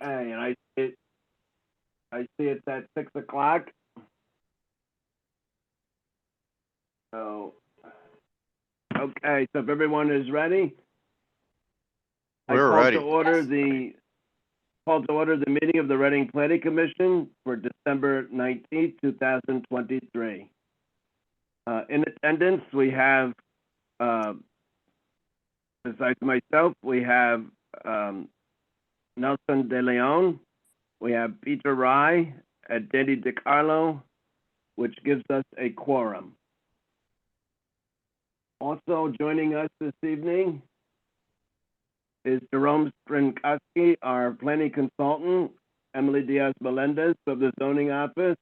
Okay, and I see it's at 6 o'clock. So, okay, so if everyone is ready, We're ready. Call to order the meeting of the Reading Planning Commission for December 19th, 2023. In attendance, we have, besides myself, we have Nelson De Leon, we have Peter Rye, and Danny DiCarlo, which gives us a quorum. Also joining us this evening is Jerome Strinkoski, our planning consultant, Emily Diaz-Melendez of the zoning office.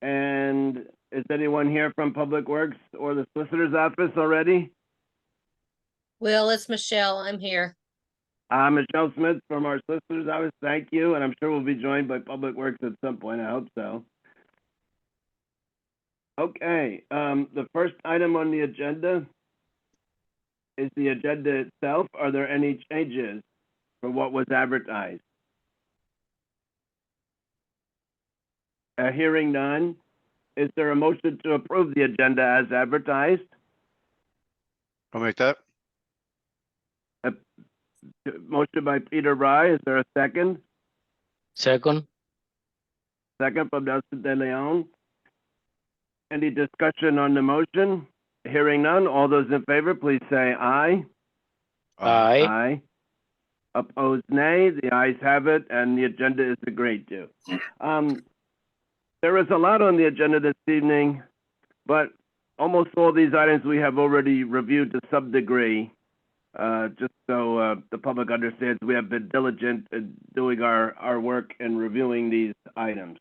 And is anyone here from Public Works or the solicitor's office already? Will, it's Michelle. I'm here. Michelle Smith from our solicitor's office, thank you. And I'm sure we'll be joined by Public Works at some point, I hope so. Okay, the first item on the agenda is the agenda itself. Are there any changes for what was advertised? Hearing none, is there a motion to approve the agenda as advertised? I'll make that. Motion by Peter Rye, is there a second? Second. Second from Nelson De Leon. Any discussion on the motion? Hearing none, all those in favor, please say aye. Aye. Aye. Opposed, nay. The ayes have it, and the agenda is agreed to. There is a lot on the agenda this evening, but almost all these items we have already reviewed to some degree. Just so the public understands, we have been diligent in doing our work and reviewing these items.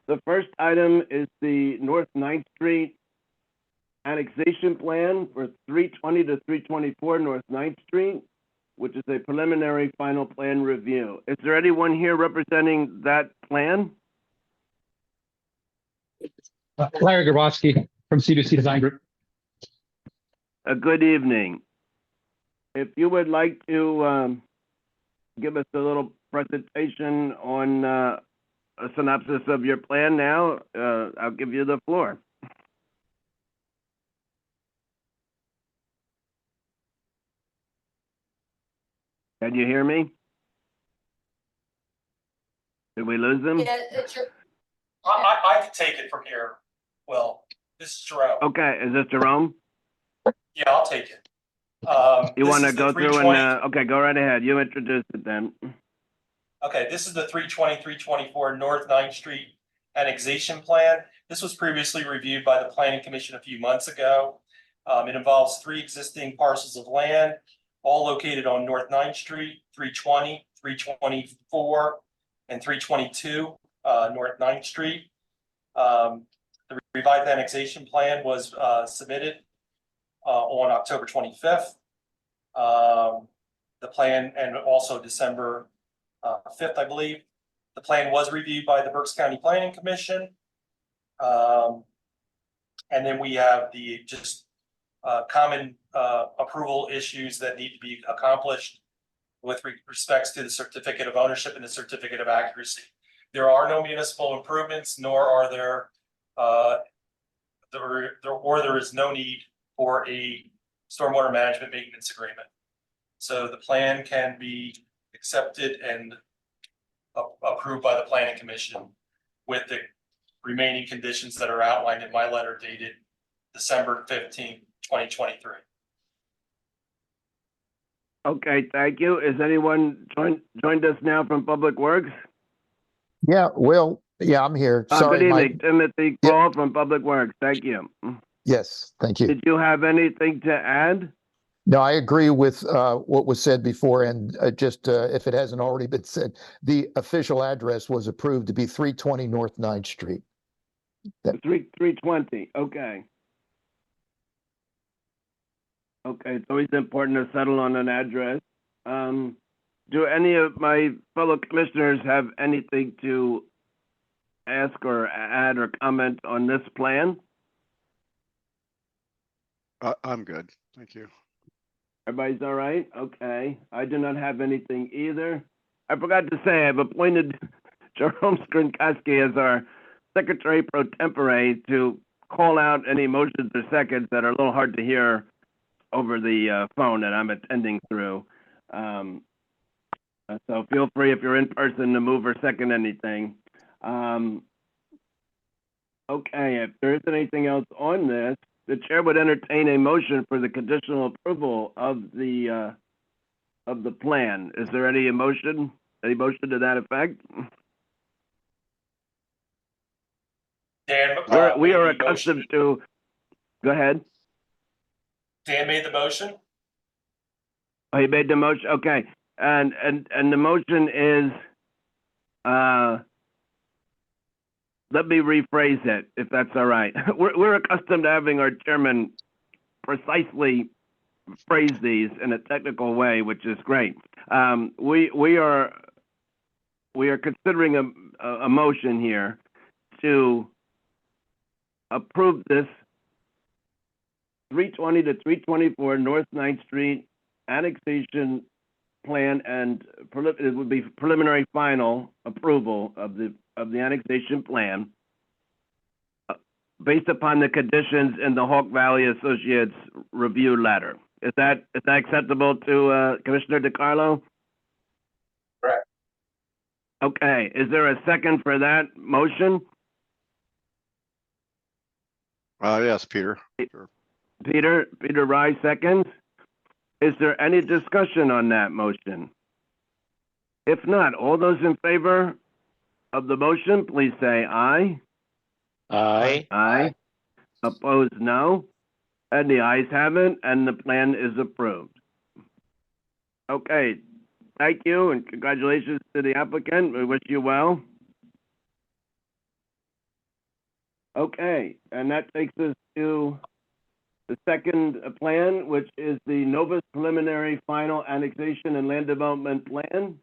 The first item is the North 9th Street annexation plan for 320 to 324 North 9th Street, which is a preliminary final plan review. Is there anyone here representing that plan? Larry Grabowski from C2C Design Group. Good evening. If you would like to give us a little presentation on a synopsis of your plan now, I'll give you the floor. Can you hear me? Did we lose him? Yeah, it's your. I can take it from here. Well, this is Jerome. Okay, is this Jerome? Yeah, I'll take it. You This want to is the go through 320 and, okay, go right ahead. You introduce it then. Okay, this is the 320, 324 North 9th Street annexation plan. This was previously reviewed by the Planning Commission a few months ago. It involves 3 existing parcels of land, all located on North 9th Street, 320, 324, and 322 North 9th Street. The revised annexation plan was submitted on October 25th. The plan, and also December 5th, I believe. The plan was reviewed by the Berks County Planning Commission. And then we have the just common approval issues that need to be accomplished with respects to the certificate of ownership and the certificate of accuracy. There are no municipal improvements, nor are there there is no need for a stormwater management maintenance agreement. So the plan can be accepted and approved by the Planning Commission with the remaining conditions that are outlined in my letter dated December 15th, 2023. Okay, thank you. Is anyone joined us now from Public Works? Yeah, Will. Yeah, I'm here. Sorry, good Mike. evening, Timothy Call from Public Works. Thank you. Yes, thank you. Did you have anything to add? No, I agree with what was said before, and just if it hasn't already been said, the official address was approved to be 320 North 9th Street. 320, okay. Okay, it's always important to settle on an address. Do any of my fellow commissioners have anything to ask or add or comment on this plan? I'm good. Thank you. Everybody's all right? Okay. I do not have anything either. I forgot to say, I've appointed Jerome Skrinkoski as our secretary pro tempore to call out any motions or seconds that are a little hard to hear over the phone that I'm attending through. So feel free, if you're in person, to move or second anything. Okay, if there isn't anything else on this, the chair would entertain a motion for the conditional approval of the plan. Is there any motion to that effect? Dan, We made are the motion. accustomed to, go ahead. Dan made the motion. Oh, he made the motion, okay. And the motion is, let me rephrase it, if that's all right. We're accustomed to having our chairman precisely phrase these in a technical way, which is great. We are considering a motion here to approve this 320 to 324 North 9th Street annexation plan, and it would be preliminary final approval of the annexation plan based upon the conditions in the Hawk Valley Associates review letter. Is that acceptable to Commissioner DeCarlo? Correct. Okay, is there a second for that motion? Yes, Peter. Sure. Peter Rye seconds. Is there any discussion on that motion? If not, all those in favor of the motion, please say aye. Aye. Aye. Opposed, no. And the ayes have it, and the plan is approved. Okay, thank you, and congratulations to the applicant. We wish you well. Okay, and that takes us to the second plan, which is the Novus Preliminary Final Annexation and Land Development Plan.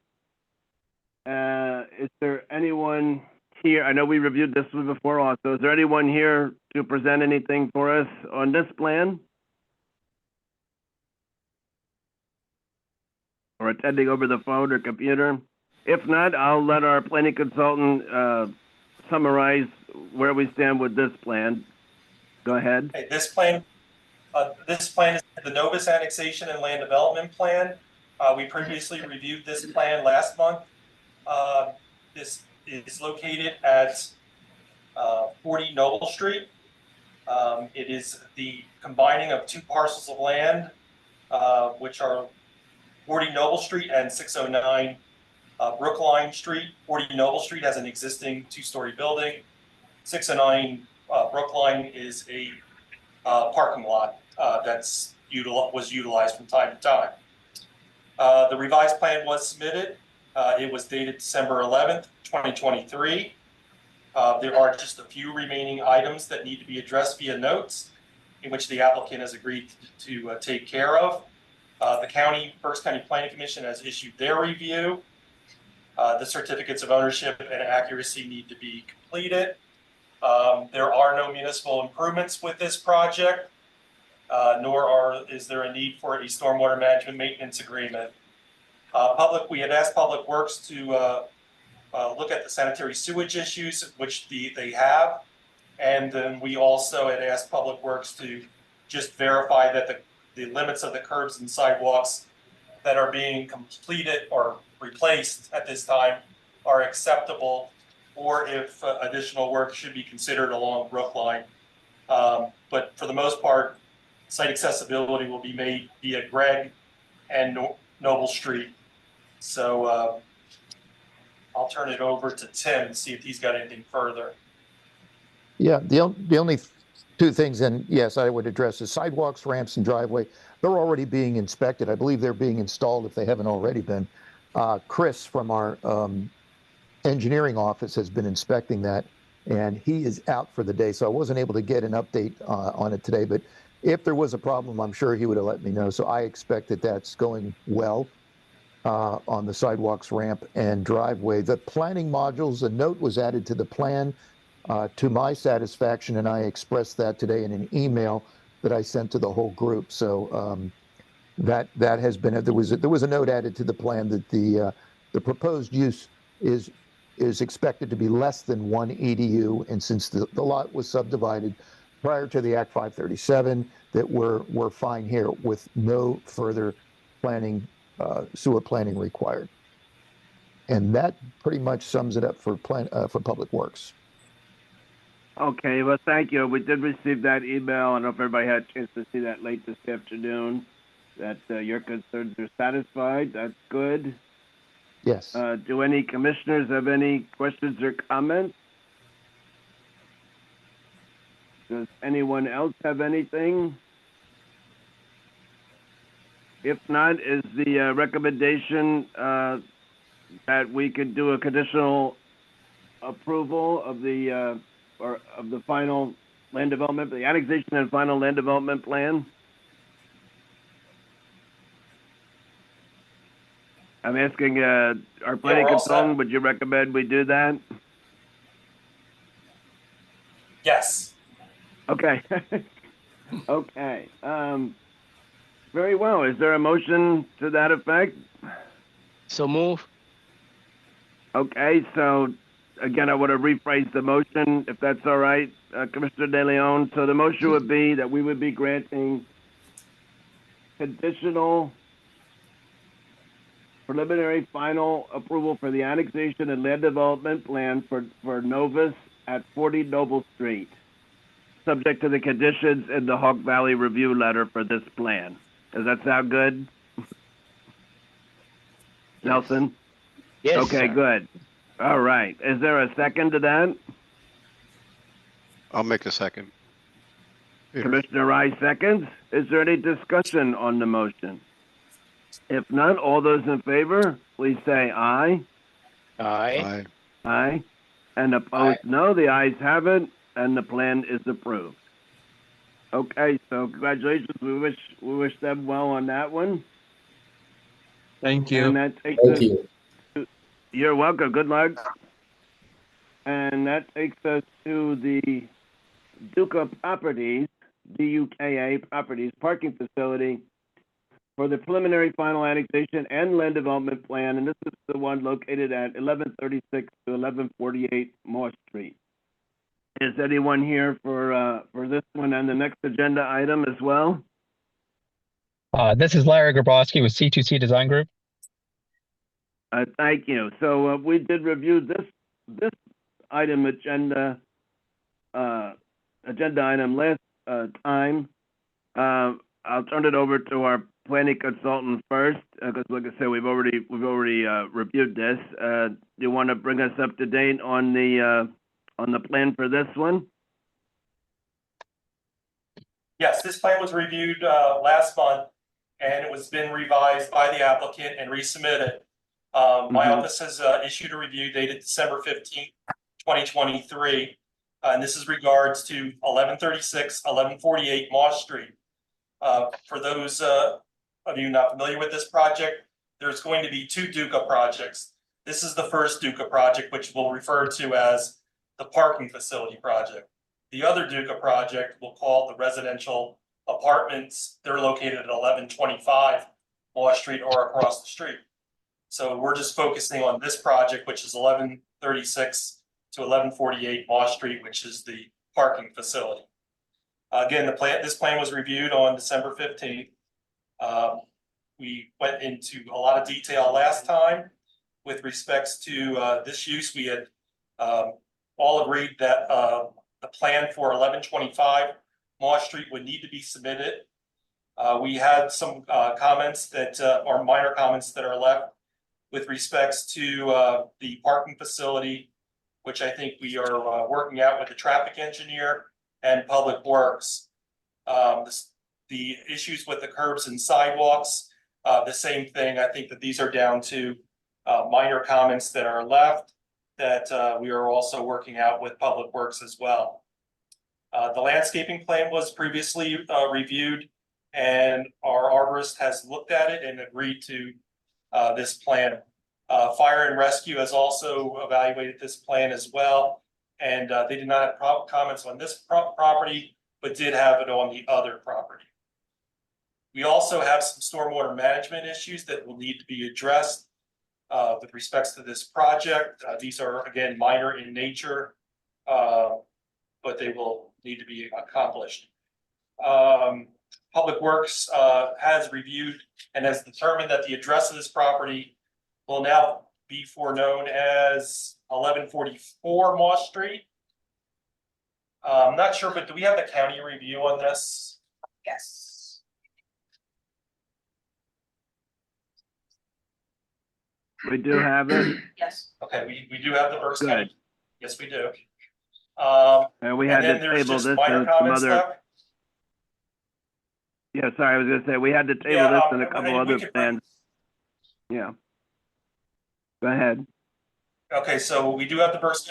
Is there anyone here? I know we reviewed this one before also. Is there anyone here to present anything for us on this plan? Or attending over the phone or computer? If not, I'll let our planning consultant summarize where we stand with this plan. Go ahead. Okay, this plan is the Novus Annexation and Land Development Plan. We previously reviewed this plan last month. This is located at 40 Noble Street. It is the combining of two parcels of land, which are 40 Noble Street and 609 Brookline Street. 40 Noble Street has an existing two-story building. 609 Brookline is a parking lot was utilized from time to time. The revised plan was submitted. It was dated December 11th, 2023. There are just a few remaining items that need to be addressed via notes, in which the applicant has agreed to take care of. The Berks County Planning Commission has issued their review. The certificates of ownership and accuracy need to be completed. There are no municipal improvements with this project, nor is there a need for a stormwater management maintenance agreement. We had asked Public Works to look at the sanitary sewage issues, which they have. And then we also had asked Public Works to just verify that the limits of the curbs and sidewalks that are being completed or replaced at this time are acceptable, or if additional work should be considered along Brookline. But for the most part, site accessibility will be made via Gregg and Noble Street. So I'll turn it over to Tim and see if he's got anything further. Yeah, the only two things, and yes, I would address the sidewalks, ramps, and driveway. They're already being inspected. I believe they're being installed if they haven't already been. Chris from our engineering office has been inspecting that, and he is out for the day, so I wasn't able to get an update on it today. But if there was a problem, I'm sure he would have let me know. So I expect that that's going well on the sidewalks, ramp, and driveway. The planning modules, a note was added to the plan to my satisfaction, and I expressed that today in an email that I sent to the whole group. So that has been, there was a note added to the plan that the The proposed use is expected to be less than 1 EDU, and since the lot was subdivided prior to the Act 537, that we're fine here with no further planning, sewer planning required. And that pretty much sums it up for Public Works. Okay, well, thank you. We did receive that email. I don't know if everybody had a chance to see that late this afternoon, that your concerns are satisfied. That's good. Yes. Do any commissioners have any questions or comments? Does anyone else have anything? If not, is the recommendation that we could do a conditional approval of the final land development, the annexation and final land development plan? I'm asking our planning we're all set. consultant, would you recommend we do that? Yes. Okay. Okay. Very well. Is there a motion to that effect? So move. Okay, so again, I want to rephrase the motion, if that's all right, Commissioner De Leon. So the motion would be that we would be granting conditional preliminary final approval for the annexation and land development plan for Novus at 40 Noble Street, subject to the conditions in the Hawk Valley review letter for this plan. Does that sound good? Nelson? Yes. Okay, sir. good. All right. Is there a second to that? I'll make a second. Peter? Commissioner Rice seconds. Is there any discussion on the motion? If not, all those in favor, please say aye. Aye. Aye. Aye. And opposed, no. The ayes have it, and the plan is approved. Okay, so congratulations. We wish them well on that one. Thank And you. that takes us. You're welcome. Good luck. And that takes us to the Duca Properties, DUKA Properties Parking Facility for the preliminary final annexation and land development plan. And this is the one located at 1136 to 1148 Moore Street. Is anyone here for this one and the next agenda item as well? This is Larry Grabowski with C2C Design Group. Thank you. So we did review this item agenda item last time. I'll turn it over to our planning consultant first, because like I said, we've already reviewed this. Do you want to bring us up to date on the plan for this one? Yes, this plan was reviewed last month, and it was been revised by the applicant and resubmitted. My office has issued a review dated December 15th, 2023. And this is regards to 1136, 1148 Moss Street. For those of you not familiar with this project, there's going to be two Duca projects. This is the first Duca project, which we'll refer to as the parking facility project. The other Duca project we'll call the residential apartments. They're located at 1125 Moss Street or across the street. So we're just focusing on this project, which is 1136 to 1148 Moss Street, which is the parking facility. Again, this plan was reviewed on December 15th. We went into a lot of detail last time with respects to this use. We had all agreed that the plan for 1125 Moss Street would need to be submitted. We had some comments that are minor comments that are left with respects to the parking facility, which I think we are working out with the traffic engineer and Public Works. The issues with the curbs and sidewalks, the same thing. I think that these are down to minor comments that are left that we are also working out with Public Works as well. The landscaping plan was previously reviewed, and our arborist has looked at it and agreed to this plan. Fire and Rescue has also evaluated this plan as well, and they did not have comments on this property, but did have it on the other property. We also have some stormwater management issues that will need to be addressed. with respects to this project. These are, again, minor in nature, but they will need to be accomplished. Public Works has reviewed and has determined that the address of this property will now be known as 1144 Moss Street. I'm not sure, but do we have the county review on this? Yes. We do have it, Yes. Okay, we do have the Berks Good. County. Yes, we do. and we And had then to there's table just this minor and some comments other, left. yeah, sorry, I was gonna say, we had to table Yeah, this and a we couple could other bring- plans. Yeah. Go ahead. Okay, so we do have the Berks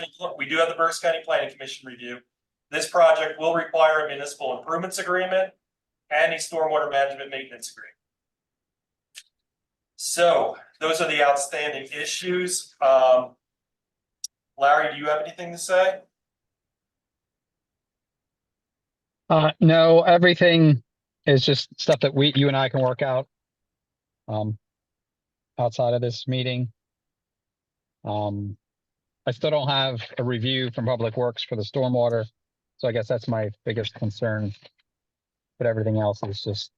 County Planning Commission review. This project will require a municipal improvements agreement and a stormwater management maintenance agreement. So those are the outstanding issues. Larry, do you have anything to say? No, everything is just stuff that you and I can work out. Outside of this meeting. I still don't have a review from Public Works for the stormwater. So I guess that's my biggest concern. But everything else is just,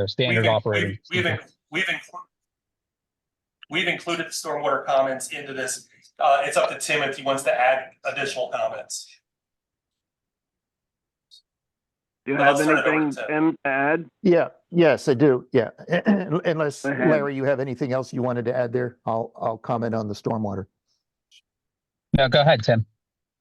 standard operating. We've included the stormwater comments into this. It's up to Tim if he wants to add additional comments. Do you Well, have I'll turn it over anything, to Tim. Tim, to add? Yeah, yes, I do. Yeah. Unless, Go ahead. Larry, you have anything else you wanted to add there? I'll comment on the stormwater. No, go ahead, Tim.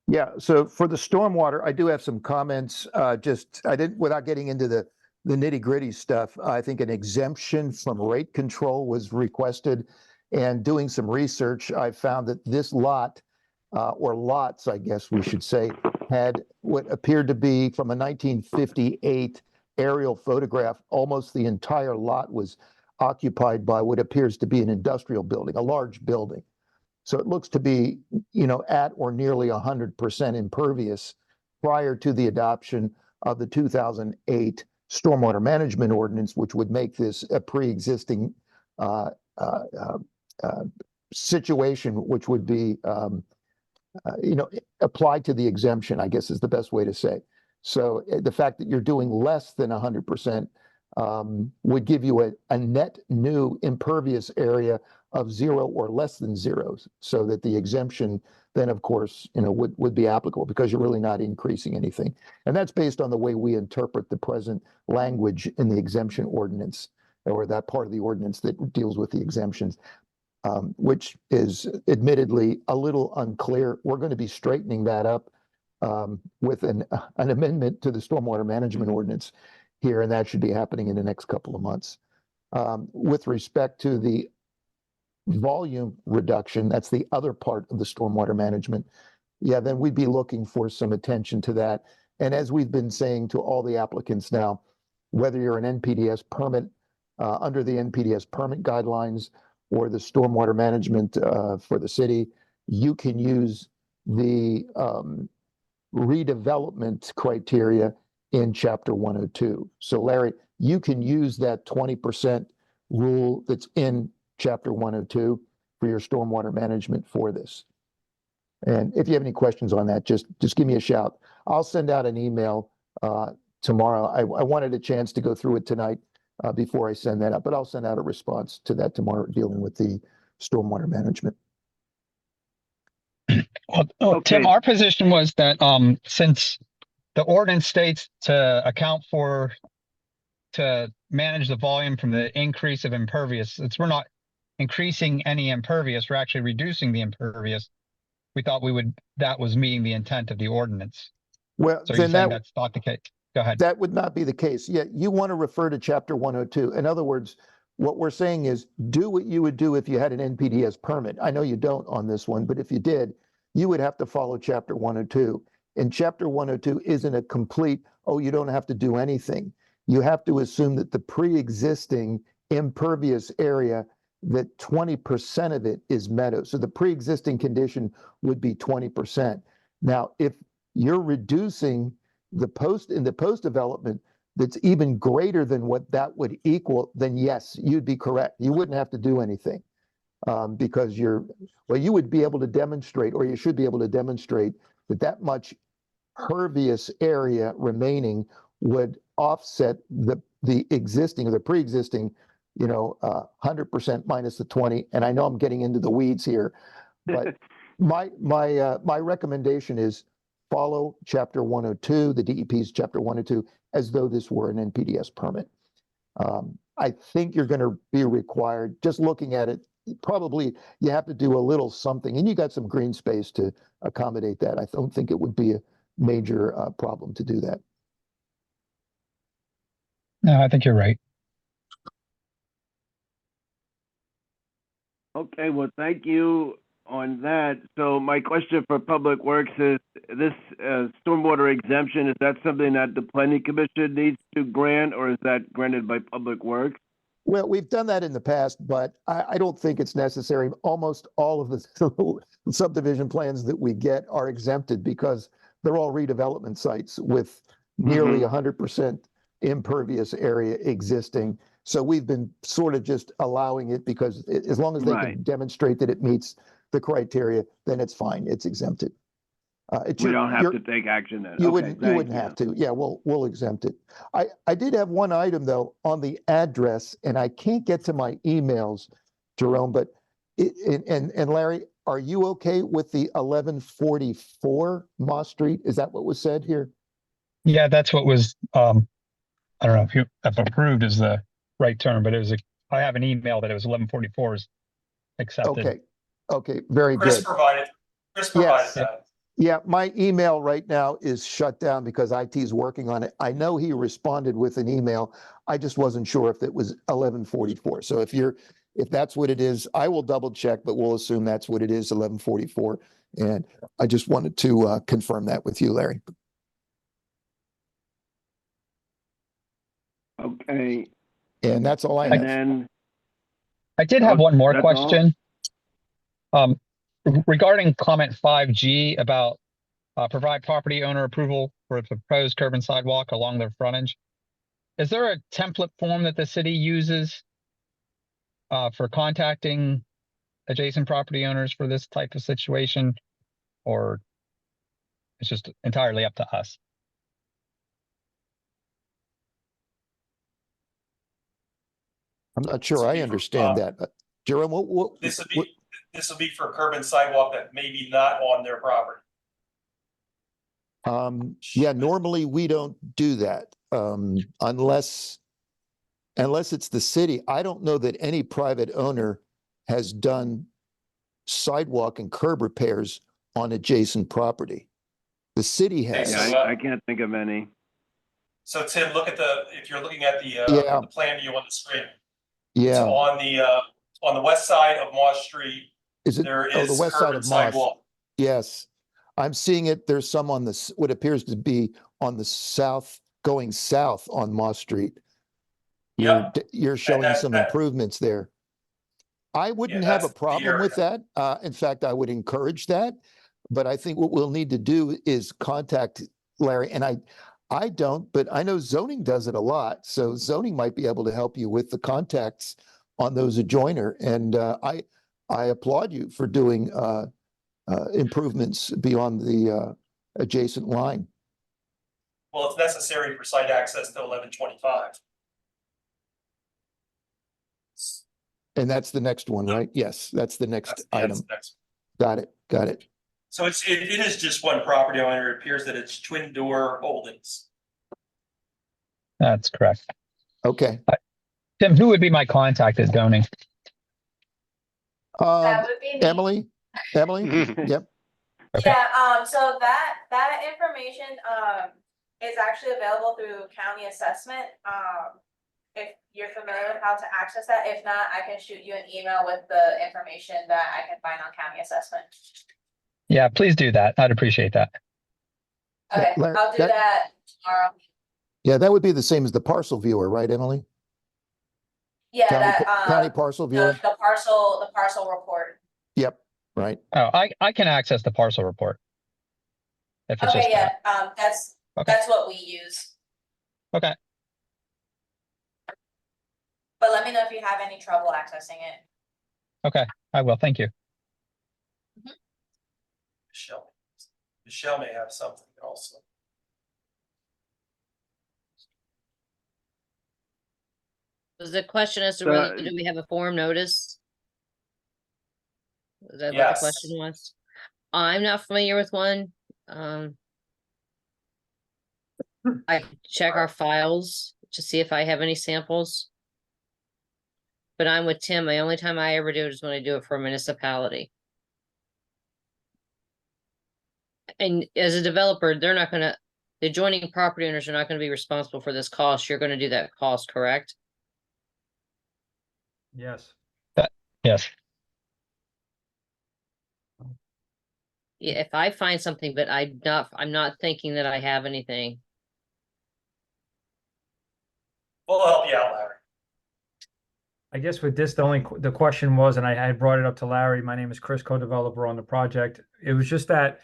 Yeah, so for the stormwater, I do have some comments. Without getting into the nitty-gritty stuff, I think an exemption from rate control was requested. And doing some research, I found that this lot, or lots, I guess we should say, had what appeared to be from a 1958 aerial photograph. Almost the entire lot was occupied by what appears to be an industrial building, a large building. So it looks to be, at or nearly 100% impervious prior to the adoption of the 2008 Stormwater Management Ordinance, which would make this a pre-existing situation, which would be, applied to the exemption, I guess is the best way to say. So the fact that you're doing less than 100% would give you a net new impervious area of 0 or less than 0, so that the exemption then, of course, would be applicable because you're really not increasing anything. And that's based on the way we interpret the present language in the exemption ordinance, or that part of the ordinance that deals with the exemptions, which is admittedly a little unclear. We're going to be straightening that up with an amendment to the stormwater management ordinance here, and that should be happening in the next couple of months. With respect to the volume reduction, that's the other part of the stormwater management. Yeah, then we'd be looking for some attention to that. And as we've been saying to all the applicants now, whether you're an NPDES permit, under the NPDES permit guidelines or the stormwater management for the city, you can use the redevelopment criteria in Chapter 102. So Larry, you can use that 20% rule that's in Chapter 102 for your stormwater management for this. And if you have any questions on that, just give me a shout. I'll send out an email tomorrow. I wanted a chance to go through it tonight before I send that out, but I'll send out a response to that tomorrow dealing with the stormwater management. Well, Tim, Okay. our position was that since the ordinance states to manage the volume from the increase of impervious, since we're not increasing any impervious, we're actually reducing the impervious. We thought that was meeting the intent of the ordinance. Well, So you're then saying that's not the case? Go ahead. that would not be the case. Yeah, you want to refer to Chapter 102. In other words, what we're saying is do what you would do if you had an NPDES permit. I know you don't on this one, but if you did, you would have to follow Chapter 102. And Chapter 102 isn't a complete, you don't have to do anything. You have to assume that the pre-existing impervious area, that 20% of it is meadow. So the pre-existing condition would be 20%. Now, if you're reducing the post development that's even greater than what that would equal, then yes, you'd be correct. You wouldn't have to do anything. Because you would be able to demonstrate, or you should be able to demonstrate that much pervious area remaining would offset the existing or the pre-existing, 100% minus the 20. And I know I'm getting into the weeds here, but my recommendation is follow chapter 102, the DEP's chapter 102, as though this were an NPDES permit. I think you're going to be required, just looking at it, probably you have to do a little something, and you got some green space to accommodate that. I don't think it would be a major problem to do that. No, I think you're right. Okay, well, thank you on that. So my question for Public Works is, this stormwater exemption, is that something that the Planning Commission needs to grant, or is that granted by Public Works? Well, we've done that in the past, but I don't think it's necessary. Almost all of the subdivision plans that we get are exempted because they're all redevelopment sites with nearly 100% impervious area existing. So we've been sort of just allowing it because as long as they can demonstrate that it meets the criteria, then it's fine. It's exempted. We don't have to take action then. You Okay, wouldn't have to. Yeah, we'll exempt it. I did have one item though on the address, and I can't get to my emails, Jerome, but and Larry, are you okay with the 1144 Moss Street? Is that what was said here? Yeah, that's what was, I don't know if approved is the right term, but I have an email that it was 1144 is accepted. Okay, very Chris good. provided Yes. that. Yeah, my email right now is shut down because IT is working on it. I know he responded with an email. I just wasn't sure if it was 1144. So if that's what it is, I will double check, but we'll assume that's what it is, 1144. And I just wanted to confirm that with you, Larry. Okay, And that's all I and have. then, I did have one more that's all? question. Regarding comment 5G about provide property owner approval for the proposed curb and sidewalk along their frontage. Is there a template form that the city uses for contacting adjacent property owners for this type of situation? Or it's just entirely up to us? I'm not sure I understand that. Jerome, what? This will be for curb and sidewalk that may be not on their property. Yeah, normally we don't do that unless it's the city. I don't know that any private owner has done sidewalk and curb repairs on adjacent property. The city has. yeah, I can't think of any. So Tim, if you're looking at Yeah. the plan view on the screen. Yeah. So on the west side of Moss Street, Is it? there Oh, is the west curb side and of Moss. sidewalk. Yes. I'm seeing it. There's some on what appears to be on the south, going south on Moss Street. Yep. You're showing that- some that- improvements there. I wouldn't have a that's the problem with that. In fact, I would encourage that. But I think what we'll need to do is contact Larry, and I don't, but I know zoning does it a lot. So zoning might be able to help you with the contacts on those adjoiner. And I applaud you for doing improvements beyond the adjacent line. Well, it's necessary for site access to 1125. And that's the next one, right? Yes, that's the next That's item. the next. Got it. So it is just one property owner. It appears that it's Twin Door Holdings. That's correct. Okay. Tim, who would be my contact at zoning? That would be me. Emily? Yep. Okay. Yeah, so that information, is actually available through county assessment. If you're familiar with how to access that, if not, I can shoot you an email with the information that I can find on county assessment. Yeah, please do that. I'd appreciate that. Okay, Larry, I'll do that tomorrow. Yeah, that would be the same as the parcel viewer, right, Emily? Yeah, County parcel viewer? the parcel report. Yep, right. Oh, I can access the parcel report. If it's Okay, just yeah, that. Okay. that's what we use. Okay. But let me know if you have any trouble accessing it. Okay, I will. Thank you. Michelle may have something also. Was the question as to So, whether, do we have a form notice? Is that what the Yes. question was? I'm not familiar with one. I can check our files to see if I have any samples. But I'm with Tim. The only time I ever do it is when I do it for a municipality. And as a developer, they're not gonna, the adjoining property owners are not gonna be responsible for this cost. You're gonna do that cost, correct? Yes. Yes. Yeah, if I find something, but I'm not thinking that I have anything. We'll help you out, Larry. I guess with this, the question was, and I had brought it up to Larry, my name is Chris, co-developer on the project. It was just that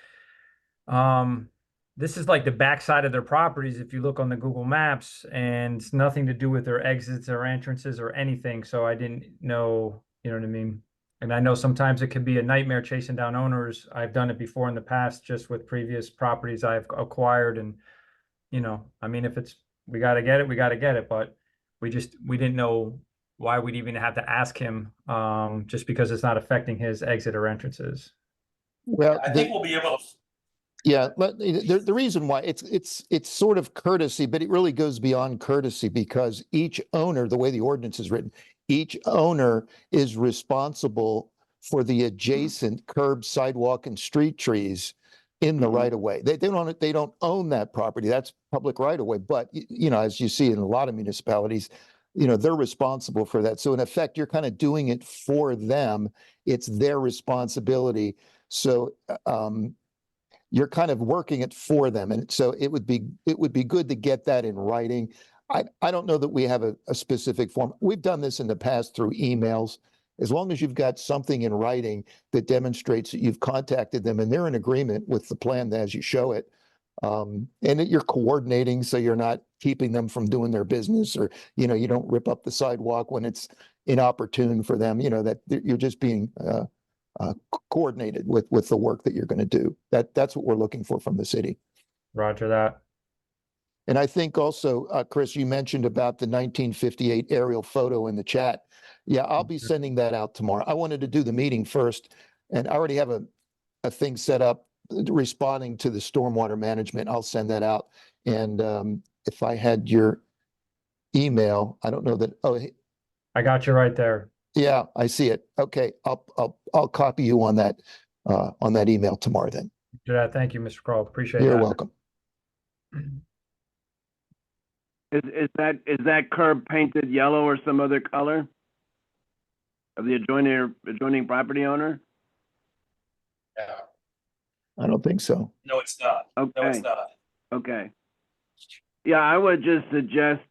this is like the backside of their properties if you look on the Google Maps, and it's nothing to do with their exits or entrances or anything. So I didn't know, you know what I mean? And I know sometimes it could be a nightmare chasing down owners. I've done it before in the past, just with previous properties I've acquired. And, you know, I mean, if it's, we got to get it, we got to get it. But we didn't know why we'd even have to ask him, just because it's not affecting his exit or entrances. Well, I think we'll be able to. yeah, but the reason why it's sort of courtesy, but it really goes beyond courtesy because each owner, the way the ordinance is written, each owner is responsible for the adjacent curb, sidewalk, and street trees in the right of way. They don't own that property. That's public right of way. But you know, as you see in a lot of municipalities, you know, they're responsible for that. So in effect, you're kind of doing it for them. It's their responsibility. So you're kind of working it for them. And so it would be good to get that in writing. I don't know that we have a specific form. We've done this in the past through emails. As long as you've got something in writing that demonstrates that you've contacted them and they're in agreement with the plan as you show it, and that you're coordinating so you're not keeping them from doing their business, or, you know, you don't rip up the sidewalk when it's inopportune for them, you know, that you're just being coordinated with the work that you're going to do. That's what we're looking for from the city. Roger that. And I think also, Chris, you mentioned about the 1958 aerial photo in the chat. Yeah, I'll be sending that out tomorrow. I wanted to do the meeting first, and I already have a thing set up responding to the stormwater management. I'll send that out. And if I had your email, I don't know that. Oh, I got you right there. yeah, I see it. Okay, I'll copy you on that email tomorrow then. Yeah, thank you, Mr. Kroll. Appreciate You're that. welcome. Is that curb painted yellow or some other color of the adjoining property owner? Yeah. I don't think so. No, it's not. No, it's Okay. not. Okay. Yeah, I would just suggest,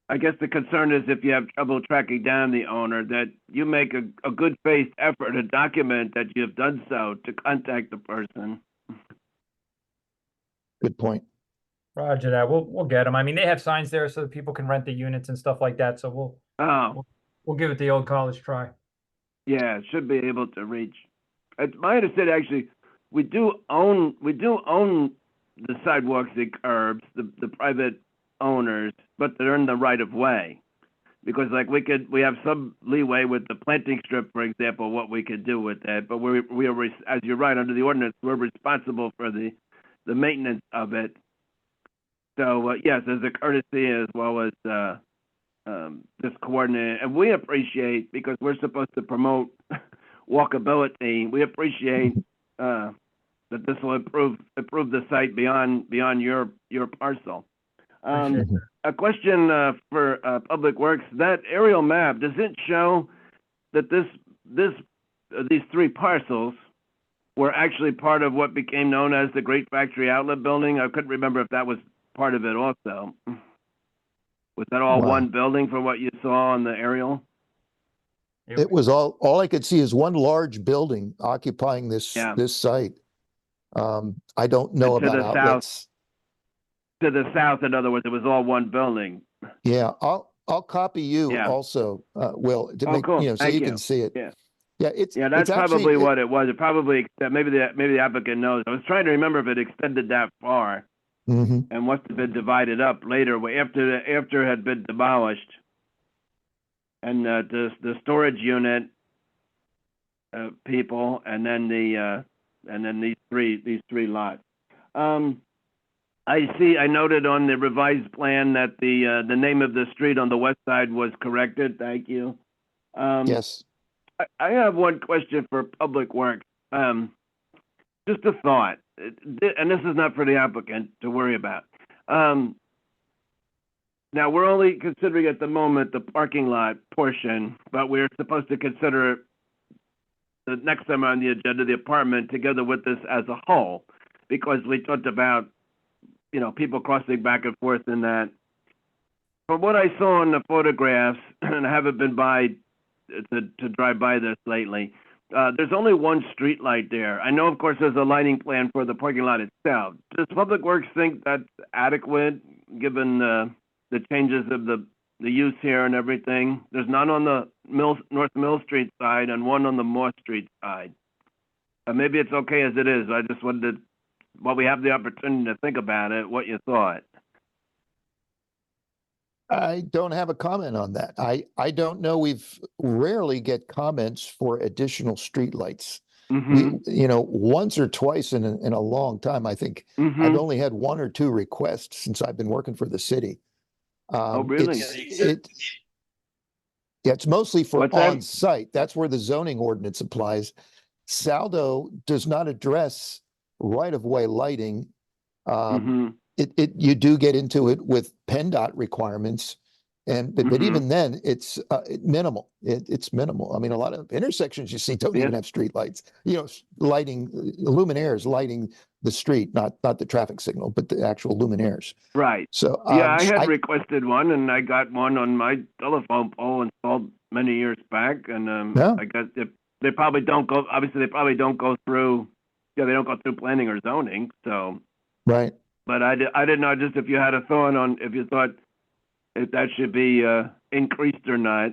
I guess the concern is if you have trouble tracking down the owner, that you make a good faith effort to document that you have done so, to contact the person. Good point. Roger that. We'll get them. I mean, they have signs there so that people can rent the units and stuff like that. So Oh, we'll give it the old college try. yeah, should be able to reach. It's my understanding, actually, we do own the sidewalks and curbs, the private owners, but they're in the right of way. Because like we have some leeway with the planting strip, for example, what we could do with that, but we are, as you're right, under the ordinance, we're responsible for the maintenance of it. So yes, as a courtesy as well as just coordinate, and we appreciate, because we're supposed to promote walkability. We appreciate that this will improve the site beyond your parcel. Appreciate that. A question for Public Works: that aerial map, does it show that these three parcels were actually part of what became known as the Great Factory Outlet Building? I couldn't remember if that was part of it also. Was that all Wow. one building from what you saw on the aerial? It was all I could see is one large building occupying this site. I don't know And to about the outlets. To the south, in other words, it was all one building. Yeah, I'll copy you Yeah. also, Will, to Oh, make, cool. so Thank you you. can see it. Yeah. Yeah, Yeah, that's it's actually, probably what it was. It probably, maybe the applicant knows. I was trying to remember if it extended that far Mhm. and must have been divided up later, after it had been demolished. And, the storage unit, people, and then these three lots. I noted on the revised plan that the name of the street on the west side was corrected. Thank you. Yes. I have one question for Public Works. Just a thought, and this is not for the applicant to worry about. Now, we're only considering at the moment the parking lot portion, but we're supposed to consider the next time on the agenda, the apartment together with this as a whole, because we talked about, people crossing back and forth in that. From what I saw in the photographs, and I haven't been by to drive by this lately, there's only one street light there. I know, of course, there's a lighting plan for the parking lot itself. Does Public Works think that's adequate, given the changes of the use here and everything? There's none on the North Mill Street side and one on the Moore Street side. Maybe it's okay as it is. I just wanted to, while we have the opportunity to think about it, what you thought. I don't have a comment on that. I don't know. We've rarely get comments for additional streetlights. Mm-hmm. Once or twice in a long time, I think Mm-hmm. I've only had one or two requests since I've been working for the city. Oh, really? It's mostly for What's that? on-site. That's where the zoning ordinance applies. Saldo does not address right-of-way lighting. Mm-hmm. You do get into it with PennDOT requirements, but Mhm. even then, it's minimal. It's minimal. I mean, a lot of intersections you see don't even Yeah. have streetlights. Lighting luminaires lighting the street, not the traffic signal, but the actual luminaires. Right. So Yeah, I had requested one, and I got one on my telephone pole installed many years back, and Yeah. I guess they probably don't go. Obviously, they probably don't go through. Yeah, they don't go through planning or zoning. So, right. but I didn't know just if you had a thought on if you thought if that should be increased or not.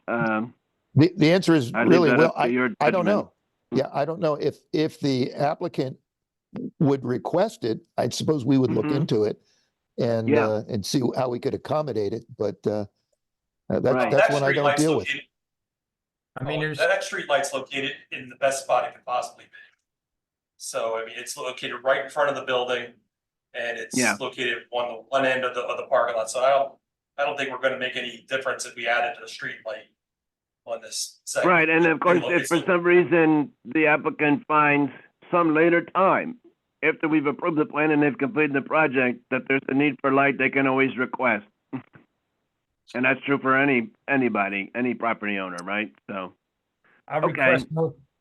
The answer is I leave really, that well, up to your I don't judgment. know. Yeah, I don't know if the applicant would request it. I suppose we would look Mhm. into it and Yeah. and see how we could accommodate it. But that's Right. that's That one I don't streetlight's deal with. located- I mean, there's, That streetlight's located in the best spot it could possibly be. So, I mean, it's located right in front of the building, and it's Yeah. located on the one end of the parking lot. So I don't think we're gonna make any difference if we added a streetlight on this segment. Right, and of course, if It's for some reason the applicant finds some later time, after we've approved the plan and they've completed the project, that there's a need for light, they can always request. And that's true for anybody, any property owner, right? So, I'll okay. request,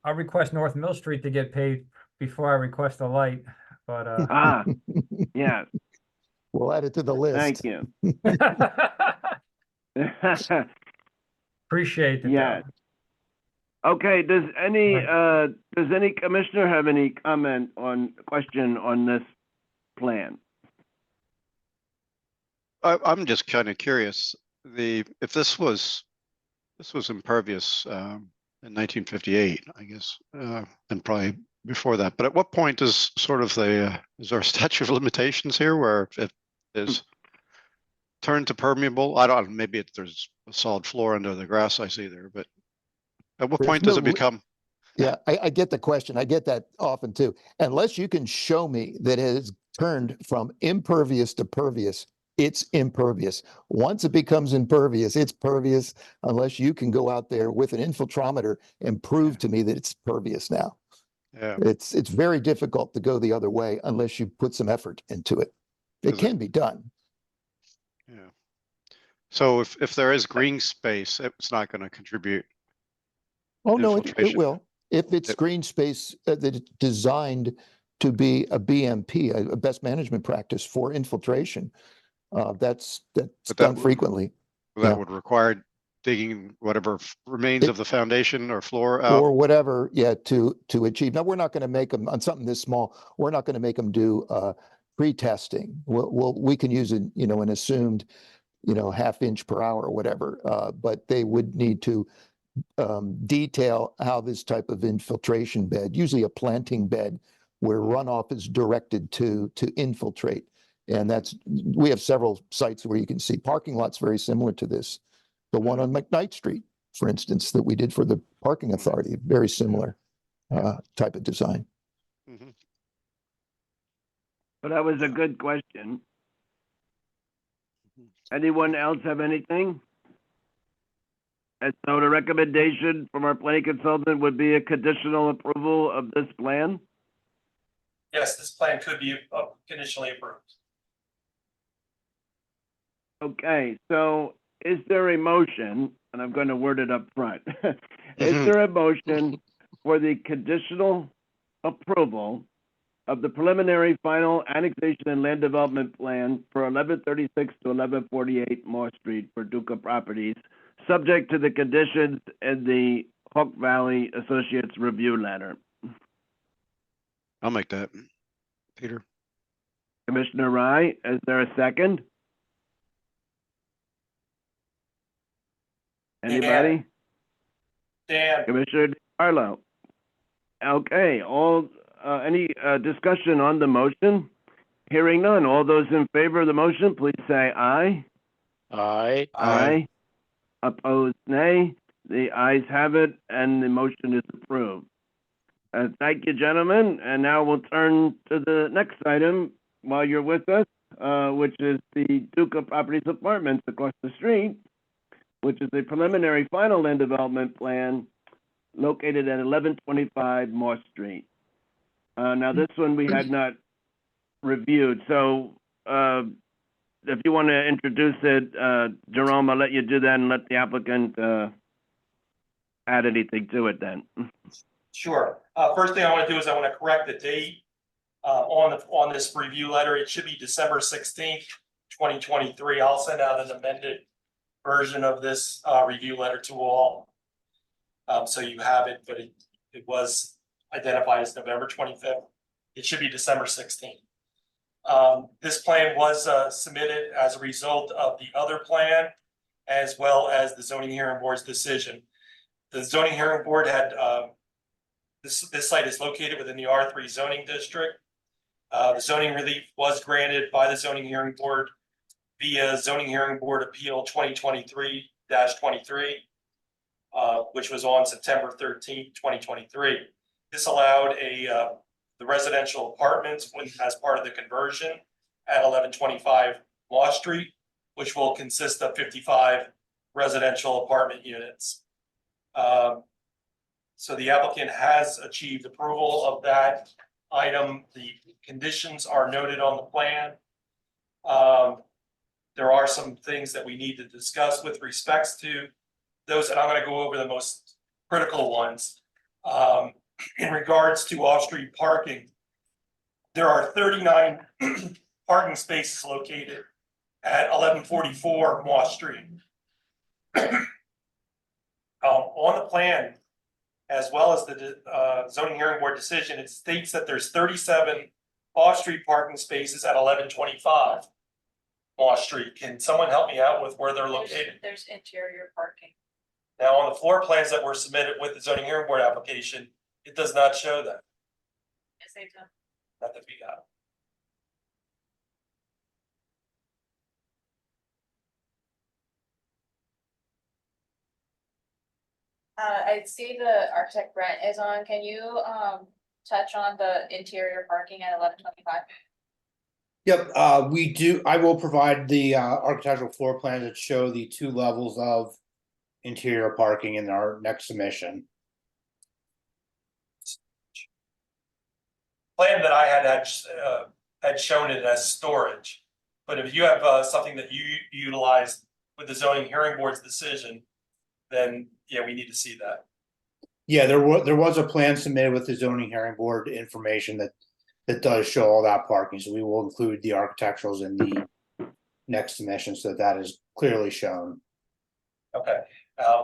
I'll request North Mill Street to get paid before I request a light, but, yeah, We'll add it to the list. thank you. appreciate it. Yeah. though. Okay, does any commissioner have any question on this plan? I'm just kind of curious, if this was impervious, in 1958, I guess, and probably before that, but at what point is sort of is there a statute of limitations here where it is turned to permeable? I don't, maybe there's a solid floor under the grass I see there, but at what There's point does no it become? Yeah, I get the question. I get that often too. Unless you can show me that it has turned from impervious to pervious, it's impervious. Once it becomes impervious, it's pervious unless you can go out there with an infiltrometer and prove to me that it's pervious now. Yeah, It's very difficult to go the other way unless you put some effort into it. It Is it- can be done. yeah. So if there is green space, it's not going to contribute. Oh, no, it Infiltration. will. If it's Yep. green space that it's designed to be a BMP, a best management practice for infiltration, that's But that done would- frequently. That Yeah. would require digging whatever remains of the foundation or floor out. Or whatever, yeah, to achieve. Now, we're not going to make them on something this small. We're not going to make them do pre-testing. We can use an assumed half inch per hour or whatever. But they would need to detail how this type of infiltration bed, usually a planting bed, where runoff is directed to infiltrate. And we have several sites where you can see parking lots very similar to this. The one on McKnight Street, for instance, that we did for the parking authority, very similar type of design. Mhm. But that was a good question. Anyone else have anything? And so the recommendation from our planning consultant would be a conditional approval of this plan? Yes, this plan could be conditionally approved. Okay, so is there a motion, and I'm going to word it up front. Is there a motion for the conditional approval of the preliminary final annexation and land development plan for 1136 to 1148 Moore Street for Duca Properties, subject to the conditions in the Hawk Valley Associates review letter? I'll make that. Peter? Commissioner Rye, is there a second? Anybody? Dan, Commissioner DeCarlo? Okay, any discussion on the motion? Hearing none, all those in favor of the motion, please say aye. aye, Aye. Opposed, nay. The ayes have it, and the motion is approved. Thank you, gentlemen, and now we'll turn to the next item while you're with us, which is the Duca Properties Apartments across the street, which is a preliminary final land development plan located at 1125 Moore Street. Now, this one we had not reviewed, so if you want to introduce it, Jerome, I'll let you do that and let the applicant add anything to it then. sure. First thing I want to do is I want to correct the date on this review letter. It should be December 16th, 2023. I'll send out an amended version of this review letter to all. So you have it, but it was identified as November 25th. It should be December 16th. This plan was submitted as a result of the other plan, as well as the zoning hearing board's decision. The zoning hearing board had, this site is located within the R3 zoning district. The zoning relief was granted by the zoning hearing board via zoning hearing board appeal 2023-23, which was on September 13th, 2023. This allowed the residential apartments as part of the conversion at 1125 Law Street, which will consist of 55 residential apartment units. So the applicant has achieved approval of that item. The conditions are noted on the plan. There are some things that we need to discuss with respects to those, and I'm going to go over the most critical ones. In regards to off-street parking, there are 39 parking spaces located at 1144 Moss Street. On the plan, as well as the zoning hearing board decision, it states that there's 37 off-street parking spaces at 1125 Moss Street. Can someone help me out with where they're located? There's interior parking. Now, on the floor plans that were submitted with the zoning hearing board application, it does not show that. Yes, they do. Not that we got. I see the architect Brent is on. Can you touch on the interior parking at 1125? Yep, we do. I will provide the architectural floor plans that show the 2 levels of interior parking in our next submission. Plan that I had shown it as storage, but if you have something that you utilized with the zoning hearing board's decision, then yeah, we need to see that. Yeah, there was a plan submitted with the zoning hearing board information that does show all that parking. So we will include the architecturals in the next submission so that is clearly shown. Okay,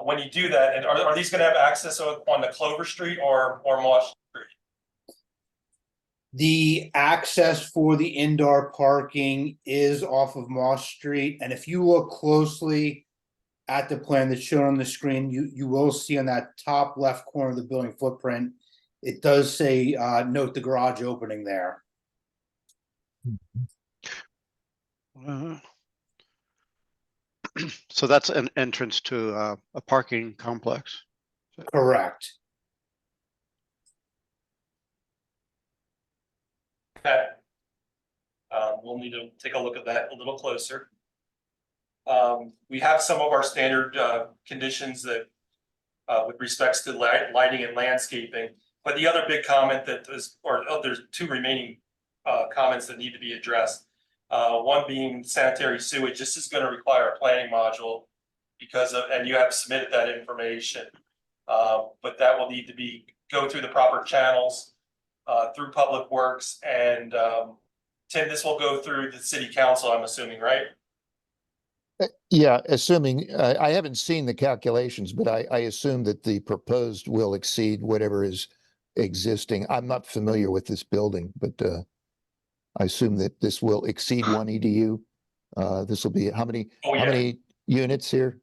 when you do that, and are these going to have access on the Clover Street or Moss Street? The access for the indoor parking is off of Moss Street, and if you look closely at the plan that's shown on the screen, you will see on that top left corner of the building footprint, it does say, note the garage opening there. So that's an entrance to a parking complex. Correct. Okay. We'll need to take a look at that a little closer. We have some of our standard conditions that with respects to lighting and landscaping, but the other big comment that is, there's two remaining comments that need to be addressed. One being sanitary sewage. This is going to require a planning module because of, and you have submitted that information, but that will need to go through the proper channels through Public Works, and Tim, this will go through the city council, I'm assuming, right? Yeah, assuming, I haven't seen the calculations, but I assume that the proposed will exceed whatever is existing. I'm not familiar with this building, but I assume that this will exceed 1 EDU. This will be how many units here?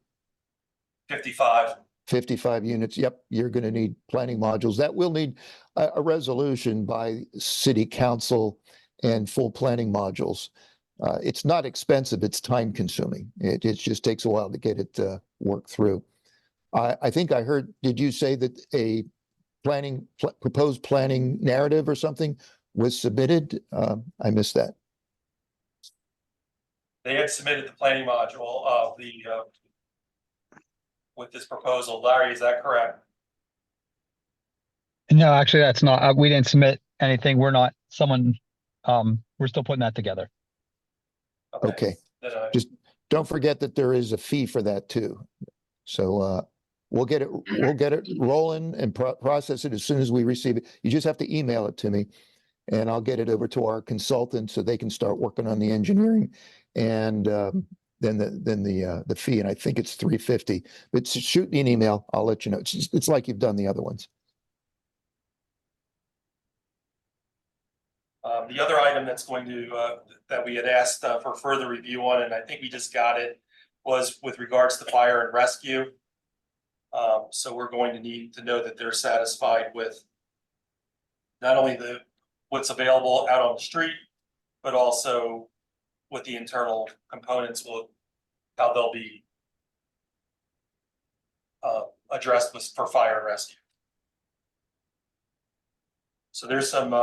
55. 55 units. Yep, you're going to need planning modules. That will need a resolution by city council and full planning modules. It's not expensive, it's time consuming. It just takes a while to get it worked through. I think I heard, did you say that a proposed planning narrative or something was submitted? I missed that. They had submitted the planning module of the with this proposal. Larry, is that correct? No, actually, that's not. We didn't submit anything. We're not someone. We're still putting that together. Okay. Just don't forget that there is a fee for that too. So we'll get it rolling and process it as soon as we receive it. You just have to email it to me, and I'll get it over to our consultant so they can start working on the engineering, and then the fee. And I think it's $350. But shoot me an email. I'll let you know. It's like you've done the other ones. The other item that's going to that we had asked for further review on, and I think we just got it, was with regards to fire and rescue. So we're going to need to know that they're satisfied with not only what's available out on the street, but also what the internal components how they'll be addressed for fire and rescue. So there's some.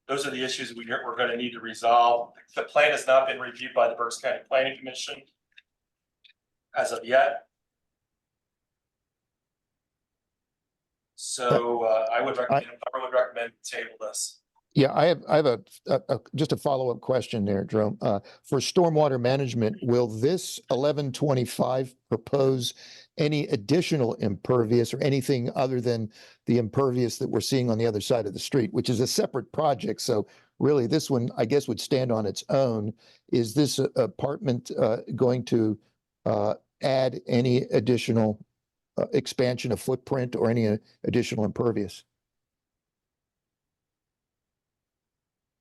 Those are the issues we're going to need to resolve. The plan has not been reviewed by the Berks County Planning Commission as of yet. So I would recommend table this. Yeah, I have just a follow-up question there, Jerome. For stormwater management, will this 1125 propose any additional impervious or anything other than the impervious that we're seeing on the other side of the street, which is a separate project? So really this one, I guess, would stand on its own. Is this apartment going to add any additional expansion of footprint or any additional impervious?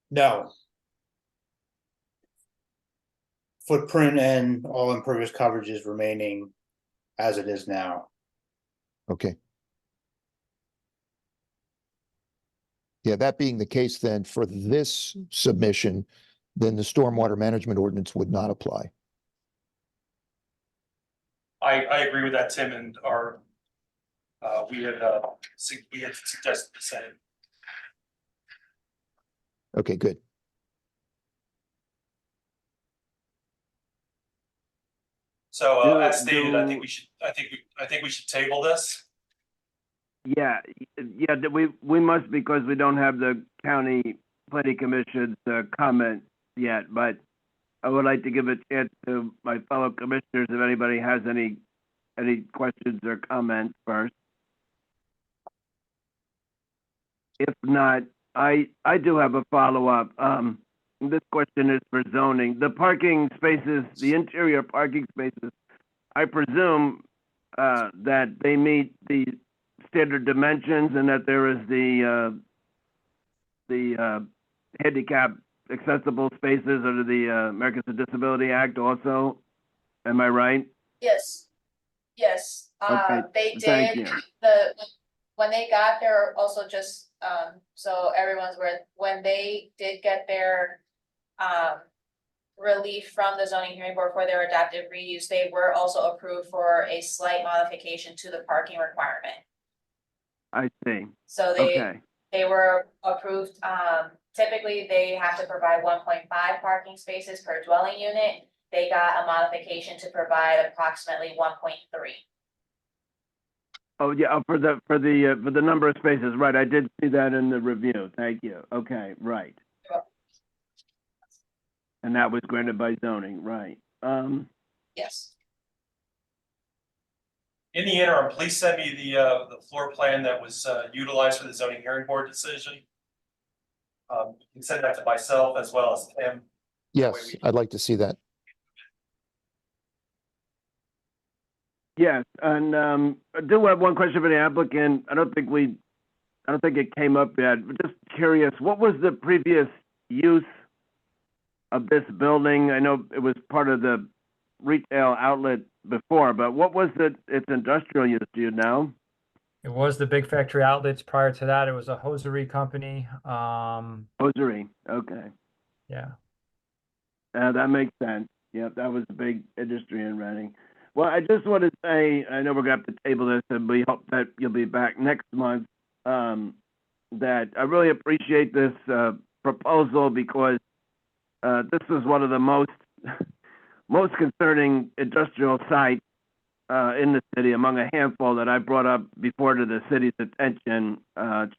No. Footprint and all impervious coverage is remaining as it is now. Okay. Yeah, that being the case, then for this submission, then the stormwater management ordinance would not apply. I agree with that, Tim, and we had suggested the same. Okay, good. So as stated, I think we should table this. Yeah, we must, because we don't have the county planning commission's comment yet, but I would like to give a chance to my fellow commissioners if anybody has any questions or comments first. If not, I do have a follow-up. This question is for zoning. The parking spaces, the interior parking spaces, I presume that they meet the standard dimensions and that there is the handicap accessible spaces under the Americans with Disability Act also. Am I right? Yes. Yes, Okay, they thank did, you. when they got their, also just, so everyone's aware, when they did get their, relief from the zoning hearing board for their adaptive reuse, they were also approved for a slight modification to the parking requirement. I see. So Okay. they were approved, typically they have to provide 1.5 parking spaces per dwelling unit. They got a modification to provide approximately 1.3. Oh, yeah, for the number of spaces, right, I did see that in the review, thank you, okay, right. And that was granted by zoning, right, Yes. In the interim, please send me the floor plan that was utilized for the zoning hearing board decision. You can send that to myself as well as Tim. Yes, I'd like to see that. yes, and, I do have one question for the applicant, I don't think it came up yet, but just curious, what was the previous use of this building? I know it was part of the retail outlet before, but what was its industrial use, do you know? It was the big factory outlets. Prior to that, it was a hosiery company. Hosiery, okay. Yeah. That makes sense. Yep, that was a big industry in Reading. Well, I just want to say, I know we're going to have to table this, and we hope that you'll be back next month. That I really appreciate this proposal because this is one of the most concerning industrial sites in the city, among a handful that I brought up before to the city's attention.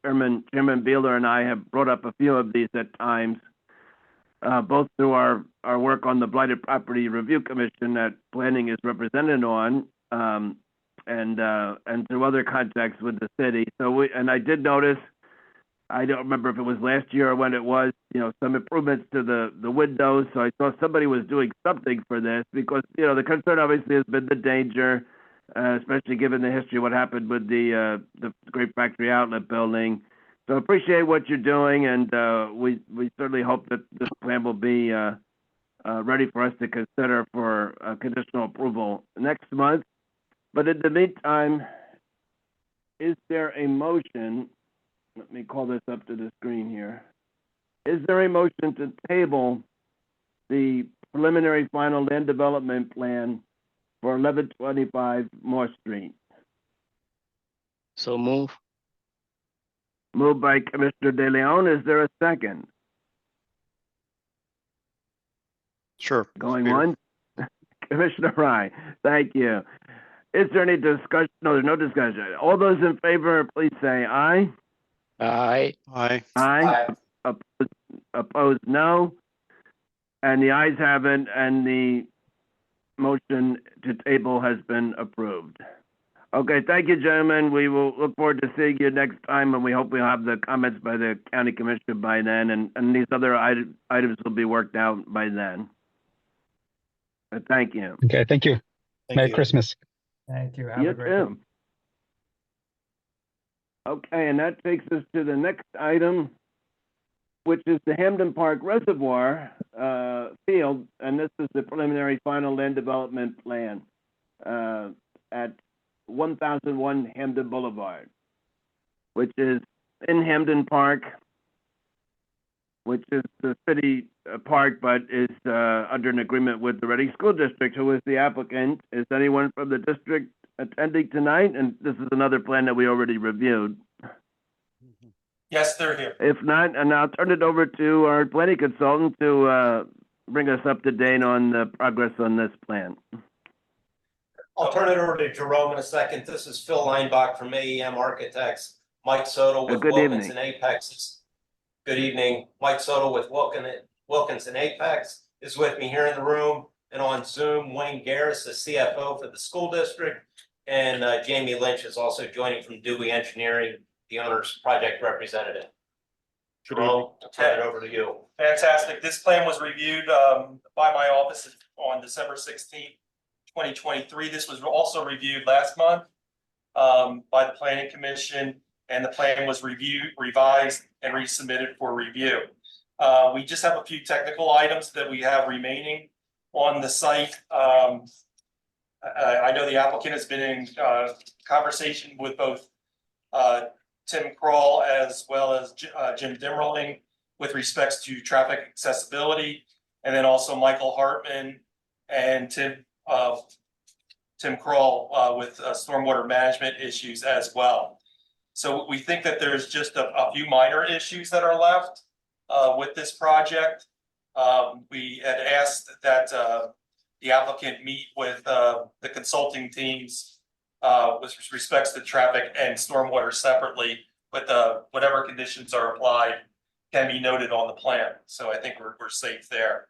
Chairman Beeler and I have brought up a few of these at times. Both through our work on the Blighted Property Review Commission that planning is represented on, and through other contacts with the city. So I did notice, I don't remember if it was last year or when it was, some improvements to the windows. So I saw somebody was doing something for this because, the concern obviously has been the danger, especially given the history of what happened with the Great Factory Outlet building. So appreciate what you're doing, and we certainly hope that this plan will be ready for us to consider for conditional approval next month. But in the meantime, is there a motion? Let me call this up to the screen here. Is there a motion to table the preliminary final land development plan for 1125 Moore Street? So move. Moved by Commissioner De Leon. Is there a second? Sure. Going Peter. once? Commissioner Rye, thank you. Is there any discussion? No, there's no discussion. All those in favor, please say aye. Aye. Aye. Aye. Opposed, no. And the ayes have it, and the motion to table has been approved. Okay, thank you, gentlemen. We will look forward to seeing you next time, and we hope we'll have the comments by the county commissioner by then, and these other items will be worked out by then. Thank you. Okay, thank you. Merry Christmas. Thank you. Have You a great day. too. Okay, and that takes us to the next item, which is the Hamden Park Reservoir field, and this is the preliminary final land development plan at 1001 Hamden Boulevard, which is in Hamden Park, which is the city park, but is under an agreement with the Reading School District, who is the applicant. Is anyone from the district attending tonight? And this is another plan that we already reviewed. Yes, they're here. If not, and I'll turn it over to our planning consultant to bring us up to date on the progress on this plan. I'll turn it over to Jerome in a second. This is Phil Leinbach from AEM Architects. Mike Soto with Good Wilkins evening. and Apex. Good evening. Mike Soto with Wilkins and Apex is with me here in the room, and on Zoom, Wayne Garris, the CFO for the school district, and Jamie Lynch is also joining from Dewey Engineering, the owner's project representative. Jerome, I'll turn it over to you. Fantastic. This plan was reviewed by my office on December 16th, 2023. This was also reviewed last month by the Planning Commission, and the plan was reviewed, revised, and resubmitted for review. We just have a few technical items that we have remaining on the site. I know the applicant has been in conversation with both Tim Kroll as well as Jim Dimmerling with respects to traffic accessibility, and then also Michael Hartman and Tim Kroll with stormwater management issues as well. So we think that there's just a few minor issues that are left with this project. We had asked that the applicant meet with the consulting teams with respects to traffic and stormwater separately, but whatever conditions are applied can be noted on the plan. So I think we're safe there.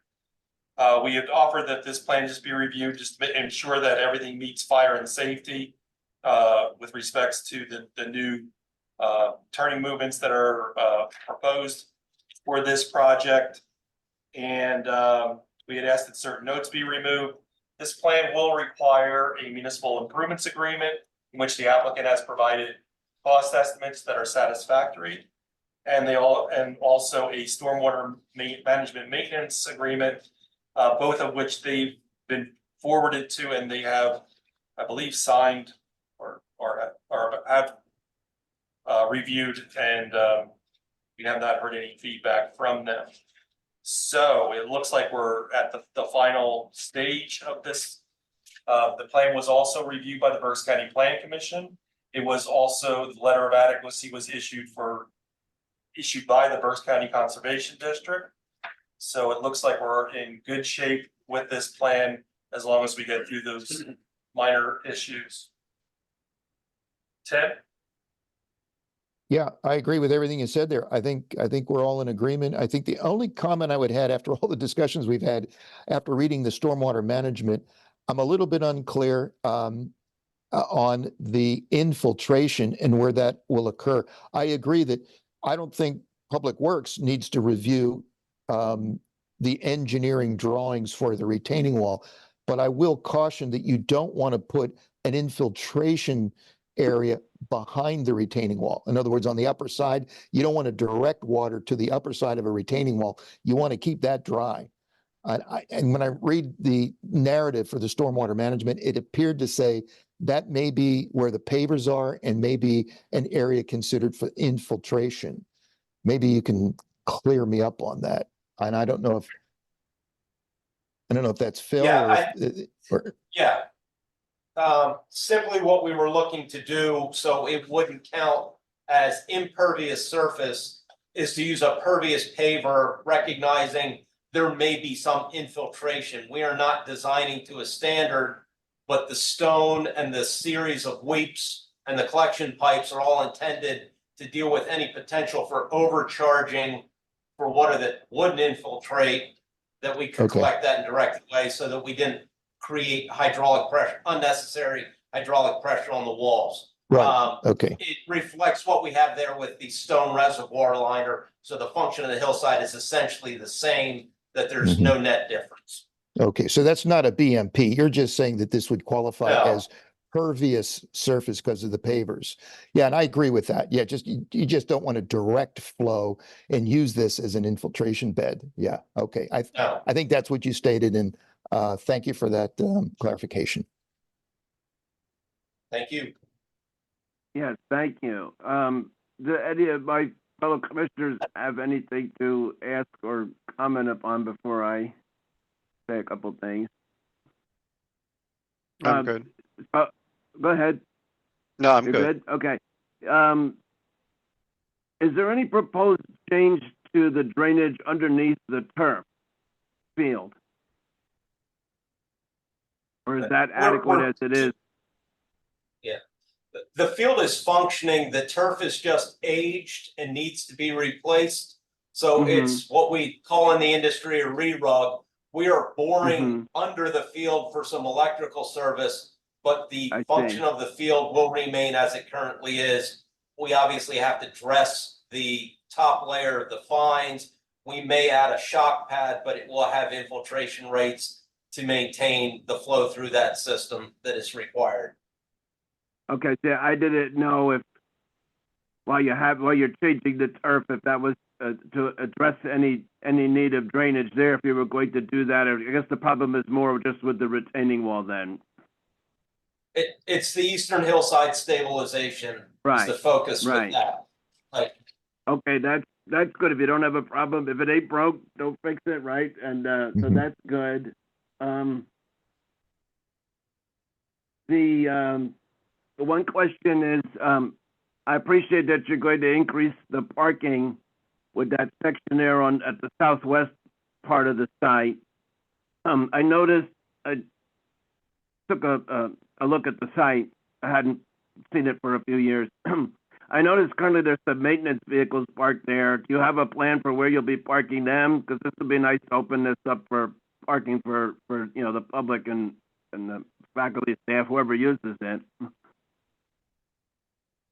We have offered that this plan just be reviewed, just to ensure that everything meets fire and safety with respects to the new turning movements that are proposed for this project. And we had asked that certain notes be removed. This plan will require a municipal improvements agreement in which the applicant has provided cost estimates that are satisfactory. And also a stormwater management maintenance agreement, both of which they've been forwarded to, and they have, I believe, signed or have reviewed, and we have not heard any feedback from them. So it looks like we're at the final stage of this. The plan was also reviewed by the Berks County Plan Commission. It was also, the letter of adequacy was issued by the Berks County Conservation District. So it looks like we're in good shape with this plan as long as we get through those minor issues. Ted? Yeah, I agree with everything you said there. I think we're all in agreement. I think the only comment I would add after all the discussions we've had after reading the stormwater management, I'm a little bit unclear on the infiltration and where that will occur. I agree that I don't think Public Works needs to review the engineering drawings for the retaining wall, but I will caution that you don't want to put an infiltration area behind the retaining wall. In other words, on the upper side, you don't want to direct water to the upper side of a retaining wall. You want to keep that dry. And when I read the narrative for the stormwater management, it appeared to say that may be where the pavers are and maybe an area considered for infiltration. Maybe you can clear me up on that. And I don't know if that's Phil or Yeah. Simply what we were looking to do, so it wouldn't count as impervious surface, is to use a pervious paver, recognizing there may be some infiltration. We are not designing to a standard, but the stone and the series of weeps and the collection pipes are all intended to deal with any potential for overcharging for water that wouldn't infiltrate, that we could collect that in direct way so that we didn't create hydraulic pressure, unnecessary hydraulic pressure on the walls. Right. It reflects what we have there with the stone reservoir liner. So the function of the hillside is essentially the same, that there's no net difference. Okay, so that's not a BMP. You're just saying that this would qualify as pervious surface because of the pavers. Yeah, and I agree with that. Yeah, you just don't want to direct flow and use this as an infiltration bed. Yeah, okay. I think that's what you stated, and thank you for that clarification. Thank you. Yes, thank you. Do any of my fellow commissioners have anything to ask or comment upon before I say a couple things? I'm good. Go ahead. No, I'm You're good. Okay. Is there any proposed change to the drainage underneath the turf field? Or is that adequate as it is? Yeah. The field is functioning. The turf is just aged and needs to be replaced. So it's what we call in the industry a re-rug. We are boring under the field for some electrical service, but the function of the field will remain as it currently is. We obviously have to dress the top layer of the fines. We may add a shock pad, but it will have infiltration rates to maintain the flow through that system that is required. Okay, so I didn't know if while you're changing the turf, if that was to address any need of drainage there if you were going to do that. Or I guess the problem is more just with the retaining wall then. It's the eastern hillside stabilization is Right, the focus with right. that. Like, Okay, that's good. If you don't have a problem, if it ain't broke, don't fix it, right? And so Mhm. that's good. The one question is, I appreciate that you're going to increase the parking with that section there at the southwest part of the site. I noticed, I took a look at the site. I hadn't seen it for a few years. I noticed currently there's some maintenance vehicles parked there. Do you have a plan for where you'll be parking them? Because this would be nice to open this up for parking for the public and the faculty, staff, whoever uses it.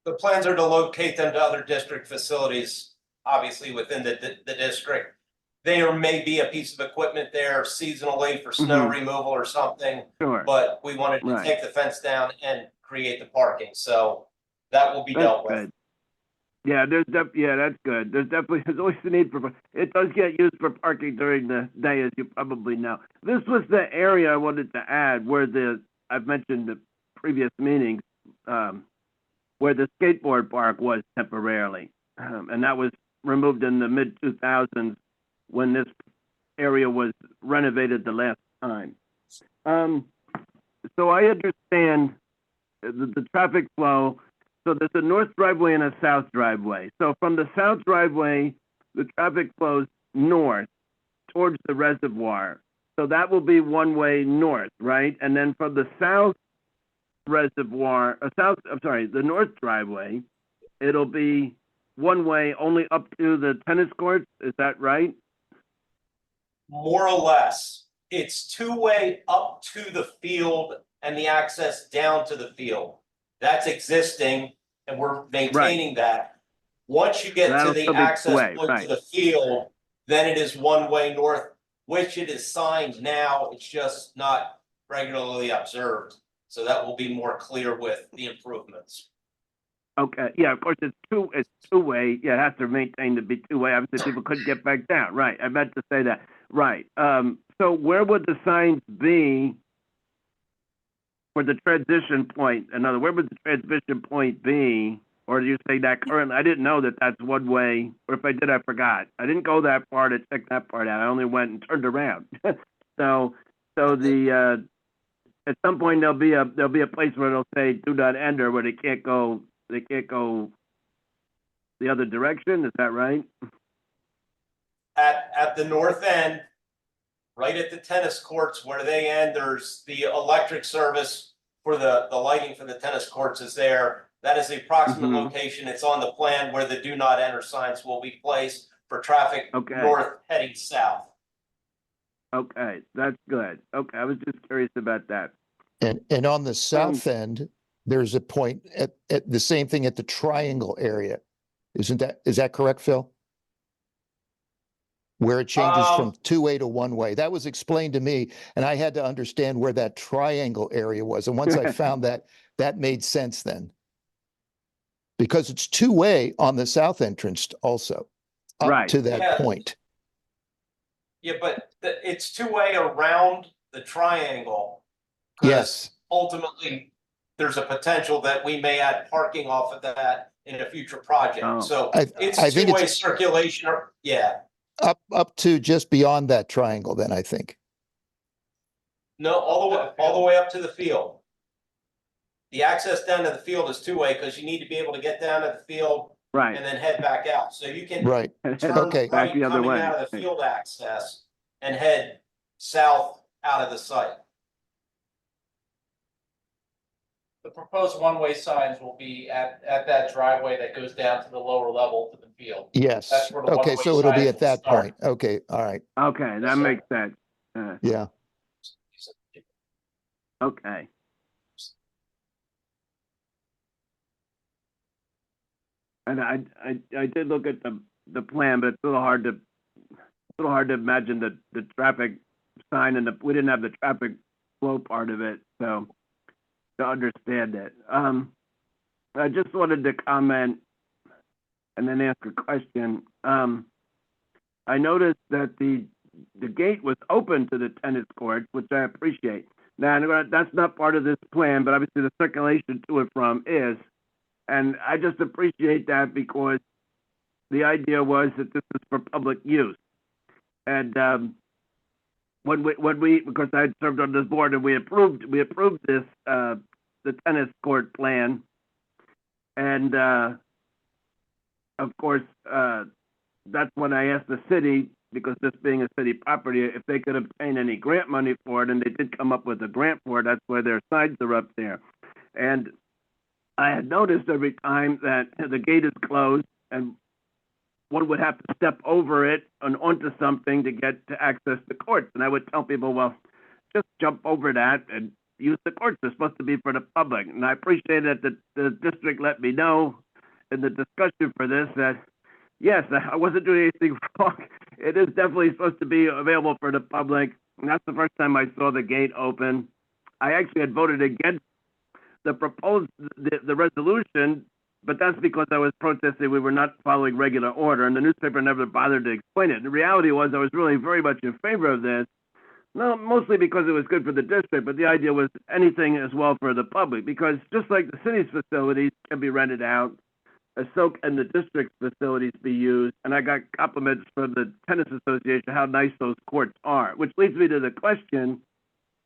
the plans are to locate them to other district facilities, obviously within the district. There may be a piece of equipment there seasonally for snow removal or something, Sure. but we wanted to Right. take the fence down and create the parking, so that will be dealt with. Good. Yeah, that's good. There's always the need for, it does get used for parking during the day, as you probably know. This was the area I wanted to add where I've mentioned the previous meetings, where the skateboard park was temporarily. And that was removed in the mid-2000s when this area was renovated the last time. So I understand the traffic flow. So there's a north driveway and a south driveway. So from the south driveway, the traffic flows north towards the reservoir. So that will be one way north, right? And then from the south reservoir, the north driveway, it'll be one way only up to the tennis courts. Is that right? More or less, it's two-way up to the field and the access down to the field. That's existing, and we're maintaining that. Once you get to That'll the still be access two-way, point right. to the field, then it is one-way north, which it is signed now, it's just not regularly observed. So that will be more clear with the improvements. Okay, yeah, of course, it's two-way. Yeah, it has to maintain to be two-way. Obviously, people couldn't get back down. Right, I meant to say that. Right. So where would the signs be for the transition point? Where would the transition point be? Or do you say that currently? I didn't know that that's one way, or if I did, I forgot. I didn't go that far to check that part out. I only went and turned around. So at some point there'll be a place where it'll say "do not enter," where they can't go the other direction. Is that right? At the north end, right at the tennis courts where they end, there's the electric service for the lighting for the tennis courts is there. That is the approximate location. It's on the plan where the do not enter signs will be placed for traffic north heading south. Okay, that's good. Okay, I was just curious about that. And on the south end, there's a point at the same thing at the triangle area. Is that correct, Phil? Where it changes from two-way to one-way. That was explained to me, and I had to understand where that triangle area was. And once I found that made sense then. Because it's two-way on the south entrance also, up to that point. Yeah, but it's two-way around the triangle. Yes. Ultimately, there's a potential that we may add parking off of that in a future project. So it's I think two-way circulation. Up to just beyond that triangle, then I think. No, all the way up to the field. The access down to the field is two-way because you need to be able to get down to the field and then head back out. So you can turn right back the other coming way. out of the field access and head south out of the site. The proposed one-way signs will be at that driveway that goes down to the lower level to the field. Yes. That's where the Okay, one-way so it'll be signs at will that start. point. Okay, all right. Okay, that makes sense. Yeah. Okay. And I did look at the plan, but it's a little hard to imagine the traffic sign, and we didn't have the traffic flow part of it, so to understand it. I just wanted to comment and then ask a question. I noticed that the gate was open to the tennis courts, which I appreciate. Now, that's not part of this plan, but obviously the circulation to and from is. And I just appreciate that because the idea was that this is for public use. And when we because I had served on this board and we approved this the tennis court plan, and of course that's when I asked the city, because this being a city property, if they could obtain any grant money for it, and they did come up with a grant for it. That's why their signs are up there. And I had noticed every time that the gate is closed and one would have to step over it and onto something to get to access the courts. And I would tell people, well, just jump over that and use the courts. They're supposed to be for the public. And I appreciate that the district let me know in the discussion for this that, yes, I wasn't doing anything wrong. It is definitely supposed to be available for the public. And that's the first time I saw the gate open. I actually had voted against the resolution, but that's because I was protesting we were not following regular order, and the newspaper never bothered to explain it. The reality was I was really very much in favor of this, no, mostly because it was good for the district, but the idea was anything as well for the public, because just like the city's facilities can be rented out, so can the district's facilities be used. And I got compliments from the tennis association how nice those courts are, which leads me to the question.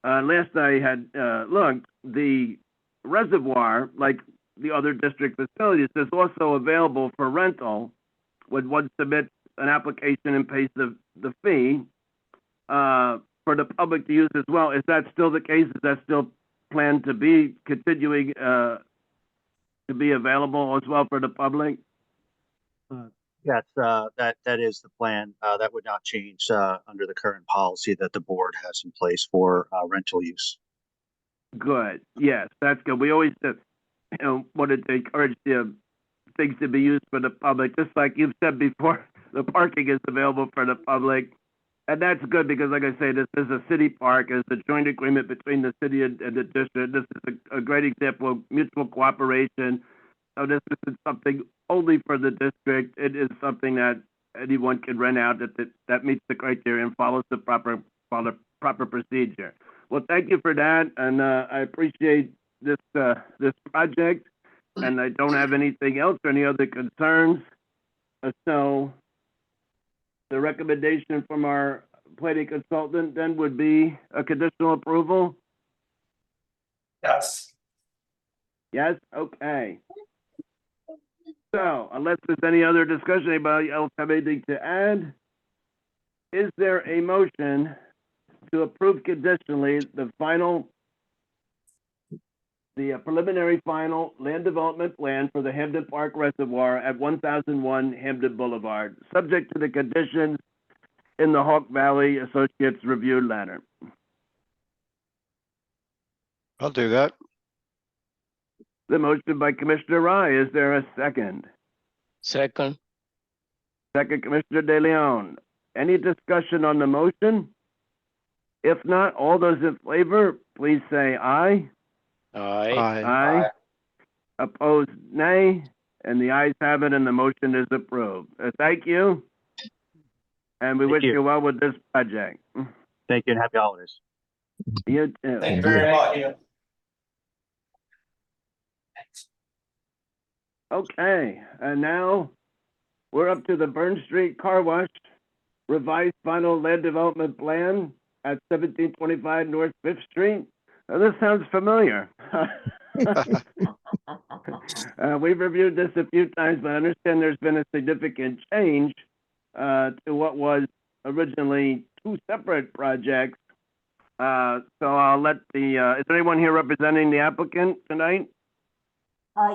Last I had looked, the reservoir, like the other district facilities, is also available for rental when one submits an application and pays the fee for the public to use as well. Is that still the case? Is that still planned to be continuing to be available as well for the public? Yes, that is the plan. That would not change under the current policy that the board has in place for rental use. Good. Yes, that's good. We always wanted to encourage things to be used for the public, just like you've said before. The parking is available for the public, and that's good because, like I say, this is a city park. It's a joint agreement between the city and the district. This is a great example of mutual cooperation. So this isn't something only for the district. It is something that anyone can rent out that meets the criteria and follows the proper procedure. Well, thank you for that, and I appreciate this project, and I don't have anything else or any other concerns. So the recommendation from our planning consultant then would be a conditional approval? Yes. Yes? Okay. So unless there's any other discussion, anybody else have anything to add? Is there a motion to approve conditionally the preliminary final land development plan for the Hampden Park Reservoir at 1001 Hampden Boulevard, subject to the conditions in the Hawk Valley Associates review letter? I'll do that. The motion by Commissioner Rye. Is there a second? Second. Second, Commissioner De Leon. Any discussion on the motion? If not, all those in favor, please say aye. Aye. Aye. Opposed, nay. And the ayes have it, and the motion is approved. Thank you. And we wish you well with this project. Thank you and happy holidays. You too. Thank you very much. Okay, and now we're up to the Burn Street Car Wash revised final land development plan at 1725 North 5th Street. This sounds familiar. We've reviewed this a few times, but I understand there's been a significant change to what was originally two separate projects. So I'll let is there anyone here representing the applicant tonight?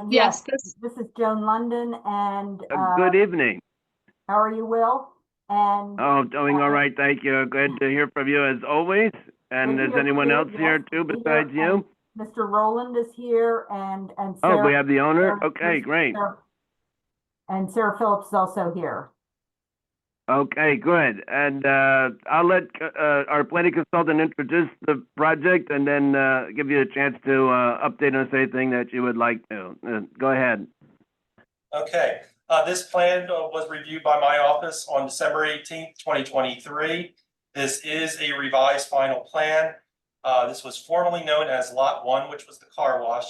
Yes, this is Joan London, and good evening. how are you, Will? And Oh, doing all right, thank you. Good to hear from you as always. And is anyone else here too besides you? Mr. Rowland is here, and Oh, Sarah, we have the owner? Sarah- Okay, great. and Sarah Phillips is also here. Okay, good. And I'll let our planning consultant introduce the project and then give you a chance to update us anything that you would like to. Go ahead. Okay, This plan was reviewed by my office on December 18th, 2023. This is a revised final plan. This was formerly known as Lot 1, which was the car wash.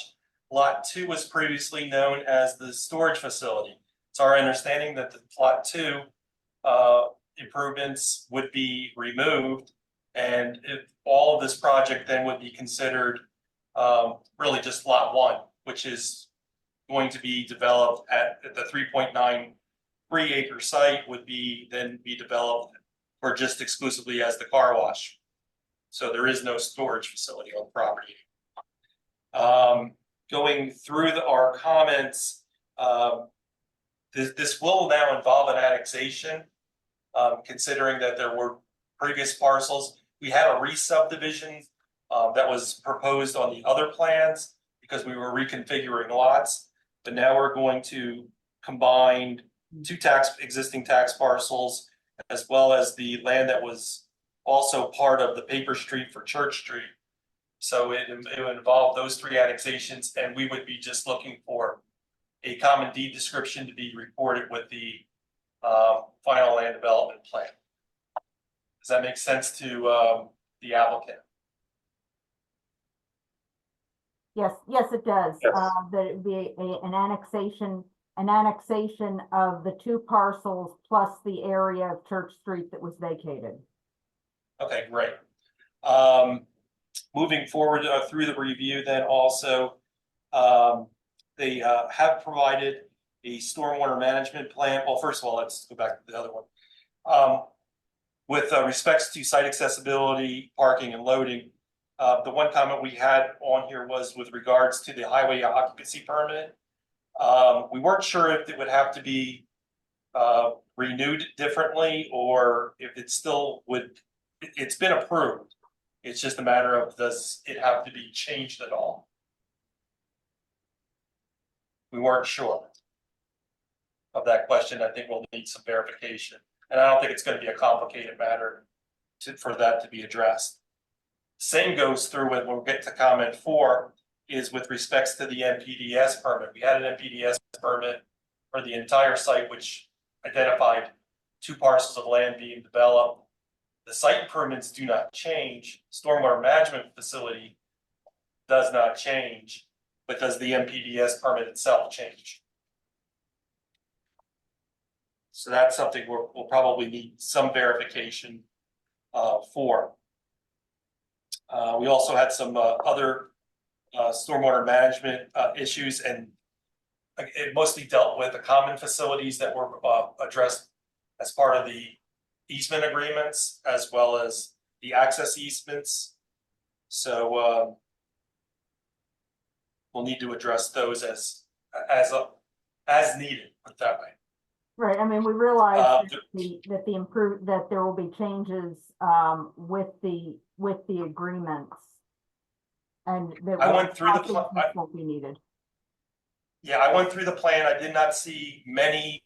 Lot 2 was previously known as the storage facility. It's our understanding that the Lot 2 improvements would be removed, and if all of this project then would be considered really just Lot 1, which is going to be developed at the 3.93 acre site would be then be developed for just exclusively as the car wash. So there is no storage facility on the property. Going through our comments, this will now involve an annexation, considering that there were previous parcels. We had a re-subdivision that was proposed on the other plans because we were reconfiguring lots. But now we're going to combine two existing tax parcels, as well as the land that was also part of the paper street for Church Street. So it would involve those three annexations, and we would be just looking for a common deed description to be recorded with the final land development plan. Does that make sense to the applicant? Yes, it does. Yes. There'd be an annexation of the two parcels plus the area of Church Street that was vacated. Okay, great. Moving forward through the review, then also they have provided a stormwater management plan. Well, first of all, let's go back to the other one. With respects to site accessibility, parking, and loading, the one comment we had on here was with regards to the highway occupancy permit. We weren't sure if it would have to be renewed differently, or if it still would. It's been approved. It's just a matter of, does it have to be changed at all? We weren't sure of that question. I think we'll need some verification, and I don't think it's going to be a complicated matter for that to be addressed. Same goes through when we'll get to comment 4 is with respects to the NPDS permit. We had an NPDS permit for the entire site, which identified 2 parcels of land being developed. The site improvements do not change. Stormwater management facility does not change, but does the NPDS permit itself change? So that's something we'll probably need some verification for. We also had some other stormwater management issues, and it mostly dealt with the common facilities that were addressed as part of the easement agreements, as well as the access easements. So we'll need to address those as needed, put it that way. Right. I mean, we realize that there will be changes with the agreements, and that I went through the plan. Won't be needed. Yeah, I went through the plan. I did not see many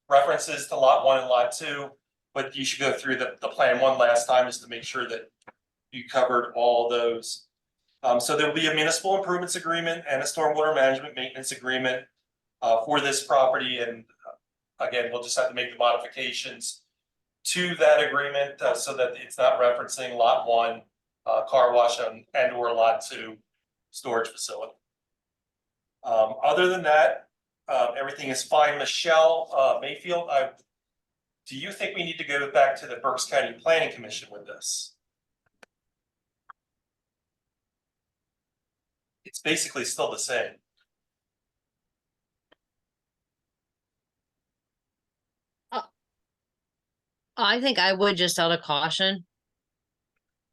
references to Lot 1 and Lot 2, but you should go through the plan one last time just to make sure that you covered all those. So there will be a municipal improvements agreement and a stormwater management maintenance agreement for this property, and again, we'll just have to make the modifications to that agreement so that it's not referencing Lot 1 car wash and or Lot 2 storage facility. Other than that, everything is fine. Michelle Mayfield, do you think we need to go back to the Berks County Planning Commission with this? It's basically still the same. I think I would, just out of caution.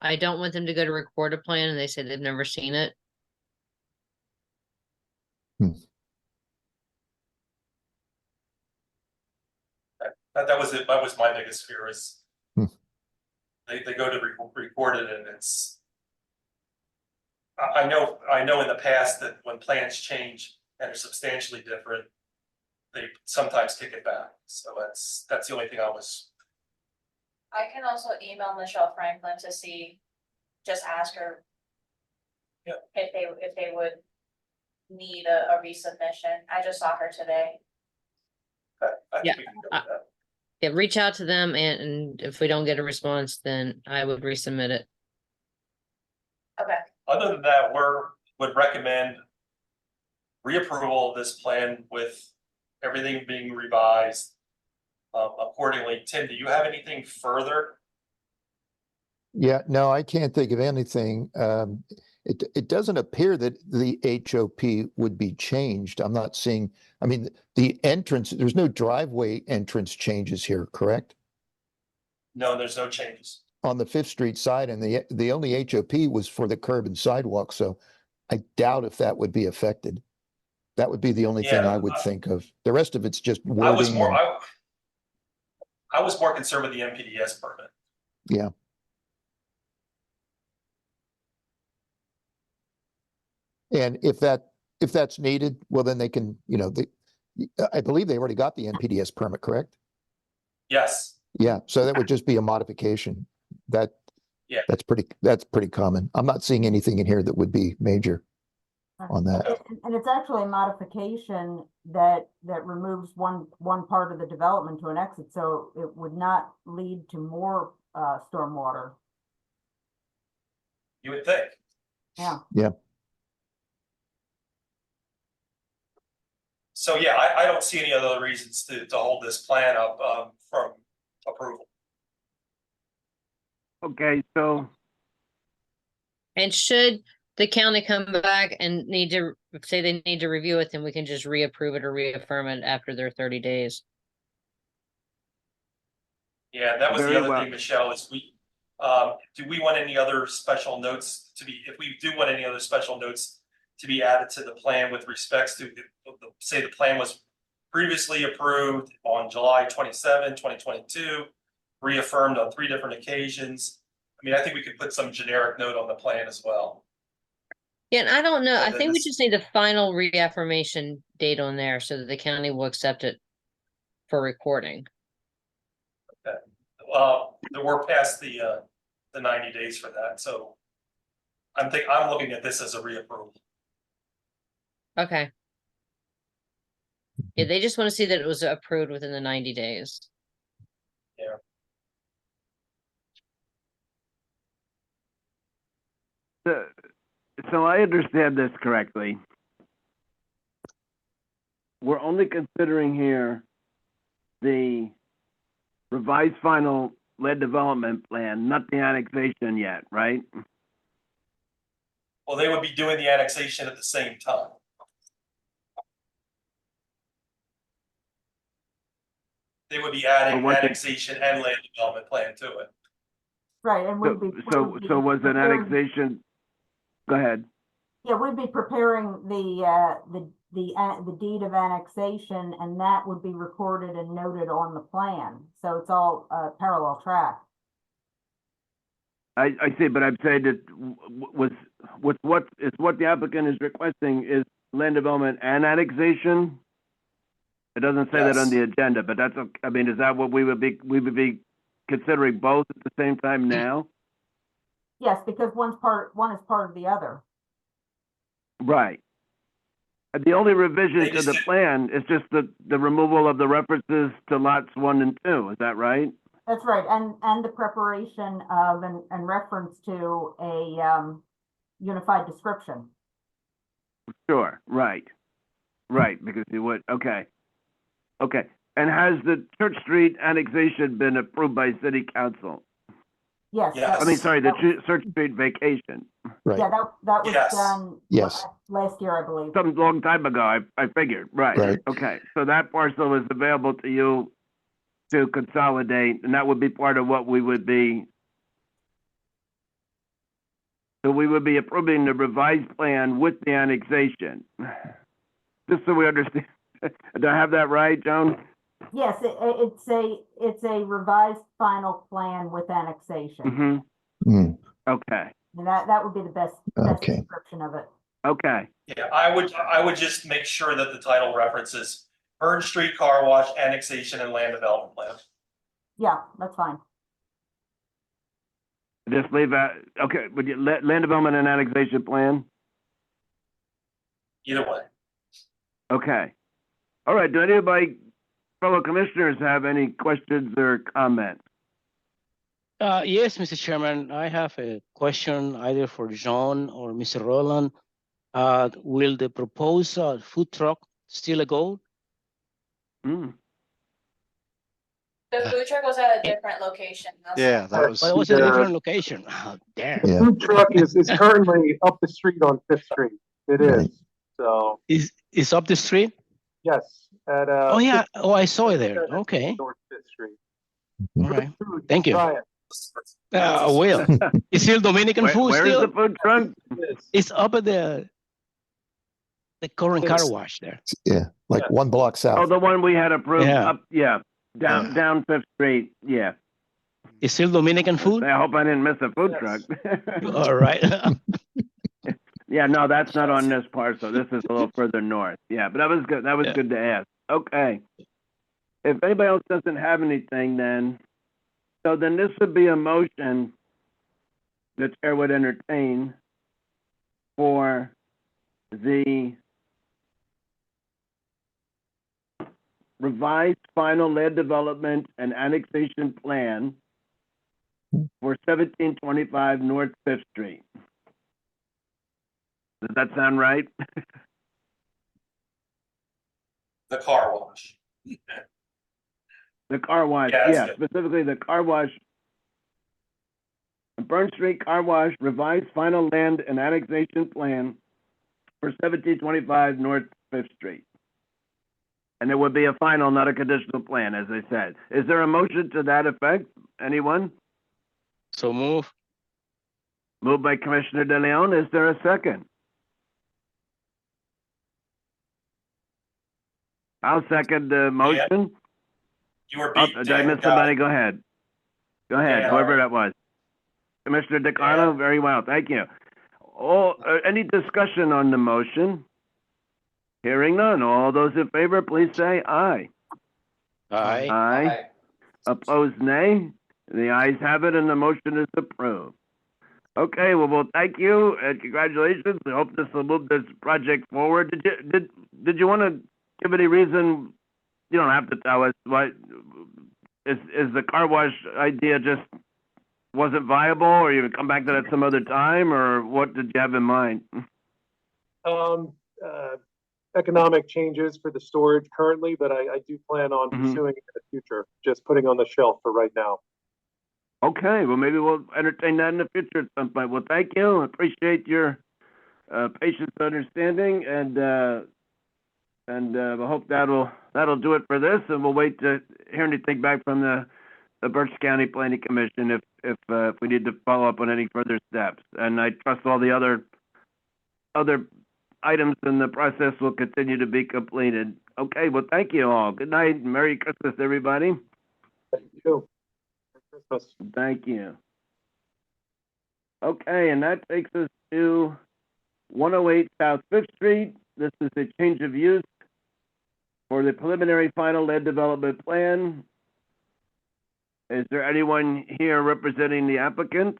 I don't want them to go to record a plan and they say they've never seen it. That was it. That was my biggest fear is they go to record it, and it's. I know in the past that when plans change and are substantially different, they sometimes kick it back. So that's the only thing I was. I can also email Michelle Franklin to see, just ask her. Yeah. If they would need a resubmission. I just saw her today. I Yeah, think we can go with that. Yeah, reach out to them and if we don't get a response, then I would resubmit it. Okay, Other than that, would recommend reapproval of this plan with everything being revised accordingly. Tim, do you have anything further? Yeah, no, I can't think of anything. It doesn't appear that the HOP would be changed. I'm not seeing, I mean, the entrance, there's no driveway entrance changes here, correct? No, there's no changes. On the Fifth Street side, and the only HOP was for the curb and sidewalk, so I doubt if that would be affected. That would be the only thing Yeah, I would think of. The rest of it's just I was wording more, and, I was more concerned with the MPDS permit. yeah. And if that's needed, well, then they can, I believe they already got the NPDS permit, correct? Yes, Yeah, so that would just be a modification. Yeah. That's pretty common. I'm not seeing anything in here that would be major on that. And it's actually a modification that removes one part of the development to an exit, so it would not lead to more stormwater. you would think. Yeah. Yeah. So yeah, I don't see any other reasons to hold this plan up from approval. Okay, so And should the county come back and say they need to review it, then we can just reapprove it or reaffirm it after their 30 days. Yeah, that was Very the other well. thing, Michelle, is do we want any other special notes if we do want any other special notes to be added to the plan with respects to, say the plan was previously approved on July 27, 2022, reaffirmed on 3 different occasions. I mean, I think we could put some generic note on the plan as well. Yeah, and I don't know. I And then think we this- just need the final reaffirmation date on there so that the county will accept it for recording. We're past the 90 days for that, so I'm looking at this as a reapproval. Okay. Yeah, they just want to see that it was approved within the 90 days. so I understand this correctly. We're only considering here the revised final land development plan, not the annexation yet, right? Well, they would be doing the annexation at the same time. They would be adding But what the- annexation and land development plan to it. Right, and we'd be. So was an annexation, go ahead. Yeah, we'd be preparing the deed of annexation, and that would be recorded and noted on the plan. So it's all parallel track. I see, but I'm saying that what the applicant is requesting is land development and annexation? It doesn't say that on Yes. the agenda, but that's, I mean, is that what we would be considering both at the same time now? Yes, because one is part of the other. Right. And the only revision They to just the did- plan is just the removal of the references to lots 1 and 2, is that right? That's right, and the preparation of and reference to a unified description. Sure, right. Right, because you would, okay. Okay, and has the Church Street annexation been approved by city council? Yes. Yes. I mean, sorry, the that- Church Street vacation, Right. Yeah, that was Yes. done. Yes. Last year, I believe. some long time ago, I figured, right. Right. Okay, so that parcel is available to you to consolidate, and that would be part of what we would be. So we would be approving the revised plan with the annexation. Just so we understand, do I have that right, Joan? Yes, it's a revised final plan with annexation. Mm-hmm, Hmm, okay, And that would be the best Okay. description of it. okay, Yeah, I would just make sure that the title references Burn Street Car Wash annexation and land development plan. Yeah, that's fine. just leave that, okay, would you, land development and annexation plan? Either way. Okay. All right, do anybody fellow commissioners have any questions or comments? Yes, Mr. Chairman, I have a question either for John or Mr. Roland. Will the proposed food truck still go? Hmm. The food truck was at a different location. That's Yeah, all. that was. Well, it was a different location. Oh, damn. Yeah. Food truck is currently up the street on Fifth Street. It Right. is. So, Is up the street? yes, at, Oh, yeah. Oh, I saw it there. Okay. North Fifth Street. All right. Food, Thank you. try it. Will. Is still Dominican food Where is still? the food truck? It's up at the current car wash there. Yeah, like Yeah. 1 block Oh, south. the one we had approved Yeah. up, down Fifth Street, yeah. Is still Dominican food? I hope I didn't miss a food Yes. truck. All right. Yeah, no, that's not on this parcel. This is a little further north. Yeah, but that was good. That was Yeah. good to ask. Okay. If anybody else doesn't have anything, then this would be a motion the chair would entertain for the revised final land development and annexation plan for 1725 North Fifth Street. Does that sound right? The car wash. The car wash, Yeah, that's yeah, good. specifically the car wash. Burn Street Car Wash revised final land and annexation plan for 1725 North Fifth Street. And it would be a final, not a conditional plan, as I said. Is there a motion to that effect? Anyone? So move. Moved by Commissioner De Leon. Is there a second? I'll second the motion. You were Oh, beat. did I miss somebody? Go ahead. Go ahead, Dan, whoever all right. that was. Commissioner DeCarlo, very well, thank you. Any discussion on the motion? Hearing none. All those in favor, please say aye. Aye. Aye. Opposed, nay. The ayes have it and the motion is approved. Okay, well, thank you and congratulations. I hope this will move this project forward. Did you want to give any reason? You don't have to tell us. What is the car wash idea just wasn't viable, or you would come back to that some other time, or what did you have in mind? Economic changes for the storage currently, but I do plan on pursuing it in the future, just putting on the shelf for right now. Okay, well, maybe we'll entertain that in the future at some point. Well, thank you. I appreciate your patience and understanding, and I hope that'll do it for this, and we'll wait to hear anything back from the Berks County Planning Commission if we need to follow up on any further steps. And I trust all the other items in the process will continue to be completed. Okay, well, thank you all. Good night. Merry Christmas, everybody. Thank you. Merry Christmas. Thank you. Okay, and that takes us to 108 South Fifth Street. This is a change of use for the preliminary final land development plan. Is there anyone here representing the applicant?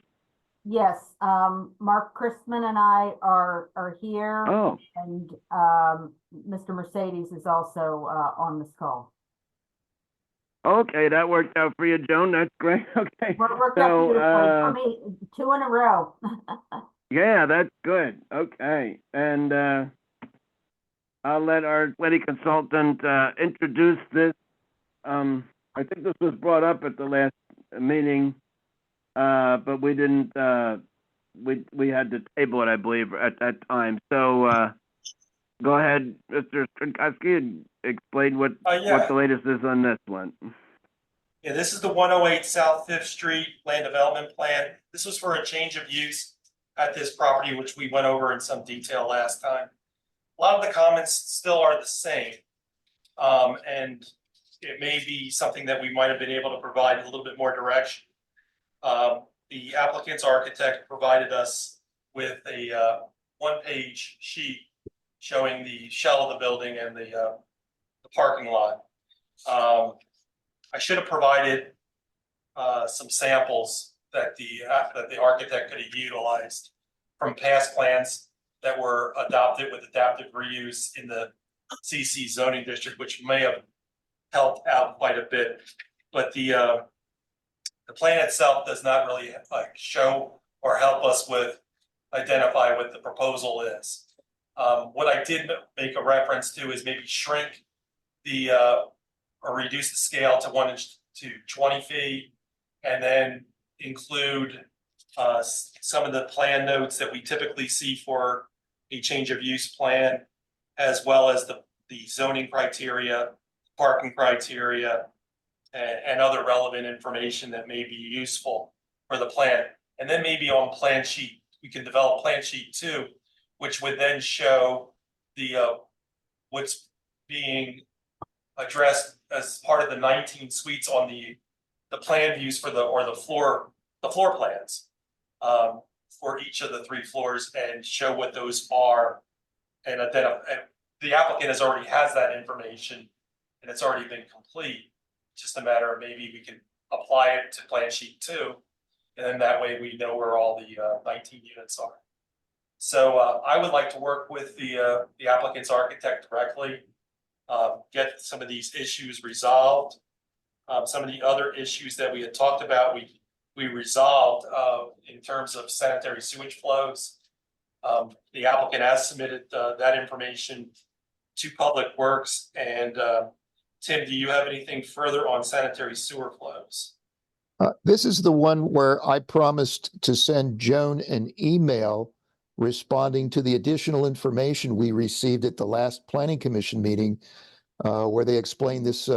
Yes, Mark Christman and I are here. Oh. And Mr. Mercedes is also on this call. Okay, that worked out for you, Joan. That's great. Okay. We're worked out beautifully. For me, 2 in a row. Yeah, that's good. Okay, and I'll let our planning consultant introduce this. I think this was brought up at the last meeting, but we didn't. We had to table it, I believe, at that time. So go ahead, Mr. Strinkowski, and explain what the latest is on this one. Yeah, this is the 108 South Fifth Street Land Development Plan. This was for a change of use at this property, which we went over in some detail last time. A lot of the comments still are the same. And it may be something that we might have been able to provide a little bit more direction. The applicant's architect provided us with a one-page sheet showing the shell of the building and the parking lot. I should have provided some samples that the architect could have utilized from past plans that were adopted with adaptive reuse in the CC zoning district, which may have help out quite a bit. But the plan itself does not really show or help us with identify what the proposal is. What I did make a reference to is maybe shrink the or reduce the scale to 1 inch to 20 feet, and then include some of the plan notes that we typically see for a change of use plan, as well as the zoning criteria, parking criteria, and other relevant information that may be useful for the plan. And then maybe on plan sheet, we can develop plan sheet 2, which would then show the what's being addressed as part of the 19 suites on the plan views for the floor plans for each of the 3 floors, and show what those are, and identify. The applicant already has that information, and it's already been complete. Just a matter of maybe we can apply it to plan sheet 2, and then that way we know where all the 19 units are. So I would like to work with the applicant's architect directly, get some of these issues resolved. Some of the other issues that we had talked about, we resolved in terms of sanitary sewage flows. The applicant has submitted that information to Public Works. And Tim, do you have anything further on sanitary sewer flows? This is the one where I promised to send Joan an email responding to the additional information we received at the last Planning Commission meeting, where they explained this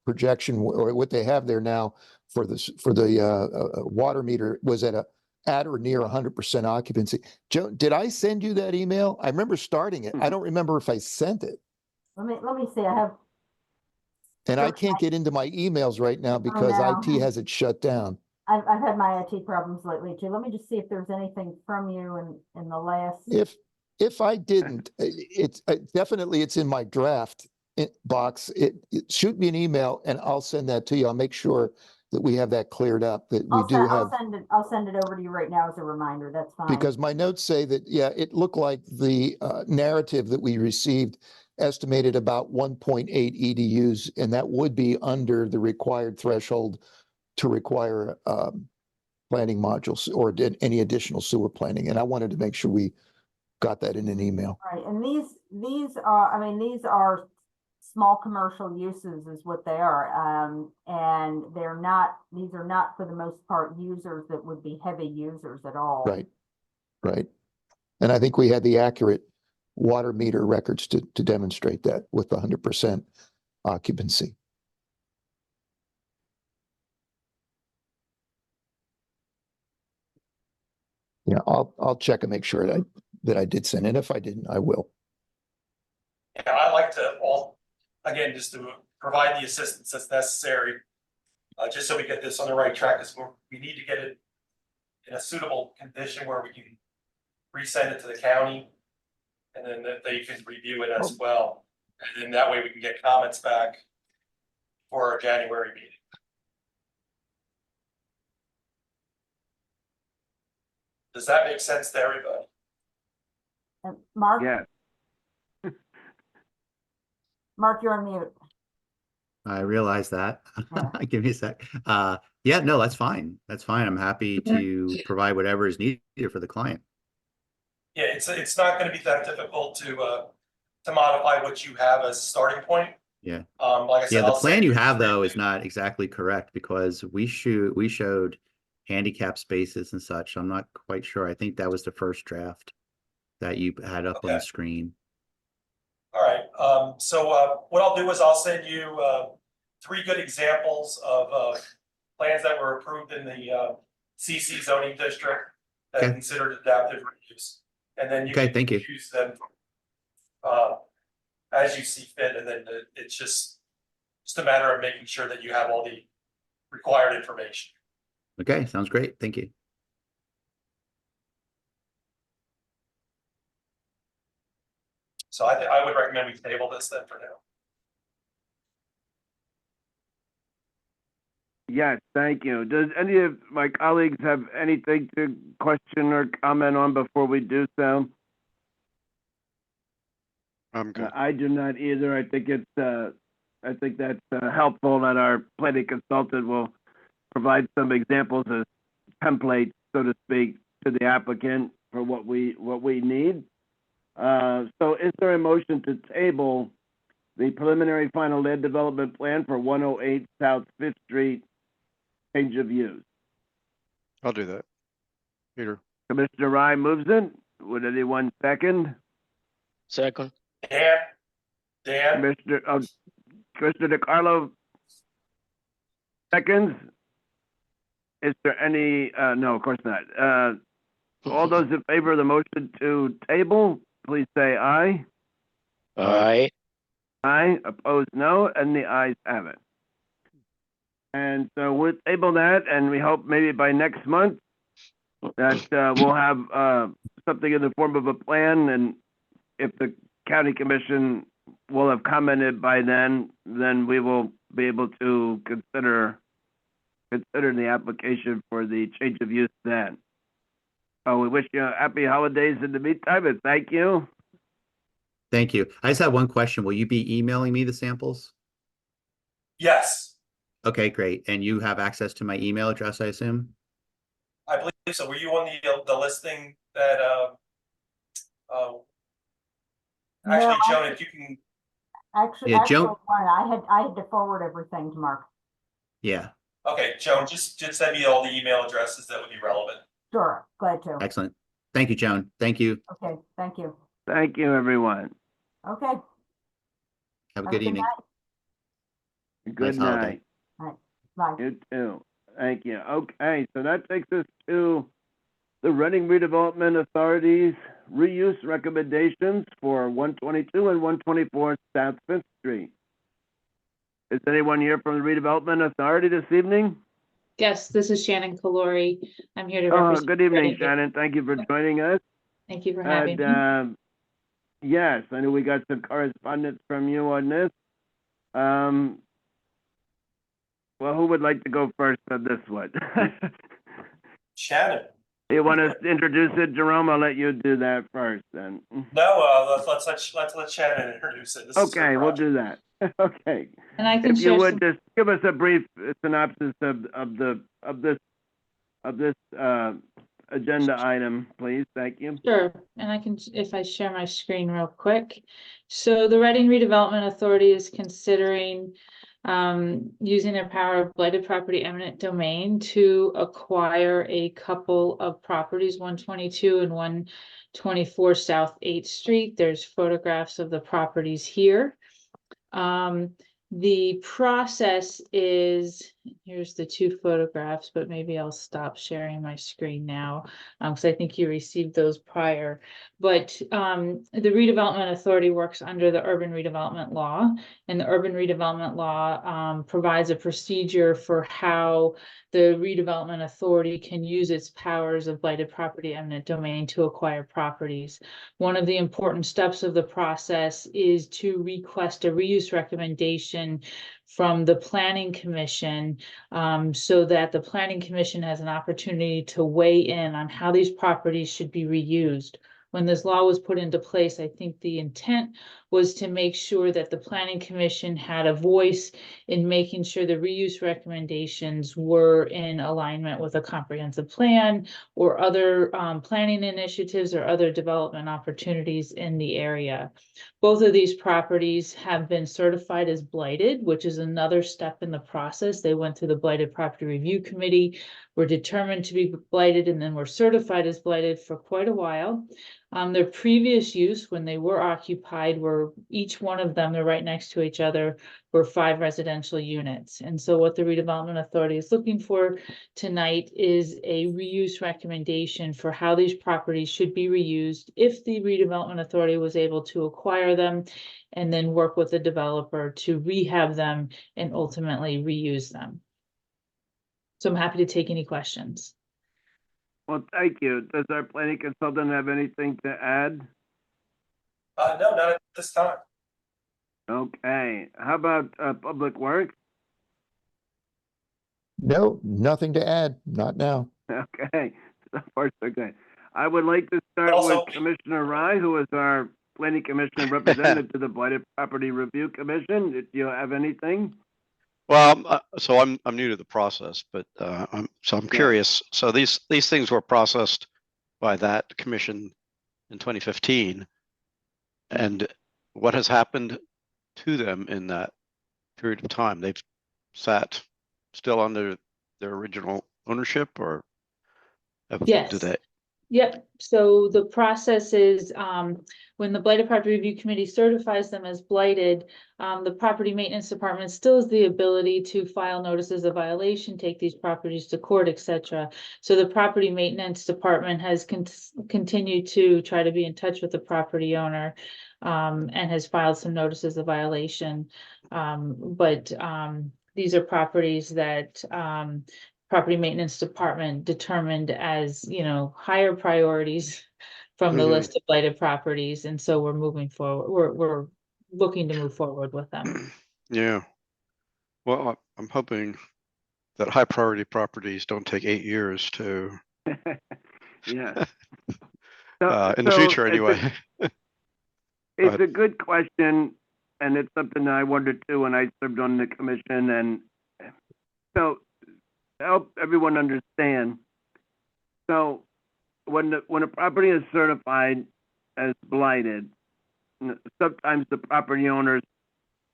projection, or what they have there now for the water meter was at or near 100% occupancy. Joan, did I send you that email? I remember starting it. I don't remember if I sent it. Let me see. I have. And I can't get into my emails right now because IT has it shut down. I've had my IT problems lately too. Let me just see if there's anything from you in the last. If I didn't, it's definitely it's in my draft box. Shoot me an email and I'll send that to you. I'll make sure that we have that cleared up. That we do have. I'll send it over to you right now as a reminder. That's fine. Because my notes say that it looked like the narrative that we received estimated about 1.8 EDUs, and that would be under the required threshold to require planning modules or any additional sewer planning. And I wanted to make sure we got that in an email. Right, and these are small commercial uses is what they are. And these are not for the most part users that would be heavy users at all. Right. And I think we had the accurate water meter records to demonstrate that with 100% occupancy. Yeah, I'll check and make sure that I did send it. If I didn't, I will. Yeah, I like to again, just to provide the assistance that's necessary, just so we get this on the right track, because we need to get it in a suitable condition where we can resend it to the county, and then that they can review it as well. And then that way we can get comments back for our January meeting. Does that make sense to everybody? Mark? Yeah. Mark, you're on mute. I realize that. Give me a sec. Yeah, no, that's fine. That's fine. I'm happy to provide whatever is needed for the client. Yeah, it's not going to be that difficult to modify what you have as a starting point. Yeah. Like I said, the plan you have though is not exactly correct, because we showed handicap spaces and such. I'm not quite sure. I think that was the first draft that you had up on the screen. All right. So what I'll do is I'll send you 3 good examples of plans that were approved in the CC zoning district that are considered adaptive reuse. And then you can use them as you see fit. And then it's just a matter of making sure that you have all the required information. Okay, sounds great. Thank you. So I would recommend we table this then for now. Yes, thank you. Does any of my colleagues have anything to question or comment on before we do so? I'm good. I do not either. I think it's I think that's helpful, that our planning consultant will provide some examples as templates, so to speak, to the applicant for what we need. So is there a motion to table the preliminary final land development plan for 108 South Fifth Street, change of use? I'll do that. Peter. Commissioner Rye moves it. Would anyone second? Second. Dan, Commissioner DeCarlo seconds. Is there any, no, of course not. All those in favor of the motion to table, please say aye. Aye. Aye, opposed no, and the ayes have it. And so we'll table that, and we hope maybe by next month that we'll have something in the form of a plan, and if the county commission will have commented by then we will be able to consider the application for the change of use then. So we wish you happy holidays in the meantime, and thank you. Thank you. I just have one question. Will you be emailing me the samples? yes, Okay, great. And you have access to my email address, I assume? I believe so. Were you on the listing that, actually, No, Joan, if you can, Actually, Yeah, Joan- I had to forward everything to Mark. Yeah, okay, Joan, just send me all the email addresses that would be relevant. Sure, glad to. excellent. Thank you, Joan. Thank you. Okay, thank you. Thank you, everyone. Okay. Have a good evening. Good Nice holiday. night. Bye. You too. Thank you. Okay, so that takes us to the Reading Redevelopment Authority's reuse recommendations for 122 and 124 South Fifth Street. Is anyone here from the Redevelopment Authority this evening? Yes, this is Shannon Kalori. I'm here to Oh, represent. good evening, Reading. Shannon. Thank you for joining us. Thank you for having me. And, yes, I know we got some correspondence from you on this. Well, who would like to go first on this one? Shannon. You want to introduce it, Jerome? I'll let you do that first then. No, let's let Shannon introduce it. This is her Okay, we'll project. do that. Okay. And I can If you share would some, just give us a brief synopsis of this agenda item, please. Thank you. sure, and I can, if I share my screen real quick. So the Reading Redevelopment Authority is considering using their power of blighted property eminent domain to acquire a couple of properties, 122 and 124 South 8th Street. There's photographs of the properties here. The process is, here's the two photographs, but maybe I'll stop sharing my screen now, because I think you received those prior. But the Redevelopment Authority works under the Urban Redevelopment Law, and the Urban Redevelopment Law provides a procedure for how the Redevelopment Authority can use its powers of blighted property eminent domain to acquire properties. One of the important steps of the process is to request a reuse recommendation from the Planning Commission, so that the Planning Commission has an opportunity to weigh in on how these properties should be reused. When this law was put into place, I think the intent was to make sure that the Planning Commission had a voice in making sure the reuse recommendations were in alignment with a comprehensive plan or other planning initiatives or other development opportunities in the area. Both of these properties have been certified as blighted, which is another step in the process. They went through the Blighted Property Review Committee, were determined to be blighted, and then were certified as blighted for quite a while. Their previous use, when they were occupied, were each one of them, they're right next to each other, were 5 residential units. And so what the Redevelopment Authority is looking for tonight is a reuse recommendation for how these properties should be reused if the Redevelopment Authority was able to acquire them and then work with the developer to rehab them and ultimately reuse them. So I'm happy to take any questions. Well, thank you. Does our planning consultant have anything to add? No, not at this time. Okay. How about Public Works? No, nothing to add, not now. Okay. So far, so good. I would like to start Also- with Commissioner Rye, who is our planning commission representative to the Blighted Property Review Commission. Do you have anything? Well, so I'm new to the process, but I'm curious. So these things were processed by that commission in 2015, and what has happened to them in that period of time? They've sat still under their original ownership, or Yes. do they? Yep, so the process is, when the Blighted Property Review Committee certifies them as blighted, the Property Maintenance Department still has the ability to file notices of violation, take these properties to court, etc. So the Property Maintenance Department has continued to try to be in touch with the property owner, and has filed some notices of violation. But these are properties that, Property Maintenance Department determined as, higher priorities from the list of blighted properties, and so we're moving forward. We're looking to move forward with them. Yeah. Well, I'm hoping that high priority properties don't take 8 years to. Yeah. In the future, anyway. It's a good question, and it's something that I wondered too when I served on the commission. And so, to help everyone understand, so when a property is certified as blighted, sometimes the property owners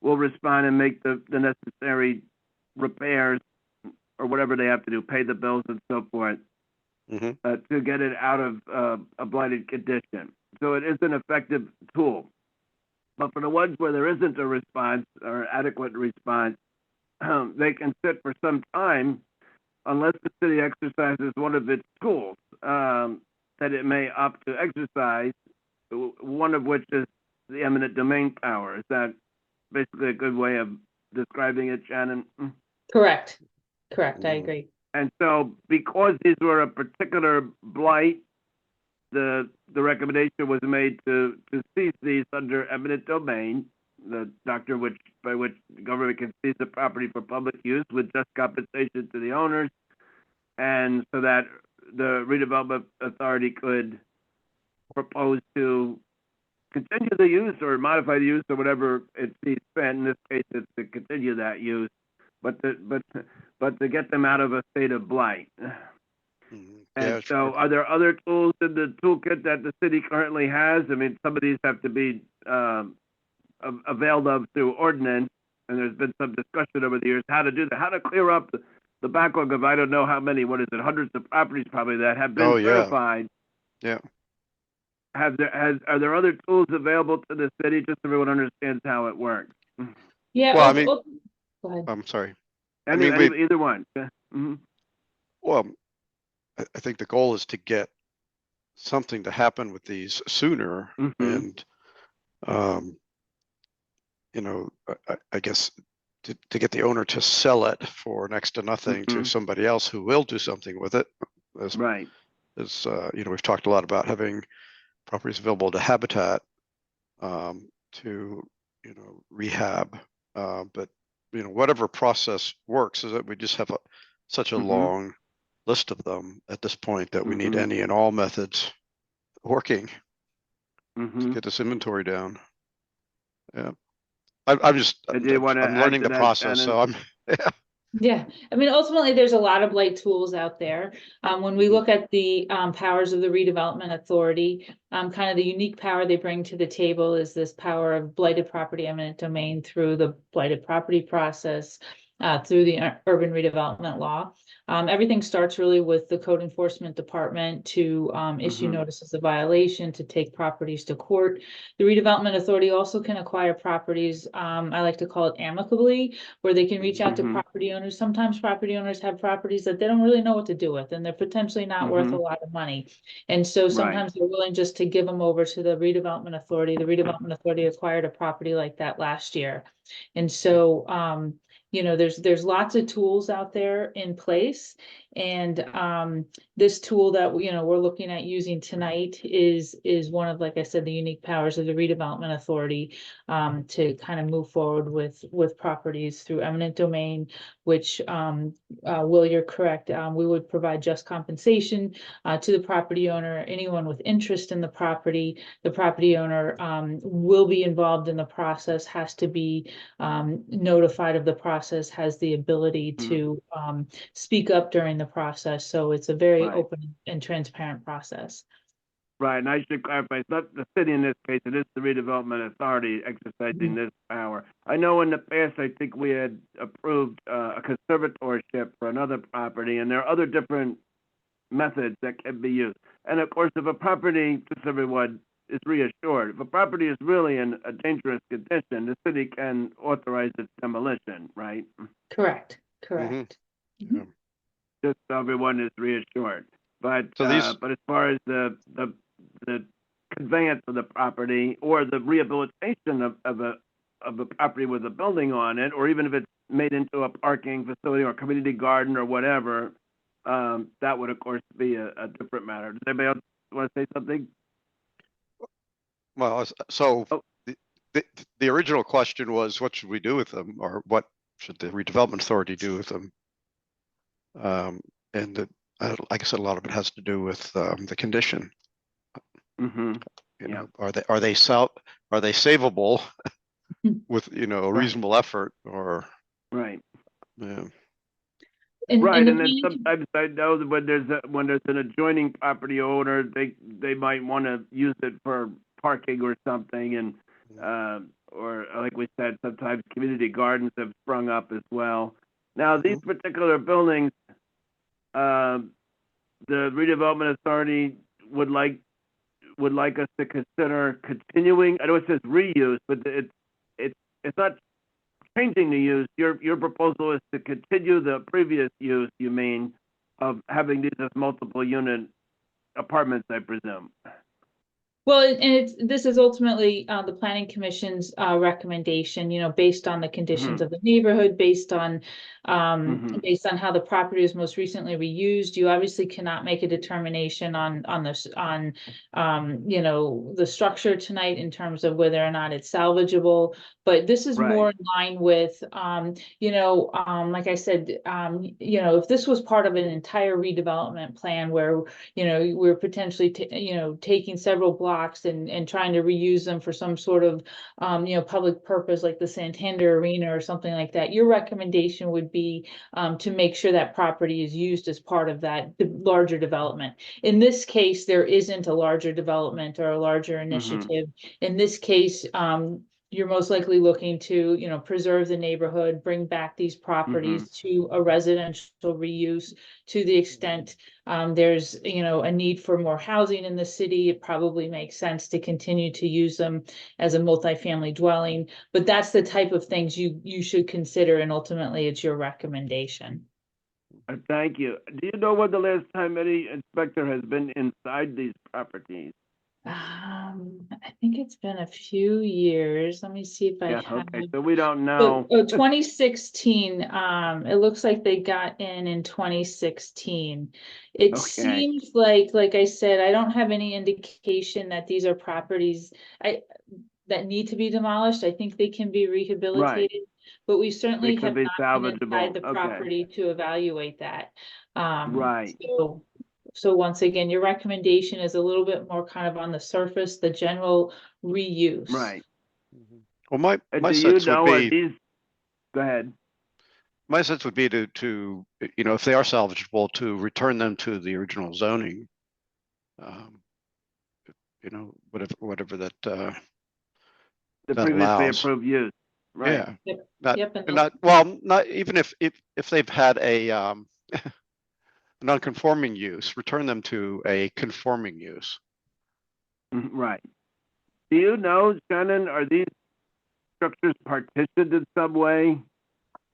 will respond and make the necessary repairs or whatever they have to do, pay the bills and so forth, to get it out of a blighted condition. So it is an effective tool. But for the ones where there isn't a response or adequate response, they can sit for some time unless the city exercises one of its tools that it may opt to exercise, one of which is the eminent domain power. Is that basically a good way of describing it, Shannon? Correct. I agree. And so because these were a particular blight, the recommendation was made to cease these under eminent domain, the doctrine by which the government can seize the property for public use with just compensation to the owners, and so that the redevelopment authority could propose to continue the use or modify the use or whatever it sees fit. In this case, it's to continue that use, but to get them out of a state of blight. And so are there other tools in the toolkit that the city currently has? I mean, some of these have to be availed of through ordinance, and there's been some discussion over the years how to do that, how to clear up the backlog of I don't know how many, what is it, hundreds of properties probably that have been certified. Yeah. Are there other tools available to the city, just so everyone understands how it works? Yeah. Well, I mean, go ahead. I'm sorry. Either one. Yeah. Well, I think the goal is to get something to happen with these sooner, and I guess to get the owner to sell it for next to nothing to somebody else who will do something with it. Right. As we've talked a lot about having properties available to Habitat to rehab, but whatever process works, is that we just have such a long list of them at this point that we need any and all methods working to get this inventory down. Yeah, I'm learning the process, so I'm Yeah, I mean, ultimately, there's a lot of blight tools out there. When we look at the powers of the redevelopment authority, kind of the unique power they bring to the table is this power of blighted property eminent domain through the blighted property process, through the urban redevelopment law. Everything starts really with the code enforcement department to issue notices of violation, to take properties to court. The redevelopment authority also can acquire properties, I like to call it amicably, where they can reach out to property owners. Sometimes property owners have properties that they don't really know what to do with, and they're potentially not worth a lot of money. And so sometimes they're willing just to give them over to the redevelopment authority. The redevelopment authority acquired a property like that last year. And so there's lots of tools out there in place, And this tool that we're looking at using tonight is one of, like I said, the unique powers of the redevelopment authority to kind of move forward with properties through eminent domain, which Will, you're correct. We would provide just compensation to the property owner, anyone with interest in the property. The property owner will be involved in the process, has to be notified of the process, has the ability to speak up during the process. So it's a very open and transparent process. Right, and I should clarify, it's not the city in this case, it is the redevelopment authority exercising this power. I know in the past, I think we had approved a conservatorship for another property, and there are other different methods that can be used. And of course, if a property, just so everyone is reassured, if a property is really in a dangerous condition, the city can authorize its demolition, right? Correct, correct. Just so everyone is reassured. But So these- but as far as the conveyance of the property or the rehabilitation of a property with a building on it, or even if it's made into a parking facility or community garden or whatever, that would of course be a different matter. Does anybody else want to say something? Well, so the original question was, what should we do with them, or what should the redevelopment authority do with them? And like I said, a lot of it has to do with the condition. You know, are they savable with a reasonable effort, or right? Yeah. Right, and then sometimes I know that when there's an adjoining property owner, they might want to use it for parking or something, and or like we said, sometimes community gardens have sprung up as well. Now these particular buildings, the redevelopment authority would like us to consider continuing. I know it says reuse, but it's not changing the use. Your proposal is to continue the previous use, you mean, of having these as multiple unit apartments, I presume. Well, and this is ultimately the planning commission's recommendation, based on the conditions of the neighborhood, based on how the property was most recently reused. You obviously cannot make a determination on the structure tonight in terms of whether or not it's salvageable. But this is more in line with, like I said, if this was part of an entire redevelopment plan where, we're potentially, taking several blocks and trying to reuse them for some sort of, public purpose, like the Santander Arena or something like that, your recommendation would be to make sure that property is used as part of that larger development. In this case, there isn't a larger development or a larger initiative. In this case, you're most likely looking to, preserve the neighborhood, bring back these properties to a residential reuse to the extent there's, a need for more housing in the city. It probably makes sense to continue to use them as a multifamily dwelling, but that's the type of things you should consider, and ultimately it's your recommendation. Thank you. Do you know when the last time any inspector has been inside these properties? I think it's been a few years. Let me see if I have. Okay, so we don't know. 2016. It looks like they got in 2016. It seems like I said, I don't have any indication that these are properties that need to be demolished. I think they can be rehabilitated, but we certainly have not been inside the property to evaluate that. So once again, your recommendation is a little bit more kind of on the surface, the general reuse. Right. Well, my sense would be. Go ahead. My sense would be to if they are salvageable, to return them to the original zoning. Whatever that. The that previously allows. approved use. Right. Yeah. Not even if they've had a non-conforming use, return them to a conforming use. Right. Do you know, Shannon, are these structures partitioned in some way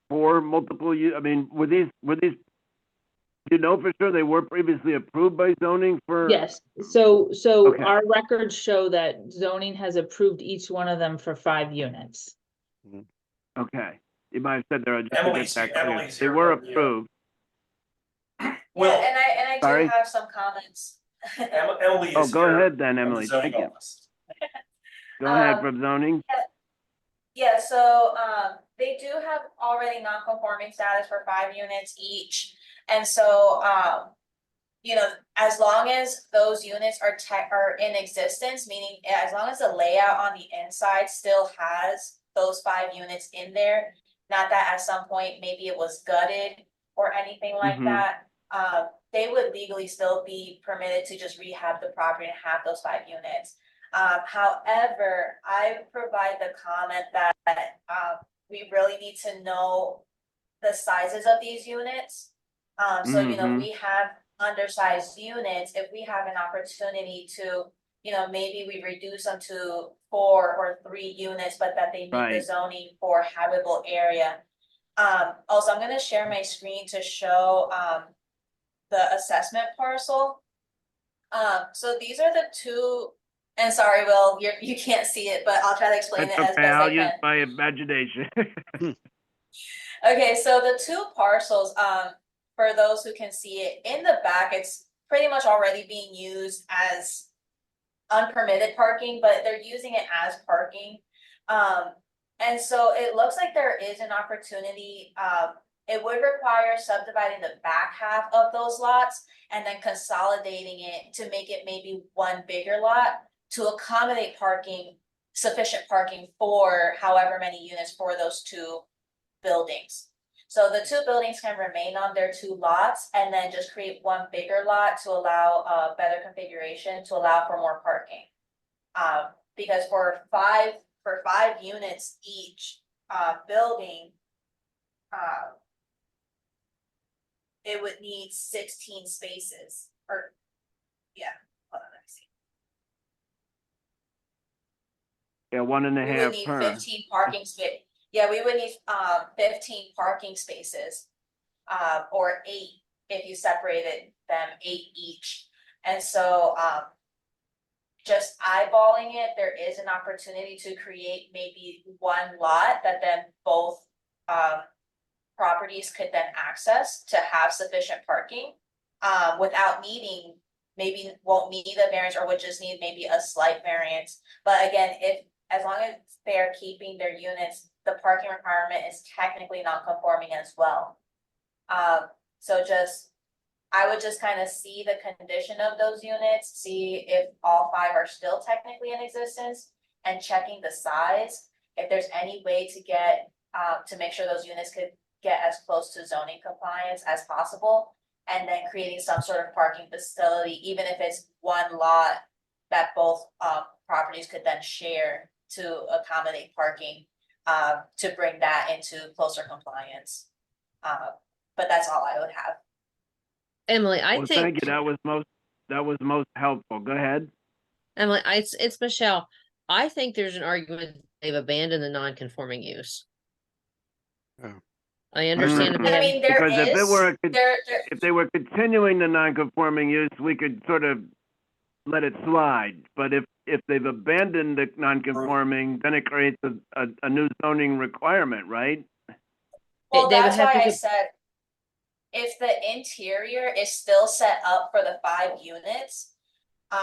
for multiple use? I mean, were these? Do you know for sure they were previously approved by zoning for? Yes. So our records show that zoning has approved each one of them for 5 units. Okay. You might have said there are. Emily's They were approved. Will, and I do Sorry? have some comments. Emily Oh, is go here ahead then, from the Emily. zoning Thank you. office. Go ahead, Um, from zoning. Yeah, so they do have already non-conforming status for 5 units each. And so you know, as long as those units are in existence, meaning as long as the layout on the inside still has those 5 units in there, not that at some point maybe it was gutted or anything like Mhm. that, they would legally still be permitted to just rehab the property and have those 5 units. However, I provide the comment that we really need to know the sizes of these units. So, you know, Mhm. we have undersized units, if we have an opportunity to, you know, maybe we reduce them to 4 or 3 units, but that they meet the Right. zoning for habitable area. Also, I'm gonna share my screen to show the assessment parcel. So these are the 2, and sorry, Will, you can't see it, but I'll try to explain That's it as okay. best I I'll use can. my imagination. Okay, so the 2 parcels, for those who can see it, in the back, it's pretty much already being used as unpermitted parking, but they're using it as parking. And so it looks like there is an opportunity, it would require subdividing the back half of those lots and then consolidating it to make it maybe one bigger lot to accommodate parking, sufficient parking for however many units for those 2 buildings. So the 2 buildings can remain on their 2 lots and then just create one bigger lot to allow a better configuration to allow for more parking. Because for 5 units each building, it would need 16 spaces or hold on, let me see. Yeah, 1.5 We would need per. 15 parking space. Yeah, we would need 15 parking spaces. Or 8 if you separated them 8 each. And so just eyeballing it, there is an opportunity to create maybe one lot that then both properties could then access to have sufficient parking. Without needing, maybe won't need a variance or would just need maybe a slight variance. But again, as long as they are keeping their units, the parking requirement is technically not conforming as well. So I would just kind of see the condition of those units, see if all 5 are still technically in existence and checking the size. If there's any way to get, to make sure those units could get as close to zoning compliance as possible. And then creating some sort of parking facility, even if it's one lot that both properties could then share to accommodate parking, to bring that into closer compliance. But that's all I would have. Emily, I Well, think, thank you. That was most helpful. Go ahead. Emily, it's Michelle. I think there's an argument they've abandoned the non-conforming use. Oh. I understand that they I have, mean, there Because is, if they were continuing the non-conforming use, we could sort of let it slide. But if they've abandoned the non-conforming, then it creates a new zoning requirement, right? well, they would that's have why to I go- said, if the interior is still set up for the 5 units.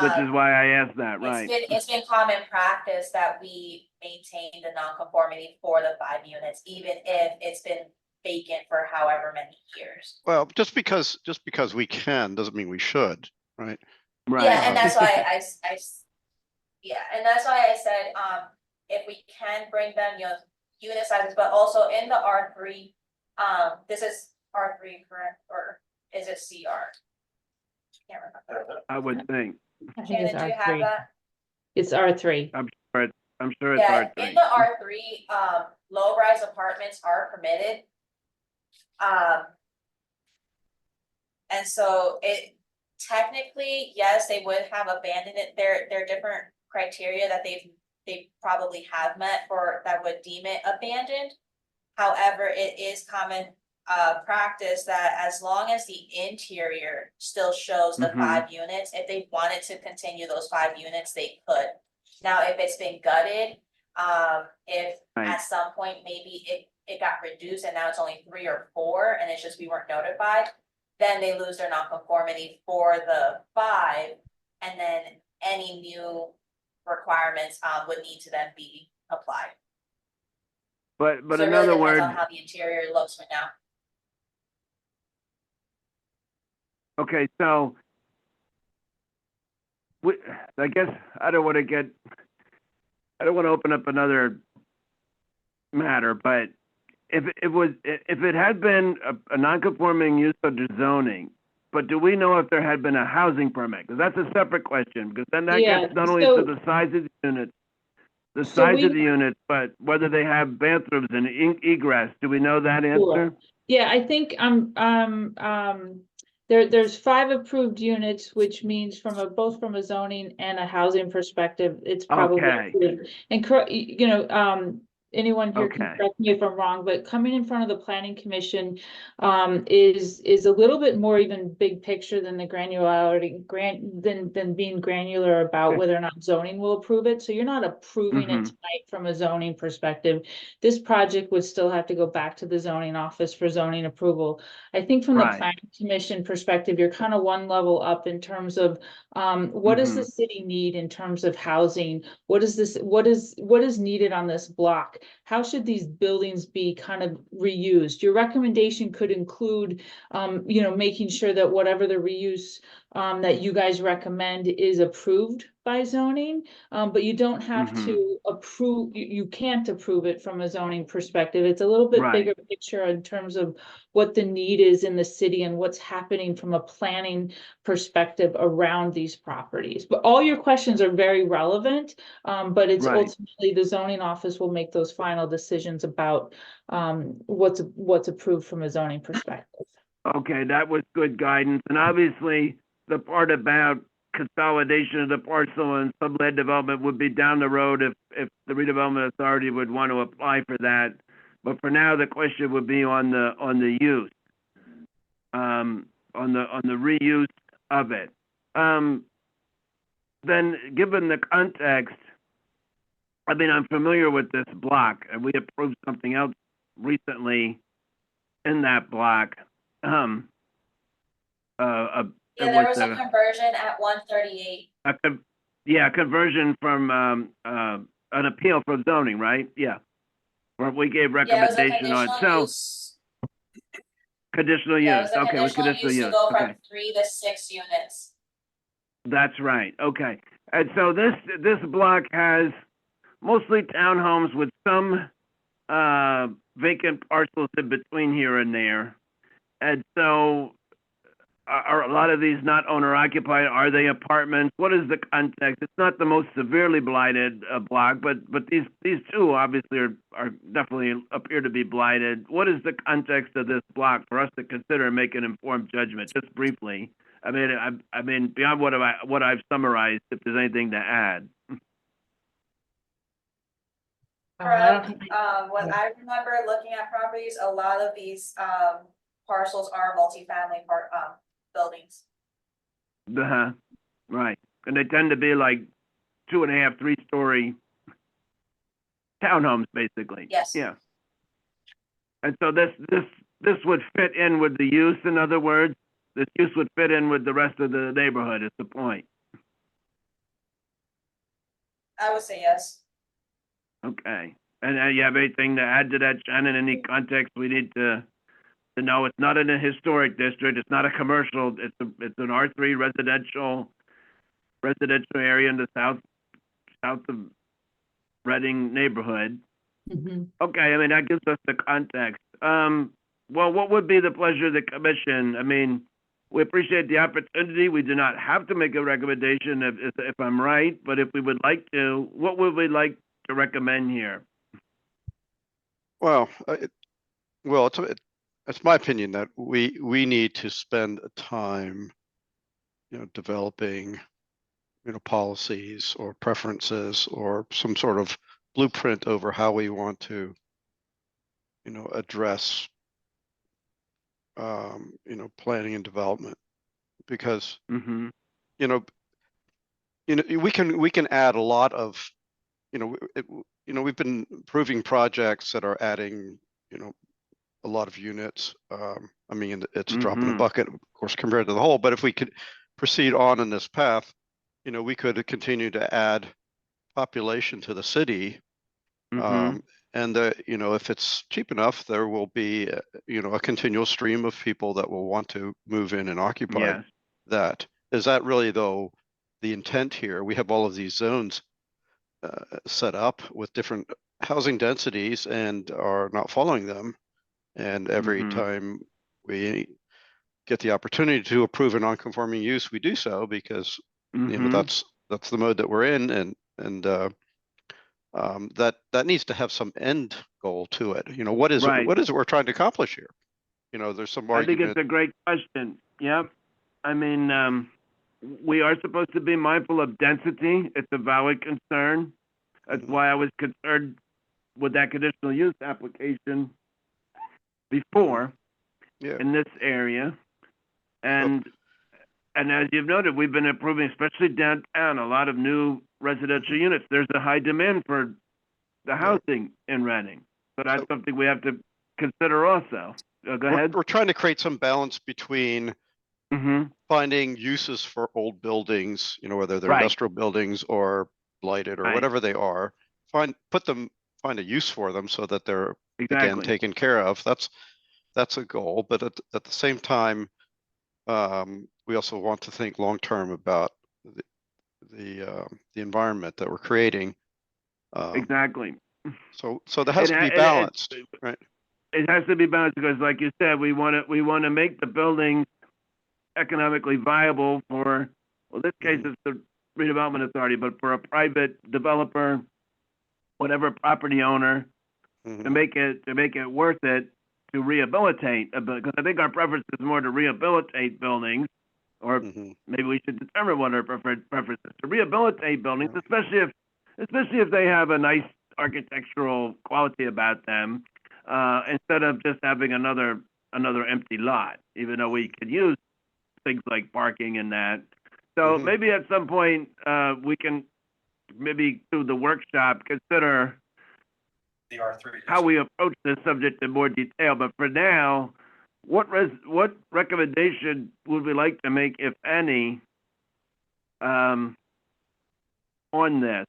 Which is why I asked that, right? It's been common practice that we maintain the nonconformity for the 5 units, even if it's been vacant for however many years. Well, just because we can doesn't mean we should, right? Right. Yeah, and that's why and that's why I said, if we can bring them, you know, unit sizes, but also in the R3, this is R3, correct, or is it CR? Can't remember. I would think. I think it's Shannon, do you have R3. that? It's R3. I'm sure it's Yeah, R3. in the R3, low-rise apartments are permitted. And so it technically, yes, they would have abandoned it. There are different criteria that they probably have met for that would deem it abandoned. However, it is common practice that as long as the interior still shows the 5 units, if they wanted to continue those 5 units, they could. Now, if it's been gutted, if at some point maybe it got reduced and now it's only 3 or 4 and it's just we weren't notified, then they lose their nonconformity for the 5, and then any new requirements would need to then be applied. But So it in really other depends words, on how the interior looks right now. okay, so I guess I don't want to open up another matter, but if it had been a non-conforming use under zoning, but do we know if there had been a housing permit? Because that's a separate question, because then that Yeah, gets not only so- to the size of the units, So size of we- the units, but whether they have bathrooms and egress. Do we know that Sure. answer? Yeah, I think there's 5 approved units, which means both from a zoning and a housing perspective, it's probably Okay. approved. And anyone here can Okay. correct me if I'm wrong, but coming in front of the planning commission is a little bit more even big picture than the granularity than being granular about whether or not zoning will approve it. So you're not approving it tonight from a zoning perspective. This project would still have to go back to the zoning office for zoning approval. I think from the Right. planning commission perspective, you're kind of one level up in terms of what does the city need in terms of housing? What is needed on this block? How should these buildings be kind of reused? Your recommendation could include, making sure that whatever the reuse that you guys recommend is approved by zoning, but you don't have to approve, you can't approve it from a zoning perspective. It's a little bit Right. bigger picture in terms of what the need is in the city and what's happening from a planning perspective around these properties. But all your questions are very relevant, but it's Right. ultimately the zoning office will make those final decisions about what's approved from a zoning perspective. Okay, that was good guidance. And obviously, the part about consolidation of the parcel and sublet development would be down the road if the redevelopment authority would want to apply for that. But for now, the question would be on the use, on the reuse of it. Then, given the context, I mean, I'm familiar with this block, and we approved something else recently in that block. Yeah, there was a conversion at 138. Conversion from an appeal from zoning, right? Yeah. Where we gave Yeah, it was a recommendation on, conditional so use. conditional Yeah, it use, was a okay, with conditional conditional use to use, go okay. from 3 to 6 units. That's right, okay. And so this block has mostly townhomes with some vacant parcels in between here and there. And so are a lot of these not owner occupied? Are they apartments? What is the context? It's not the most severely blighted block, but these two obviously are definitely appear to be blighted. What is the context of this block for us to consider and make an informed judgment? Just briefly. I mean, beyond what I've summarized, if there's anything to add. Correct. What I remember looking at properties, a lot of these parcels are multifamily buildings. Right. And they tend to be like 2.5, 3-story townhomes, basically. Yes. Yeah. And so this would fit in with the use, in other words, this use would fit in with the rest of the neighborhood is the point. I would say yes. Okay. And you have anything to add to that, Shannon? Any context we need to know? It's not in a historic district. It's not a commercial. It's an R3 residential area in the south of Reading neighborhood. Okay, I mean, that gives us the context. Well, what would be the pleasure of the commission? I mean, we appreciate the opportunity. We do not have to make a recommendation if I'm right, but if we would like to, what would we like to recommend here? Well, it's my opinion that we need to spend time, developing, policies or preferences or some sort of blueprint over how we want to, address, planning and development, because, we can add a lot of, we've been approving projects that are adding, a lot of units. I mean, it's a drop in the Mhm. bucket, of course, compared to the whole, but if we could proceed on in this path, you know, we could continue to add population to the city. Mhm. And you know, if it's cheap enough, there will be, you know, a continual stream of people that will want to move in and occupy Yes. that. Is that really though the intent here? We have all of these zones set up with different housing densities and are not following them. And every Mhm. time we get the opportunity to approve a non-conforming use, we do so because, you know, Mhm. that's the mode that we're in, and that needs to have some end goal to it. You know, what is Right. it we're trying to accomplish here? You know, there's some I think it's argument. a great question. Yep. I mean, we are supposed to be mindful of density. It's a valid concern. That's why I was concerned with that conditional use application before Yeah. in this area. And as you've noted, we've been approving, especially downtown, a lot of new residential units. There's a high demand for the housing in Reading. So that's something we have to consider also. Go ahead. We're trying to create some balance between Mhm. finding uses for old buildings, you know, whether they're Right. industrial buildings or blighted or Right. whatever they are, find a use for them so that they're again Exactly. taken care of. That's a goal, but at the same time, we also want to think long term about the environment that we're creating. Exactly. So there has to be balanced, right? It has to be balanced because, like you said, we want to make the buildings economically viable for, well, this case it's the redevelopment authority, but for a private developer, whatever property owner, to make it worth it to rehabilitate a building. Because I think our preference is more to rehabilitate buildings, or maybe we should determine what our preference is to rehabilitate buildings, especially if they have a nice architectural quality about them, instead of just having another empty lot. Even though we could use things like parking and that. So maybe at some point we can maybe through the workshop consider The R3. how we approach this subject in more detail. But for now, what recommendation would we like to make, if any, on this?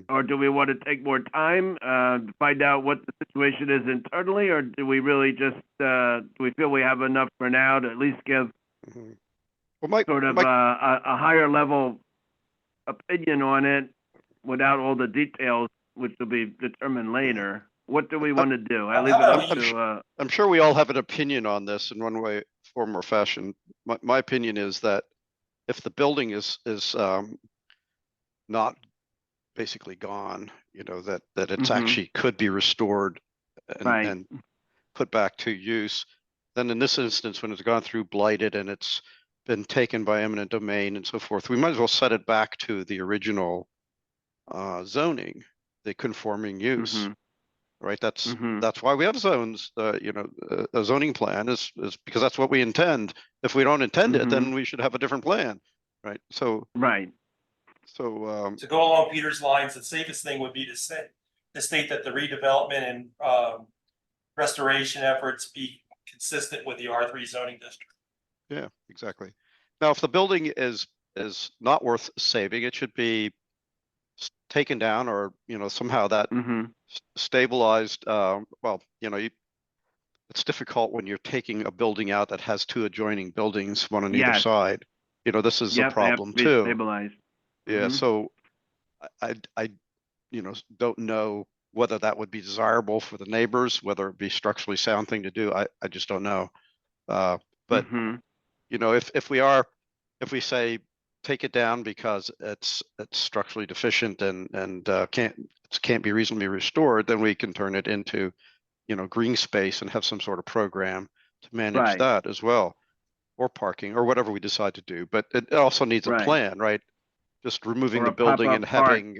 Or do we want to take more time to find out what the situation is internally, or do we really just do we feel we have enough for now to at least give sort of a higher level opinion on it without all the details, which will be determined later? What do we want to do? I leave it up to. I'm sure we all have an opinion on this in one way, form, or fashion. My opinion is that if the building is not basically gone, you know, that it's actually could be restored and put back to use, then in this instance, when it's gone through blighted and it's been taken by eminent domain and so forth, we might as well set it back to the original zoning, the conforming use. Right, that's why we have zones. You know, a zoning plan is because that's what we intend. If we don't intend it, then we should have a different plan, right? So So to go along Peter's lines, the safest thing would be to state that the redevelopment and restoration efforts be consistent with the R3 zoning district. Yeah, exactly. Now, if the building is not worth saving, it should be taken down, or you know, somehow that stabilized. Well, you know, it's difficult when you're taking a building out that has two adjoining buildings, one on either side. You know, this is a problem too. Stabilized. Yeah, so I you know, don't know whether that would be desirable for the neighbors, whether it be structurally sound thing to do. I just don't know. But you know, if we say take it down because it's structurally deficient and can't be reasonably restored, then we can turn it into, you know, green space and have some sort of program to manage that as well, or parking or whatever we decide to do. But it also needs a plan, right? Just removing the building and having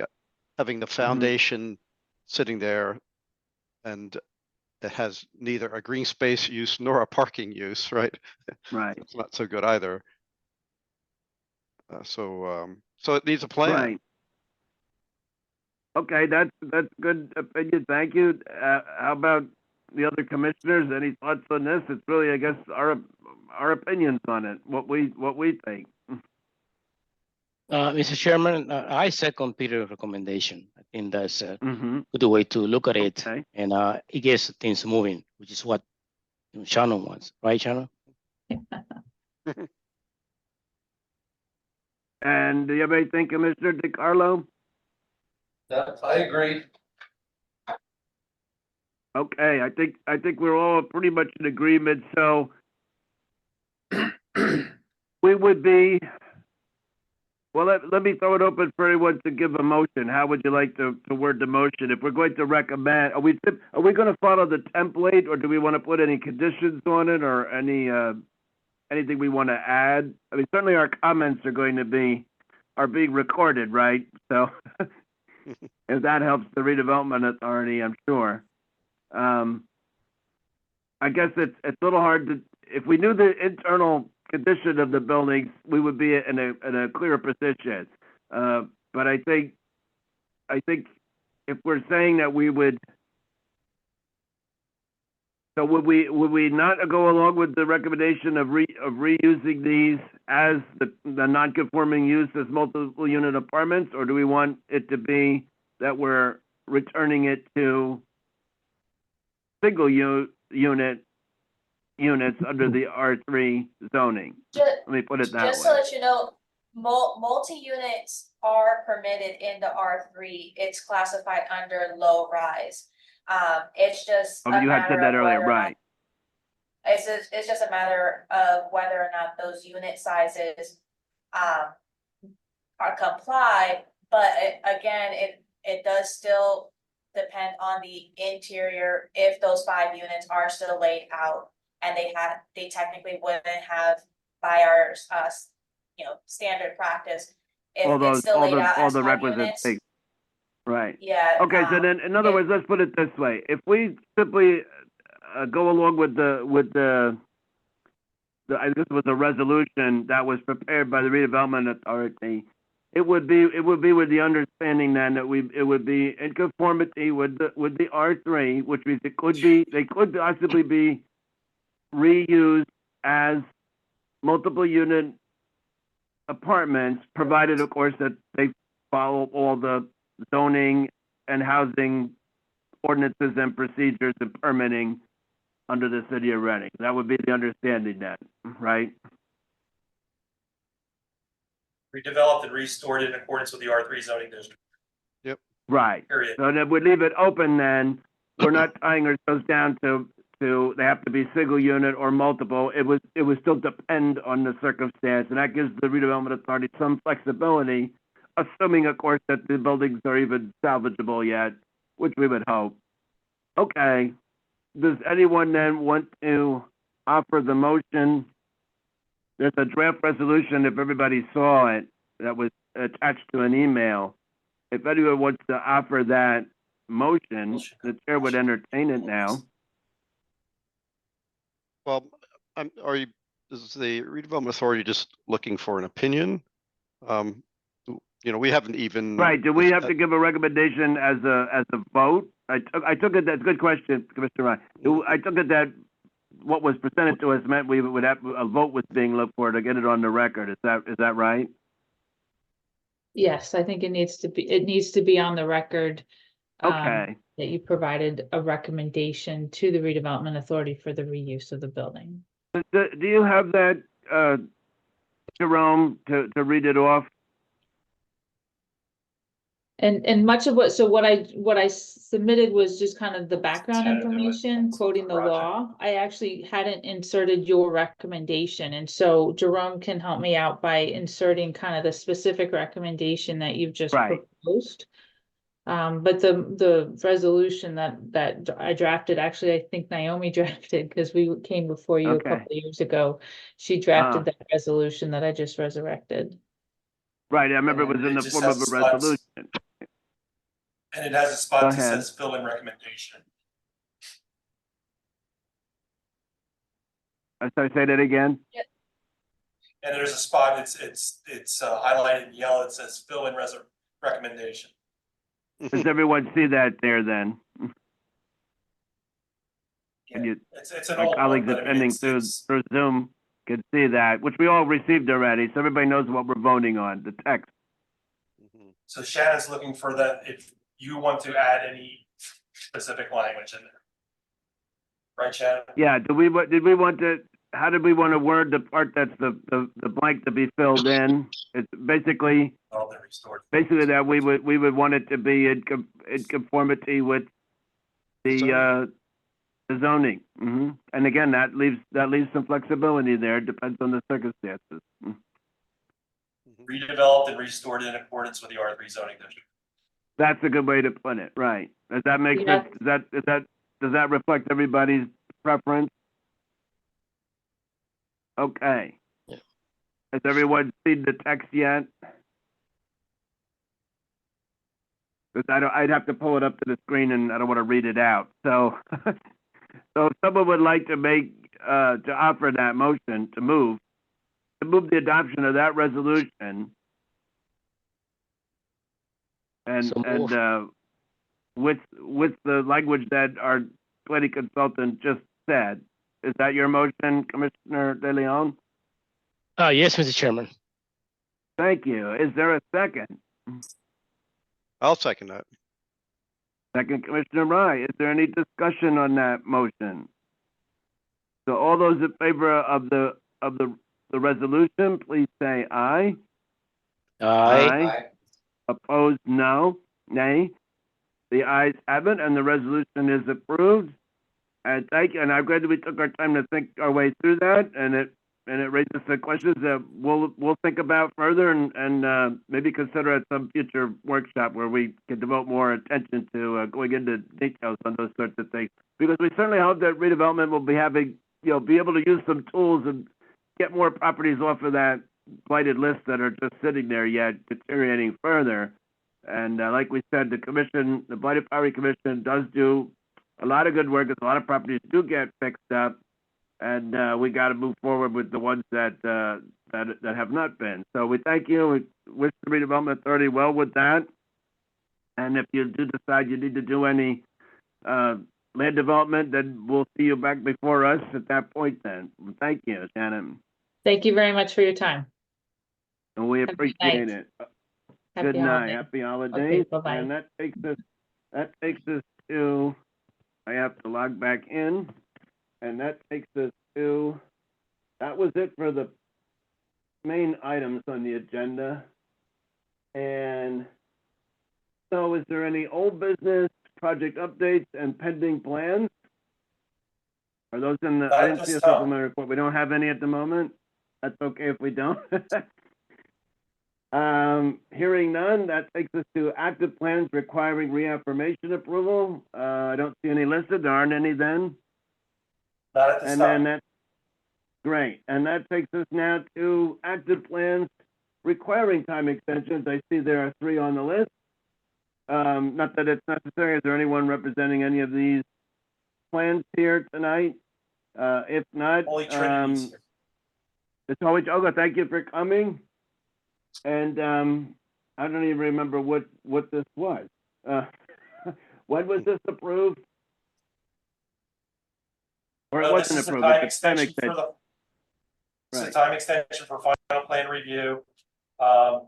the foundation sitting there, and it has neither a green space use nor a parking use, right? Right. It's not so good either. So it needs a plan. Right. Okay, that's good opinion. Thank you. How about the other commissioners, any thoughts on this? It's really, I guess, our opinions on it, what we think. Mr. Chairman, I second Peter's recommendation. I think that's a Mm-hmm. good way to look at it, Okay. and it gets things moving, which is what Shannon wants, right, Shannon? And do you have anything, Commissioner DiCarlo? I agree. Okay, I think we're all pretty much in agreement, so we would be, well, let me throw it open for anyone to give a motion. How would you like to word the motion? If we're going to recommend, are we going to follow the template, or do we want to put any conditions on it, or anything we want to add? I mean, certainly our comments are being recorded, right? So if that helps the redevelopment authority, I'm sure. I guess it's a little hard to, if we knew the internal condition of the buildings, we would be in a clearer position. But I think if we're saying that we would, so would we not go along with the recommendation of reusing these as the non-conforming use as multiple unit apartments, or do we want it to be that we're returning it to single unit units under the R3 zoning? Let me put it that Just to way. let you know, multi-units are permitted in the R3. It's classified under low rise. It's just Oh, a you had said matter that of earlier, whether or not- right? It's just a matter of whether or not those unit sizes are complied, but again, it does still depend on the interior. If those 5 units are still laid out and they technically wouldn't have by our standard practice. If All it's still laid out as the 5 requisite units, things. Right. yeah. Okay, so then, in other words, let's put it this way: if we simply go along with the I guess it was a resolution that was prepared by the redevelopment authority, it would be with the understanding then that it would be in conformity with the R3, which means they could possibly be reused as multiple unit apartments, provided of course that they follow all the zoning and housing ordinances and procedures and permitting under the city of Reading. That would be the understanding then, right? Redeveloped and restored in accordance with the R3 zoning district. Right. Period. So then we leave it open then. We're not tying ourselves down to they have to be single unit or multiple. It would still depend on the circumstance, and that gives the redevelopment authority some flexibility, assuming of course that the buildings are even salvageable yet, which we would hope. Okay. Does anyone then want to offer the motion? There's a draft resolution, if everybody saw it, that was attached to an email. If anyone wants to offer that motion, the chair would entertain it now. Well, is the redevelopment authority just looking for an opinion? We haven't even. Right, do we have to give a recommendation as a vote? I took it, that's a good question, Commissioner Ryan. I took it that what was presented to us meant we would have, a vote was being looked for to get it on the record. Is that right? Yes, I think it needs to be on the record. Okay. That you provided a recommendation to the redevelopment authority for the reuse of the building. Do you have that, Jerome, to read it off? And much of what I submitted was just kind of the background information, quoting the law. I actually hadn't inserted your recommendation, and so Jerome can help me out by inserting kind of the specific recommendation that you've just proposed. But the resolution that I drafted, actually, I think Naomi drafted, because we came before you a couple of years ago. She drafted that resolution that I just resurrected. Right, I remember it was in the form of a resolution. And it has a spot that says fill in recommendation. I'm sorry, say that again? Yep. And there's a spot, it's highlighted in yellow, it says fill in recommendation. Does everyone see that there then? Can you, It's an my old one, colleagues but I mean, attending through Zoom can see that, which we all received already, so everybody knows what we're voting on, the text. so Shannon's looking for that, if you want to add any specific language in there. Right, Shannon? Yeah, did we want to, how did we want to word the part that's the blank to be filled in? It's basically, All the restored. basically that we would want it to be in conformity with the zoning. And again, that leaves some flexibility there, depends on the circumstances. Redeveloped and restored in accordance with the R3 zoning district. That's a good way to put it, right? Does that make Yeah. sense? Does that reflect everybody's preference? Okay. Yeah. Has everyone seen the text yet? Because I'd have to pull it up to the screen and I don't want to read it out. So, so if someone would like to to offer that motion to move the adoption of that resolution and, So moved. with the language that our planning consultant just said, is that your motion, Commissioner De Leon? Yes, Mr. Chairman. Thank you. Is there a second? I'll second that. Second, Commissioner Rye. Is there any discussion on that motion? So all those in favor of the resolution, please say aye. Aye. Opposed, no. Nay. The ayes have it, and the resolution is approved. And thank you. And I'm glad that we took our time to think our way through that, and it raises some questions that we'll think about further and maybe consider at some future workshop where we can devote more attention to going into details on those sorts of things. Because we certainly hope that redevelopment will be having, be able to use some tools and get more properties off of that blighted list that are just sitting there yet deteriorating further. And like we said, the Blighted Property Commission does do a lot of good work, because a lot of properties do get fixed up, and we got to move forward with the ones that have not been. So we thank you. We wish the Redevelopment Authority well with that. And if you do decide you need to do any land development, then we'll see you back before us at that point. Then thank you, Shannon, Thank you very much for your time. and we a good appreciate night. it. Happy Good night. holidays. Happy holidays. bye-bye. And that takes us to, I have to log back in, and that takes us to, that was it for the main items on the agenda. And so is there any old business, project updates, and pending plans? Are those in the, I didn't see a supplementary report. We don't have any at the moment? That's okay if we don't. Hearing none, that takes us to active plans requiring reaffirmation approval. I don't see any listed. There aren't any then. Not at this And time. then that's great. And that takes us now to active plans requiring time extensions. I see there are 3 on the list. Not that it's necessary. Is there anyone representing any of these plans here tonight? If not, Holy Trinity's here. it's always, Olga, thank you for coming. And I don't even remember what this was. When was this approved? Or it This wasn't is the approved, time it's a time extension for extension. It's a Right. time extension for final plan review.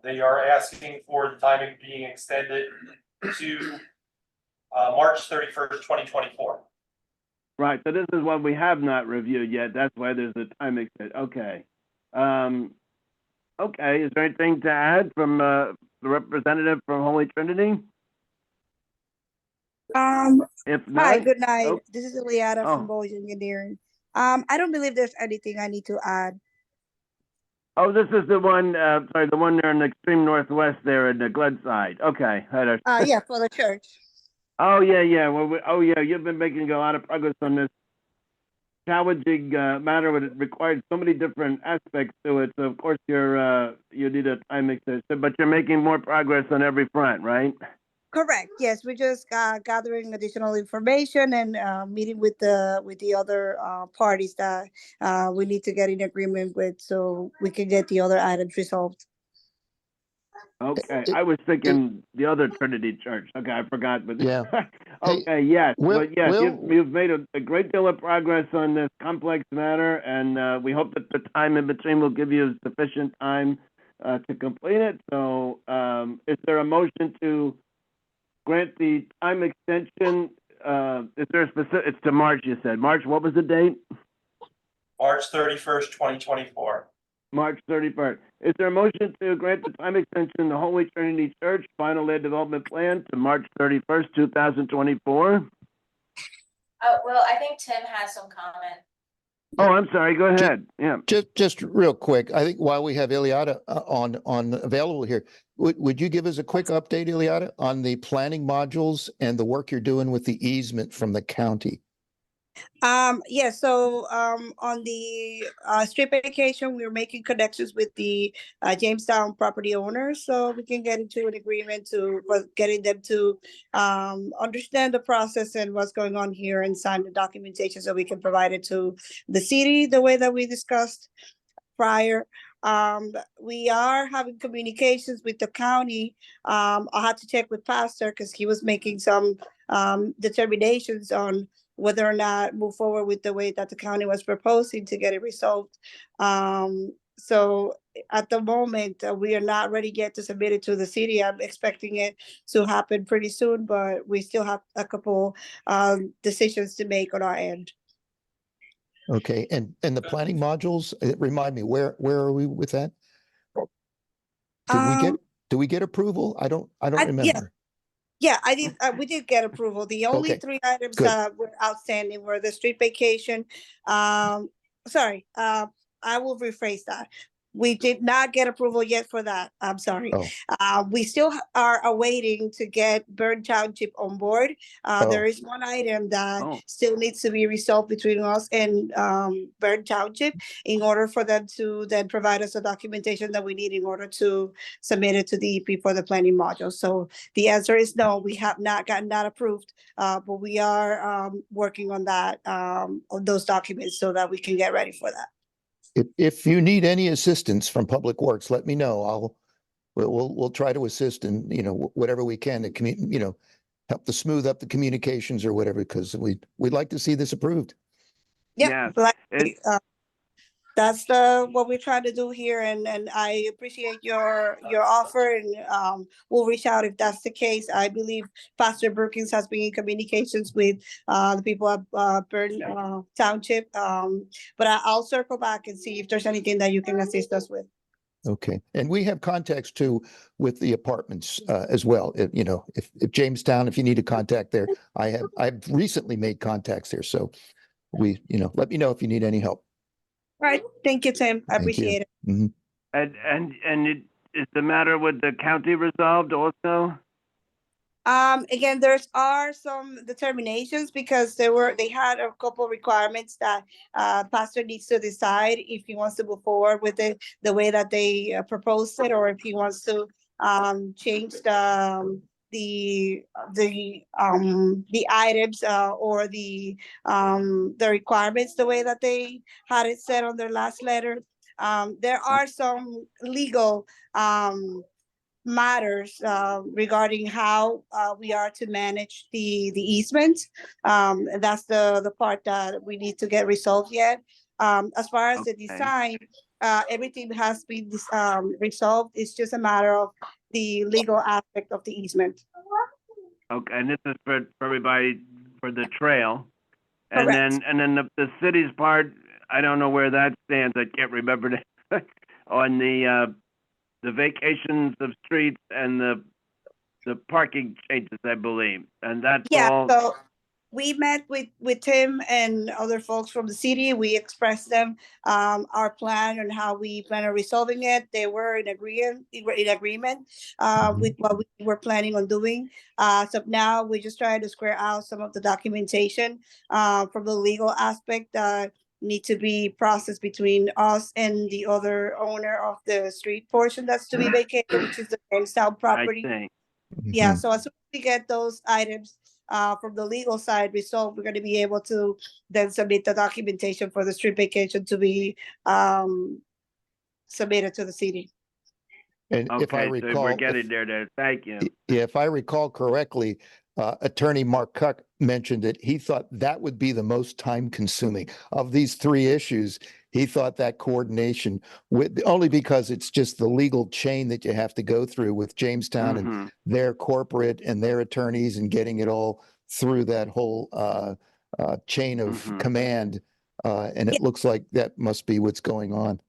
They are asking for the timing being extended to March 31st, 2024. Right, so this is one we have not reviewed yet, that's why there's a time extension, okay. Okay, is there anything to add from the representative from Holy Trinity? If not. Hi, good night. oh, This is Eliana Oh. from Boys Engineering. I don't believe there's anything I need to add. Oh, this is the one, sorry, the one there in the extreme northwest there in the Glenside, okay. Yeah, for the church. Oh, yeah, well, you've been making a lot of progress on this challenging matter, but it requires so many different aspects to it, so of course you need a time extension, but you're making more progress on every front, right? Correct. Yes, we're just gathering additional information and meeting with the other parties that we need to get in agreement with, so we can get the other items resolved. Okay, I was thinking the other Trinity Church. Okay, I forgot, but Yeah. okay, yes, but yes, Will- you've made a great deal of progress on this complex matter, and we hope that the time in between will give you sufficient time to complete it. So, is there a motion to grant the time extension? Is there a specific? It's to March. You said March. What was the date? March 31st, 2024. March 31st. Is there a motion to grant the time extension the Holy Trinity Church Final Land Development Plan to March 31st, 2024? Well, I think Tim has some comment. Oh, I'm sorry. Go ahead. Yeah. Just real quick, I think while we have Ileana on available here, would you give us a quick update, Ileana, on the planning modules and the work you're doing with the easement from the county? Yeah, so on the street vacation, we're making connections with the Jamestown property owners, so we can get into an agreement for getting them to understand the process and what's going on here and sign the documentation so we can provide it to the city the way that we discussed prior. We are having communications with the county. I'll have to check with Pastor because he was making some determinations on whether or not move forward with the way that the county was proposing to get it resolved. So at the moment, we are not ready yet to submit it to the city. I'm expecting it to happen pretty soon, but we still have a couple decisions to make on our end. Okay, and the planning modules, remind me, where are we with that? Do we get approval? I don't remember. Yeah, I did. We did get approval. The only Okay, three items good. that were outstanding were the street vacation. Sorry, I will rephrase that. We did not get approval yet for that. I'm sorry. We still are awaiting to get Burn Township on board. There is one item that still needs to be resolved between us and Burn Township in order for them to then provide us the documentation that we need in order to submit it to the EP for the planning module. So the answer is no, we have not gotten that approved, but we are working on that, on those documents so that we can get ready for that. If you need any assistance from Public Works, let me know. We'll try to assist in, whatever we can to help to smooth up the communications or whatever, because we'd like to see this approved. Yeah, that's what we're trying to do here, and I appreciate your offer, and we'll reach out if that's the case. I believe Pastor Brookings has been in communications with the people at Burn Township, but I'll circle back and see if there's anything that you can assist us with. Okay, and we have contacts too with the apartments as well. If Jamestown, if you need to contact there, I've recently made contacts there, so let me know if you need any help. All right, thank you, Tim. I appreciate it. Mm-hmm. And is the matter with the county resolved also? Again, there's some determinations because they had a couple requirements that pastor needs to decide if he wants to move forward with it the way that they proposed it, or if he wants to change the items or the requirements the way that they had it said on their last letter. There are some legal matters regarding how we are to manage the easement. That's the part that we need to get resolved yet. As far as the design, everything has been resolved. It's just a matter of the legal aspect of the easement. Okay, and this is for everybody for the trail. And Correct. then the city's part, I don't know where that stands. I can't remember it. On the vacations of streets and the parking changes, I believe. And that's all. So we met with Tim and other folks from the city. We expressed them our plan and how we plan on resolving it. They were in agreement with what we were planning on doing. So now we're just trying to square out some of the documentation from the legal aspect that need to be processed between us and the other owner of the street portion that's to be vacated, which is the Jamestown property. Yeah, so as soon as we get those items from the legal side resolved, we're going to be able to then submit the documentation for the street vacation to be submitted to the city. And if I Okay, so recall, we're if- getting there. Thank you. Yeah, if I recall correctly, Attorney Mark Cuck mentioned that he thought that would be the most time consuming of these three issues. He thought that coordination with, only because it's just the legal chain that you have to go through with Jamestown and Mhm. their corporate and their attorneys and getting it all through that whole chain of Mhm. command. And it looks like that must be what's going on.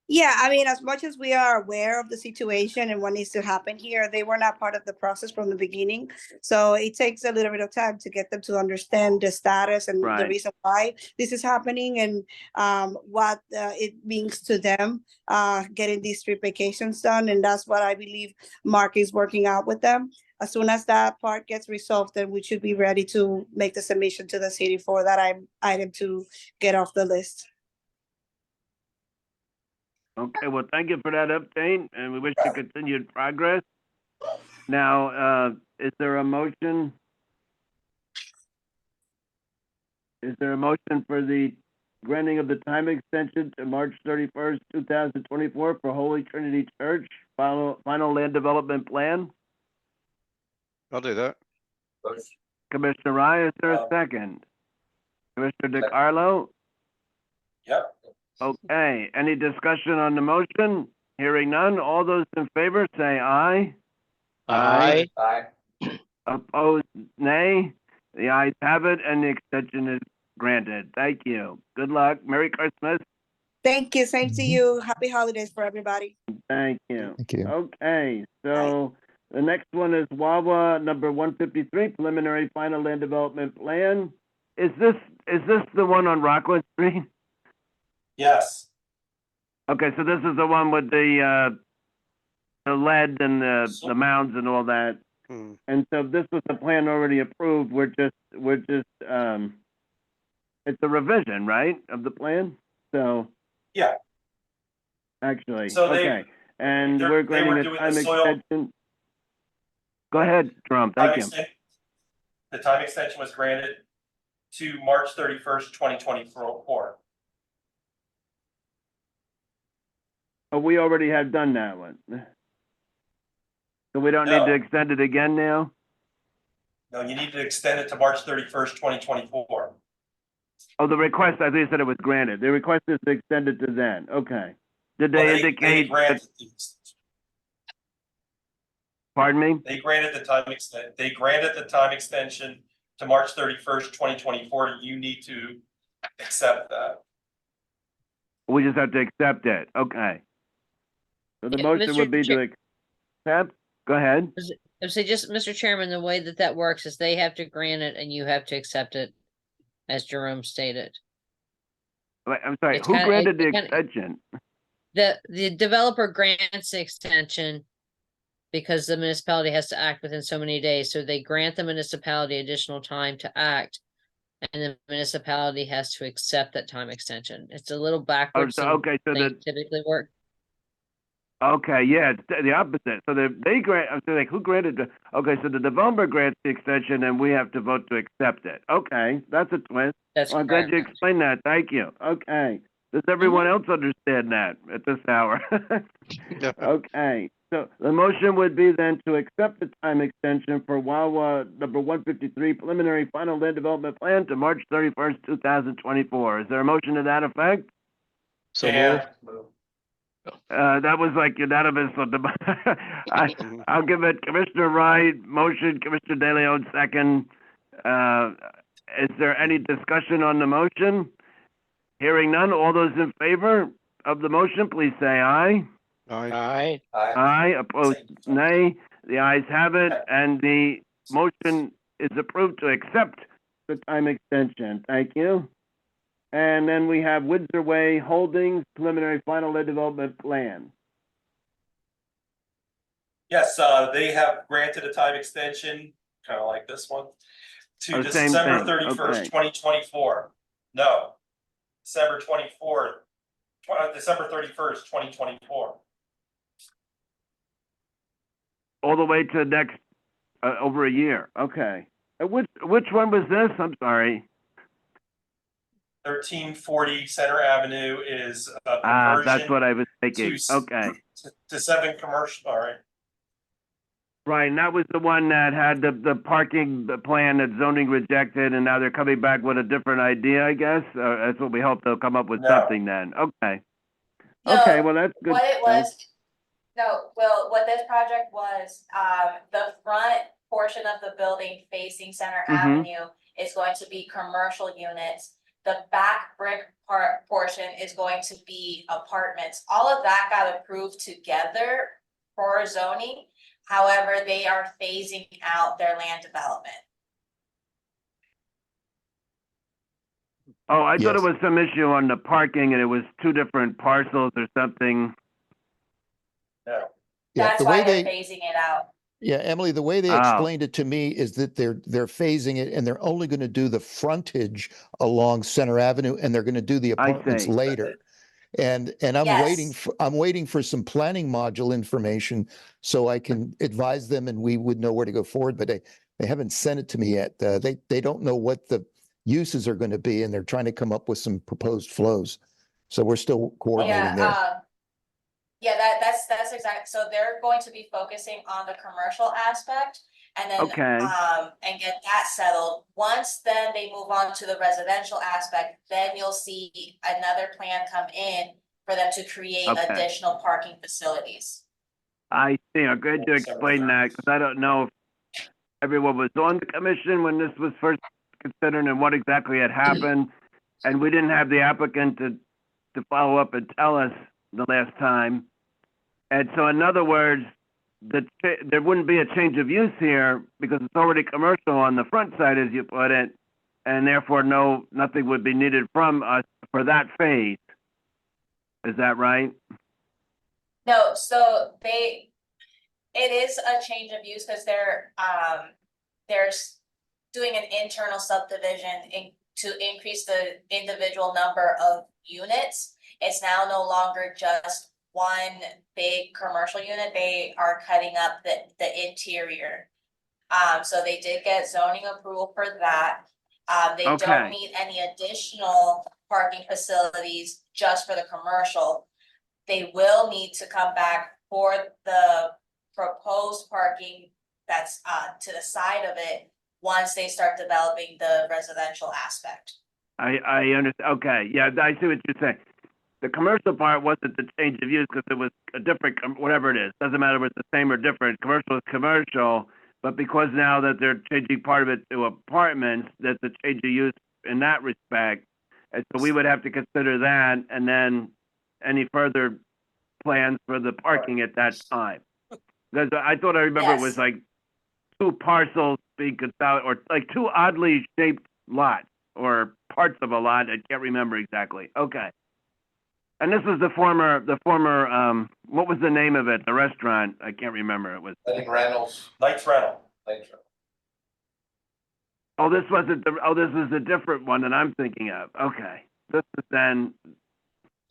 Yeah, I mean, as much as we are aware of the situation and what needs to happen here, they were not part of the process from the beginning. So it takes a little bit of time to get them to understand the status and the Right. reason why this is happening and what it means to them getting these trip vacations done. And that's what I believe Mark is working out with them. As soon as that part gets resolved, then we should be ready to make the submission to the city for that item to get off the list. Okay, well, thank you for that update, and we wish you continued progress. Now, is there a motion? Is there a motion for the granting of the time extension to March 31st, 2024 for Holy Trinity Church, final land development plan? I'll do that. Commissioner Rye, is there a second? Commissioner DeCarlo? Yep. Okay, any discussion on the motion? Hearing none, all those in favor say aye. Aye. Aye. Opposed, nay. The ayes have it, and the extension is granted. Thank you. Good luck. Merry Christmas. Thank you. Same to you. Happy holidays for everybody. Thank you. Thank you. Okay, so the next one is Wawa number 153, preliminary final land development plan. Is this the one on Rockland Street? Yes. Okay, so this is the one with the lead and the mounds and all that. Hmm. And so this was the plan already approved. We're just it's a revision, right, of the plan? So Yeah. actually, So okay. And they we're were granting a doing the time soil- extension. Go ahead, Jerome. Thank you. The time extension was granted to March 31st, 2024. Oh, we already have done that one. So we don't need No. to extend it again now? No, you need to extend it to March 31st, 2024. Oh, the request, I think you said it was granted. The request is to extend it to then. Okay. Did Well, they indicate, granted, pardon me? they granted the time extension to March 31st, 2024. You need to accept that. We just have to accept it. Okay. So the Yeah, motion Mr. would be to Chair- accept. Go ahead. So just, Mr. Chairman, the way that works is they have to grant it and you have to accept it, as Jerome stated. Wait, I'm sorry, It's who kinda- granted the it kinda- extension? The developer grants the extension because the municipality has to act within so many days, so they grant the municipality additional time to act. And the municipality has to accept that time extension. It's a little backwards. so- than okay, so things the- typically work. Okay, yeah, it's the opposite. So they grant, I'm saying, like, who granted the, okay, so the developer grants the extension and we have to vote to accept it. Okay, that's a twist. That's Well, I'm glad you correct. explained that. Thank you. Okay. Does everyone else understand that at this hour? Okay, so the motion would be then to accept the time extension for Wawa number 153 preliminary final land development plan to March 31st, 2024. Is there a motion to that effect? So Yeah. moved. That was like unanimous on the, I'll give it Commissioner Wright, motion, Commissioner De Leon, second. Is there any discussion on the motion? Hearing none, all those in favor of the motion, please say aye. Aye. Aye. Aye, opposed, nay. The ayes have it, and the motion is approved to accept the time extension. Thank you. And then we have Windsor Way Holdings preliminary final land development plan. Yes, they have granted a time extension, kind of like this one, to Oh, same December thing. 31st, Okay. 2024. No, December 31st, 2024. All the way to next, over a year. Okay. Which one was this? I'm sorry. 1340 Center Avenue is a That's conversion what I was thinking. to Okay. to 7 commercial, all right. Right, and that was the one that had the parking the plan that zoning rejected, and now they're coming back with a different idea, I guess? That's what we hope they'll come up with No. something then. Okay. No, Okay, well, that's good. What it was, no, Will, what this project was, the front portion of the building facing Center Mhm. Avenue is going to be commercial units. The back brick part portion is going to be apartments. All of that got approved together for zoning. However, they are phasing out their land development. Oh, I thought it Yes. was some issue on the parking and it was 2 different parcels or something. No. Yeah, That's the why way they're they, phasing it out. yeah, Emily, the way they Oh. explained it to me is that they're phasing it and they're only going to do the frontage along Center Avenue and they're going to do the I apartments see. later. And Yes. I'm waiting for some planning module information so I can advise them and we would know where to go forward, but they haven't sent it to me yet. They don't know what the uses are going to be and they're trying to come up with some proposed flows. So we're still coordinating there. Yeah, that's exact, so they're going to be focusing on the commercial aspect. And then, Okay. and get that settled. Once then they move on to the residential aspect, then you'll see another plan come in for them to create Okay. additional parking facilities. I see. I'm glad you explained that because I don't know if everyone was on the commission when this was first considered and what exactly had happened. And we didn't have the applicant to follow up and tell us the last time. And so in other words, there wouldn't be a change of use here because it's already commercial on the front side, as you put it, and therefore nothing would be needed from us for that phase. Is that right? No, so it is a change of use because there's doing an internal subdivision to increase the individual number of units. It's now no longer just one big commercial unit. They are cutting up the interior. So they did get zoning approval for that. They Okay. don't need any additional parking facilities just for the commercial. They will need to come back for the proposed parking that's to the side of it once they start developing the residential aspect. I understand. Okay. Yeah, I see what you're saying. The commercial part wasn't the change of use because it was a different, whatever it is. Doesn't matter if it's the same or different. Commercial is commercial, but because now that they're changing part of it to apartments, that's a change of use in that respect. And so we would have to consider that and then any further plans for the parking at that time. Because I thought I remember it was Yes. like 2 parcels being consolidated, or like 2 oddly shaped lots or parts of a lot. I can't remember exactly. Okay. And this was the former, what was the name of it? The restaurant? I can't remember. It was. I think Reynolds. Knight's Rental. Oh, this wasn't this is a different one that I'm thinking of. Okay. This is then,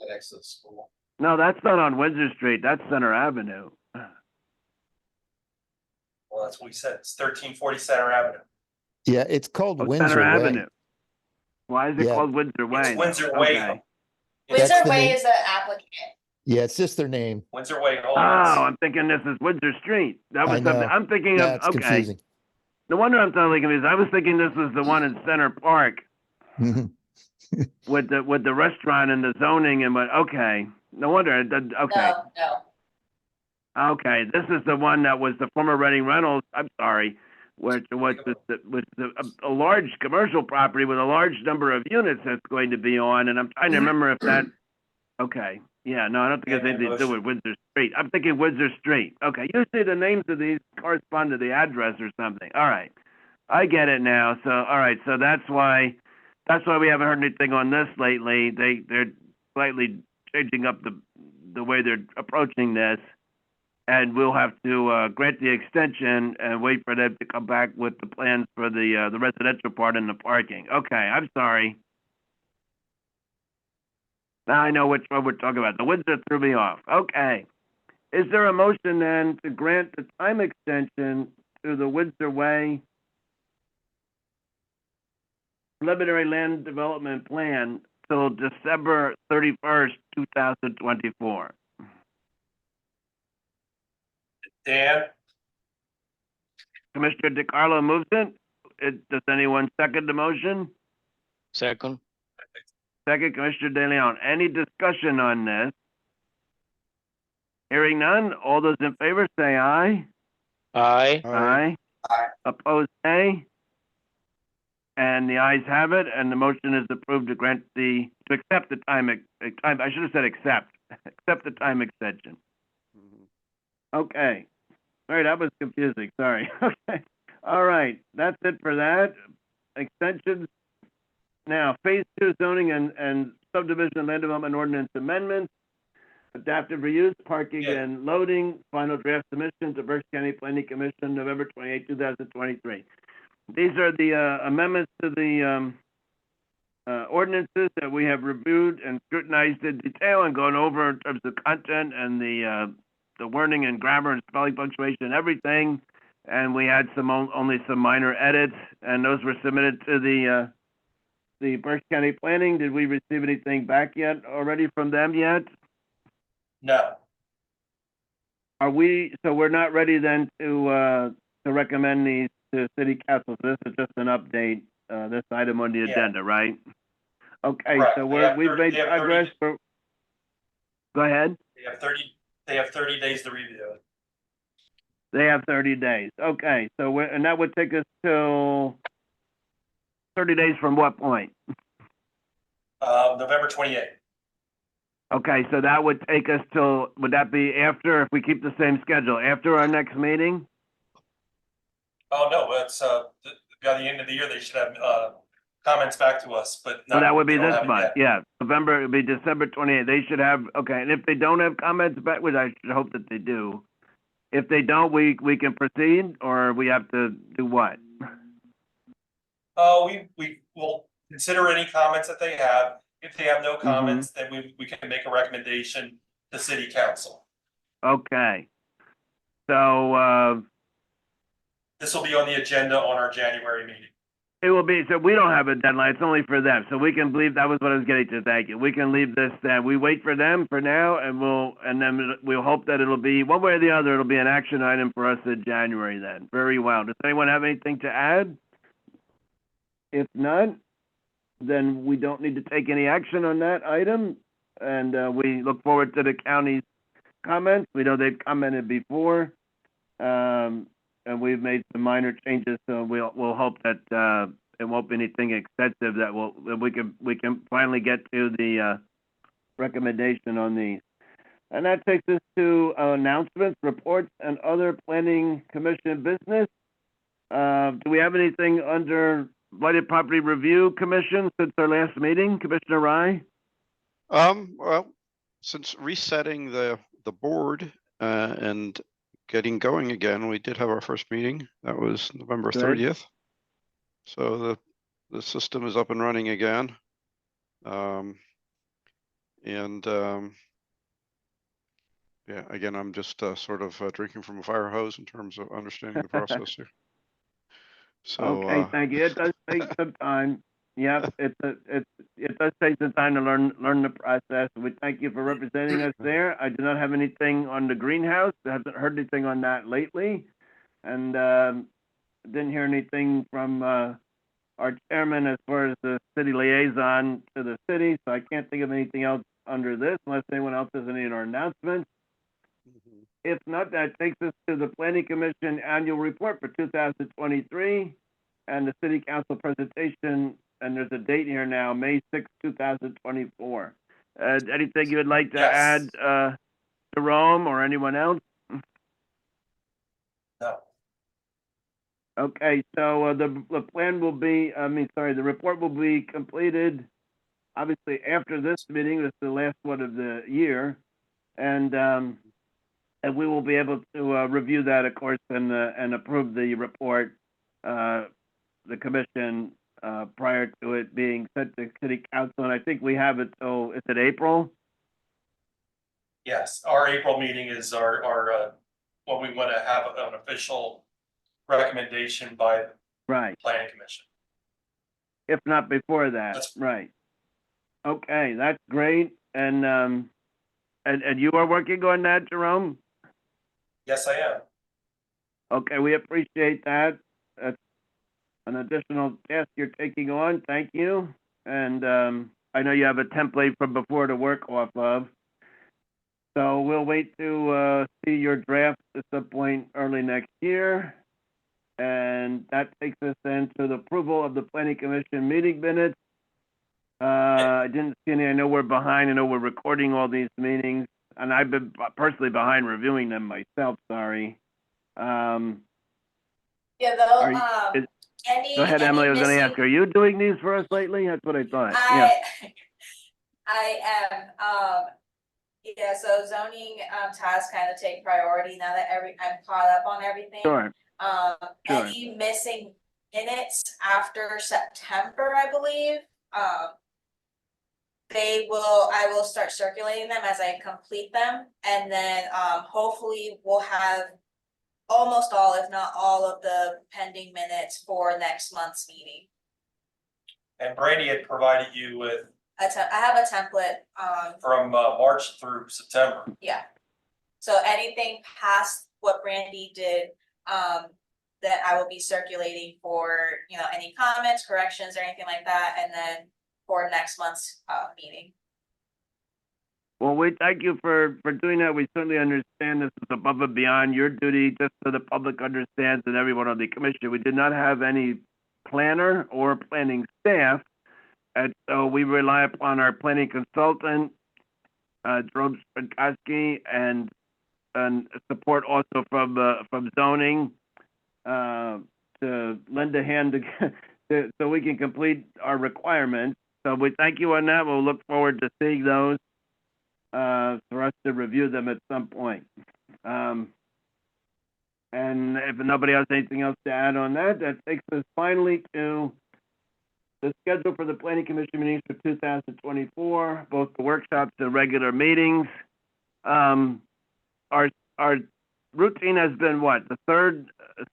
Next to the school. no, that's not on Windsor Street. That's Center Avenue. Well, that's what we said. It's 1340 Center Avenue. Yeah, it's called Oh, Windsor Center Way. Avenue. Why is it Yeah. called Windsor Way? It's Windsor though? Way. Okay. That's Windsor the Way name. is the applicant. Yeah, it's just their name. Windsor Way Oh, Holdings. I'm thinking this is Windsor Street. That was I know. something, I'm thinking of, That's okay. confusing. No wonder I'm totally confused. I was thinking this was the one in Center Park Mhm. with the restaurant and the zoning and what, okay. No wonder, okay. No. Okay, this is the one that was the former Reading Reynolds, I'm sorry, which was a large commercial property with a large number of units that's going to be on, and I'm trying to remember if that, okay. Yeah, no, I don't think it has anything to do with Windsor Street. I'm thinking Windsor Street. Okay, usually the names of these correspond to the address or something. All right, I get it now. So, all right, so that's why we haven't heard anything on this lately. They're slightly changing up the way they're approaching this, and we'll have to grant the extension and wait for them to come back with the plans for the residential part and the parking. Okay, I'm sorry. Now I know which one we're talking about. The Windsor threw me off. Okay. Is there a motion then to grant the time extension to the Windsor Way preliminary land development plan till December 31st, 2024. Dan, Commissioner DeCarlo moves it. Does anyone second the motion? Second. Second, Commissioner De Leon. Any discussion on this? Hearing none, all those in favor say aye. Aye. Aye. Aye. Opposed, nay. And the ayes have it, and the motion is approved to grant to accept the time, I should have said accept the time extension. Okay. All right, that was confusing, sorry. Okay. All right, that's it for that. Extensions. Now, phase 2 zoning and subdivision land development ordinance amendments. Adaptive reuse, parking and loading, final draft submission to Berks County Planning Commission, November 28, 2023. These are the amendments to the ordinances that we have reviewed and scrutinized in detail and gone over in terms of content and the wording and grammar and spelling, punctuation, and everything. And we had only some minor edits, and those were submitted to the Berks County Planning. Did we receive anything back yet already from them yet? no. So we're not ready then to recommend these to City Council. So this is just an update, this item on the Yeah. agenda, right? Okay, Correct. so They have we've 30 made they have 30 progress for, go ahead. They have 30 days to review it. They have 30 days. Okay, so and that would take us till 30 days from what point? November 28th. Okay, so that would take us till, would that be after, if we keep the same schedule, after our next meeting? Oh, no, it's, by the end of the year, they should have, comments back to us, but So not. that would be they don't this have it month, yet. yeah. November, it would be December 28th. They should have, okay, and if they don't have comments back, which I should hope that they do, if they don't, we can proceed, or we have to do what? We will consider any comments that they have. If they have no Mm-hmm. comments, then we can make a recommendation to City Council. Okay. So, This will be on the agenda on our January meeting. it will be, so we don't have a deadline, it's only for them, so we can leave, that was what I was getting to, thank you. We can leave this, we wait for them for now, and then we'll hope that it'll be, one way or the other, it'll be an action item for us in January then. Very well. Does anyone have anything to add? If not, then we don't need to take any action on that item, and we look forward to the county's comments. We know they've commented before, and we've made some minor changes, so we'll hope that it won't be anything extensive, that we can finally get to the recommendation on these. And that takes us to announcements, reports, and other planning commission business. Do we have anything under Blighted Property Review Commission since our last meeting, Commissioner Rye? Well, since resetting the board and getting going again, we did have our first meeting. That was November Good. 30th. So the system is up and running again. Yeah, again, I'm just sort of drinking from a fire hose in terms of understanding the process here. So, Okay, thank you. It does take some time. Yep, it does take some time to learn the process. We thank you for representing us there. I do not have anything on the greenhouse. I haven't heard anything on that lately. And didn't hear anything from our chairman as far as the city liaison to the city, so I can't think of anything else under this unless anyone else has any other announcements. If not, that takes us to the Planning Commission Annual Report for 2023 and the City Council presentation, and there's a date here now, May 6, 2024. Anything you would like to add, Jerome or anyone else? No. Okay, so the plan will be, the report will be completed, obviously, after this meeting. This is the last one of the year. And we will be able to review that, of course, and approve the report, the commission, prior to it being sent to City Council. And I think we have it till, is it April? Yes, our April meeting is our when we want to have an official recommendation by the Right. Planning Commission. if not before that, right? Okay, that's great. And you are working on that, Jerome? Yes, I am. Okay, we appreciate that. That's an additional task you're taking on. Thank you. And I know you have a template from before to work off of. So we'll wait to see your draft at some point early next year. And that takes us then to the approval of the planning commission meeting minutes. I didn't see any. I know we're behind. I know we're recording all these meetings, and I've been personally behind reviewing them myself. Sorry. Yeah, though, Are you- Go ahead, any Emily. I was going to missing- ask, are you doing these for us lately? That's what I thought. I am, yeah, so zoning, tasks kind of take priority now that I'm caught up on everything. Sure. Sure. Any missing minutes after September, I believe, I will start circulating them as I complete them, and then, hopefully we'll have almost all, if not all, of the pending minutes for next month's meeting. And Brandy had provided you with I have a template, from March through September. yeah. So anything past what Brandy did, that I will be circulating for, any comments, corrections, or anything like that, and then for next month's, meeting. Well, we thank you for doing that. We certainly understand this is above and beyond your duty, just so the public understands and everyone on the commission. We did not have any planner or planning staff, and so we rely upon our planning consultant, Jerome Spankowski, and support also from zoning to lend a hand so we can complete our requirements. So we thank you on that. We'll look forward to seeing those. For us to review them at some point. And if nobody has anything else to add on that, that takes us finally to the schedule for the planning commission meetings for 2024, both the workshops and regular meetings. Our routine has been what? The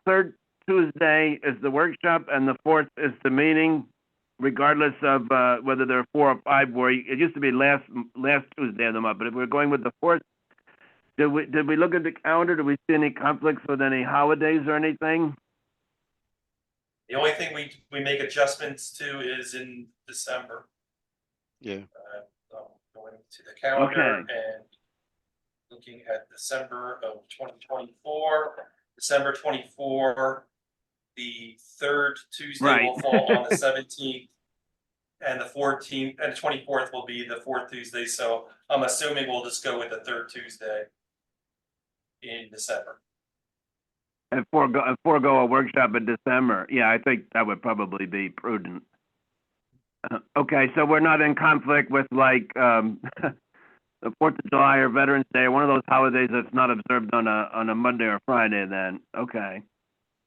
third Tuesday is the workshop and the fourth is the meeting, regardless of whether there are 4 or 5. Where it used to be last Tuesday of the month, but if we're going with the fourth, did we look at the calendar? Do we see any conflicts with any holidays or anything? The only thing we make adjustments to is in December. Yeah. Going to the calendar Okay. and looking at December of 2024, December 24. The third Tuesday will fall on the 17th, and the 14th and the 24th will be the fourth Tuesday. So I'm assuming we'll just go with the third Tuesday in December. And forego a workshop in December. Yeah, I think that would probably be prudent. Okay, so we're not in conflict with like the 4th of July or Veterans Day, one of those holidays that's not observed on a Monday or Friday then. Okay.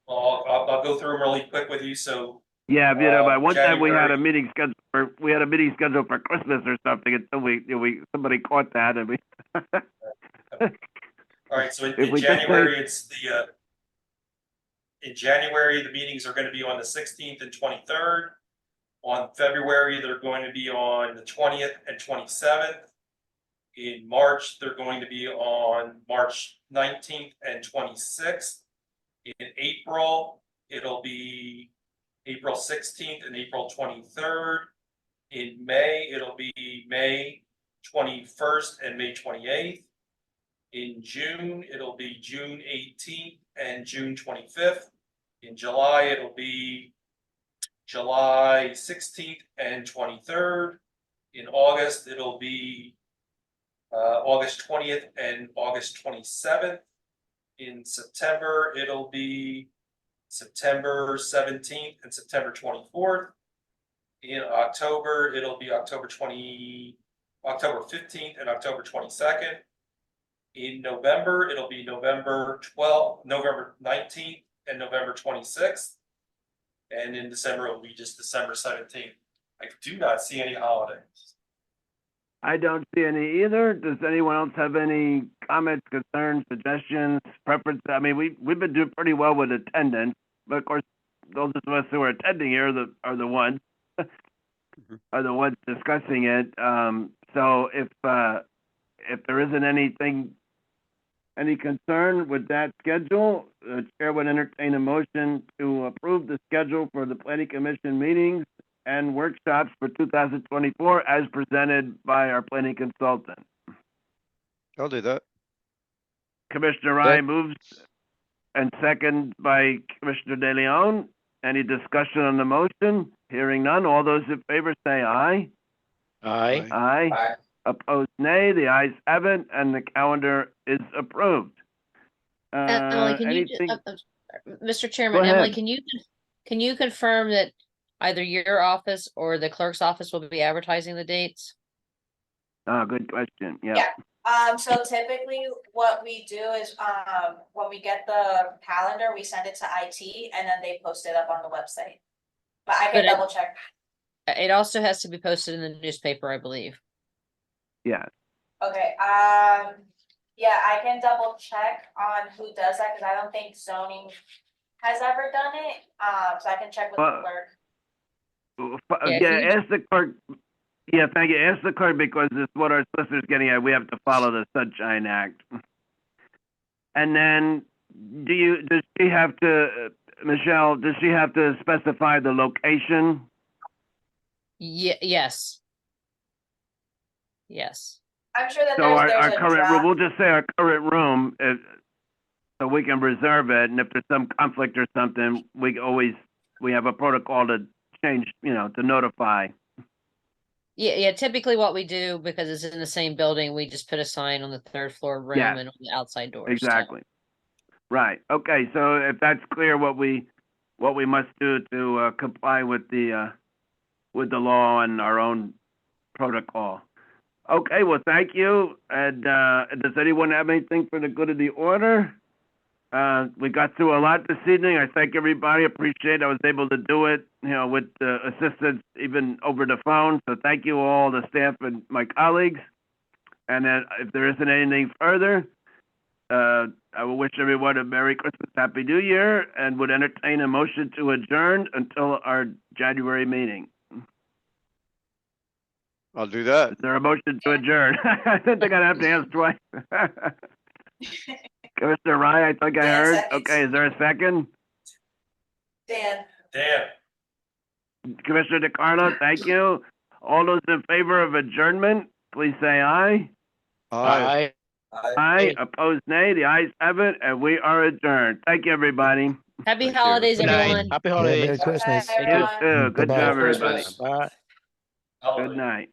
Well, I'll go through them really quick with you. So yeah, but one time we had January- a meeting scheduled for Christmas or something until somebody caught that and we. All right, so If in we just January, say- it's in January, the meetings are going to be on the 16th and 23rd. On February, they're going to be on the 20th and 27th. In March, they're going to be on March 19th and 26th. In April, it'll be April 16th and April 23rd. In May, it'll be May 21st and May 28th. In June, it'll be June 18th and June 25th. In July, it'll be July 16th and 23rd. In August, it'll be August 20th and August 27th. In September, it'll be September 17th and September 24th. In October, it'll be October 15th and October 22nd. In November, it'll be November 12th, November 19th, and November 26th. And in December, it'll be just December 17th. I do not see any holidays. I don't see any either. Does anyone else have any comments, concerns, suggestions, preference? I mean, we've been doing pretty well with attendance, but of course, those of us who are attending here are the ones. are the ones discussing it. So if there isn't any concern with that schedule, the chair would entertain a motion to approve the schedule for the planning commission meetings and workshops for 2024 as presented by our planning consultant. I'll do that. Commissioner Ryan moves and second by Commissioner De Leon. Any discussion on the motion? Hearing none. All those in favor say aye. Aye. Aye. Opposed, nay. The ayes have it, and the calendar is approved. Emily, can you, anything? Mr. Chairman, ahead. Emily, can you confirm that either your office or the clerk's office will be advertising the dates? Good question. Yeah. So typically what we do is, when we get the calendar, we send it to IT and then they post it up on the website. But I can double check. It also has to be posted in the newspaper, I believe. Yeah. Okay, yeah, I can double check on who does that, because I don't think zoning has ever done it, so I can check with the clerk. Yeah, ask the clerk. Yeah, thank you. Ask the clerk, because it's what our solicitor's getting at. We have to follow the Sunshine Act. And then, does she have to, Michelle, does she have to specify the location? Yes. Yes. I'm sure that So there's our a current room, draft. we'll just say our current room, so we can reserve it, and if there's some conflict or something, we have a protocol to change, to notify. Yeah, typically what we do, because it's in the same building, we just put a sign on the third floor room Yeah. and on the outside doors. so. Exactly. Right. Okay. So if that's clear, what we must do to comply with the law and our own protocol. Okay. Well, thank you. And does anyone have anything for the good of the order? We got through a lot this evening. I thank everybody. Appreciate I was able to do it, with assistance even over the phone. So thank you all, the staff and my colleagues. And then if there isn't anything further, I will wish everyone a Merry Christmas, Happy New Year, and would entertain a motion to adjourn until our January meeting. I'll do that. Is there a motion to adjourn? I didn't think I'd have to ask twice. Commissioner Ryan, I think I heard. seconds. Okay, is there a second? Dan. Commissioner DeCarlo, thank you. All those in favor of adjournment, please say aye. Aye. Aye. Opposed, nay. The ayes have it, and we are adjourned. Thank you, everybody. Happy Thank you. holidays, Good night. everyone. Happy Yeah, holidays. Merry Christmas. Okay, You everyone. too. Good Goodbye. job, everybody. Bye. Good night.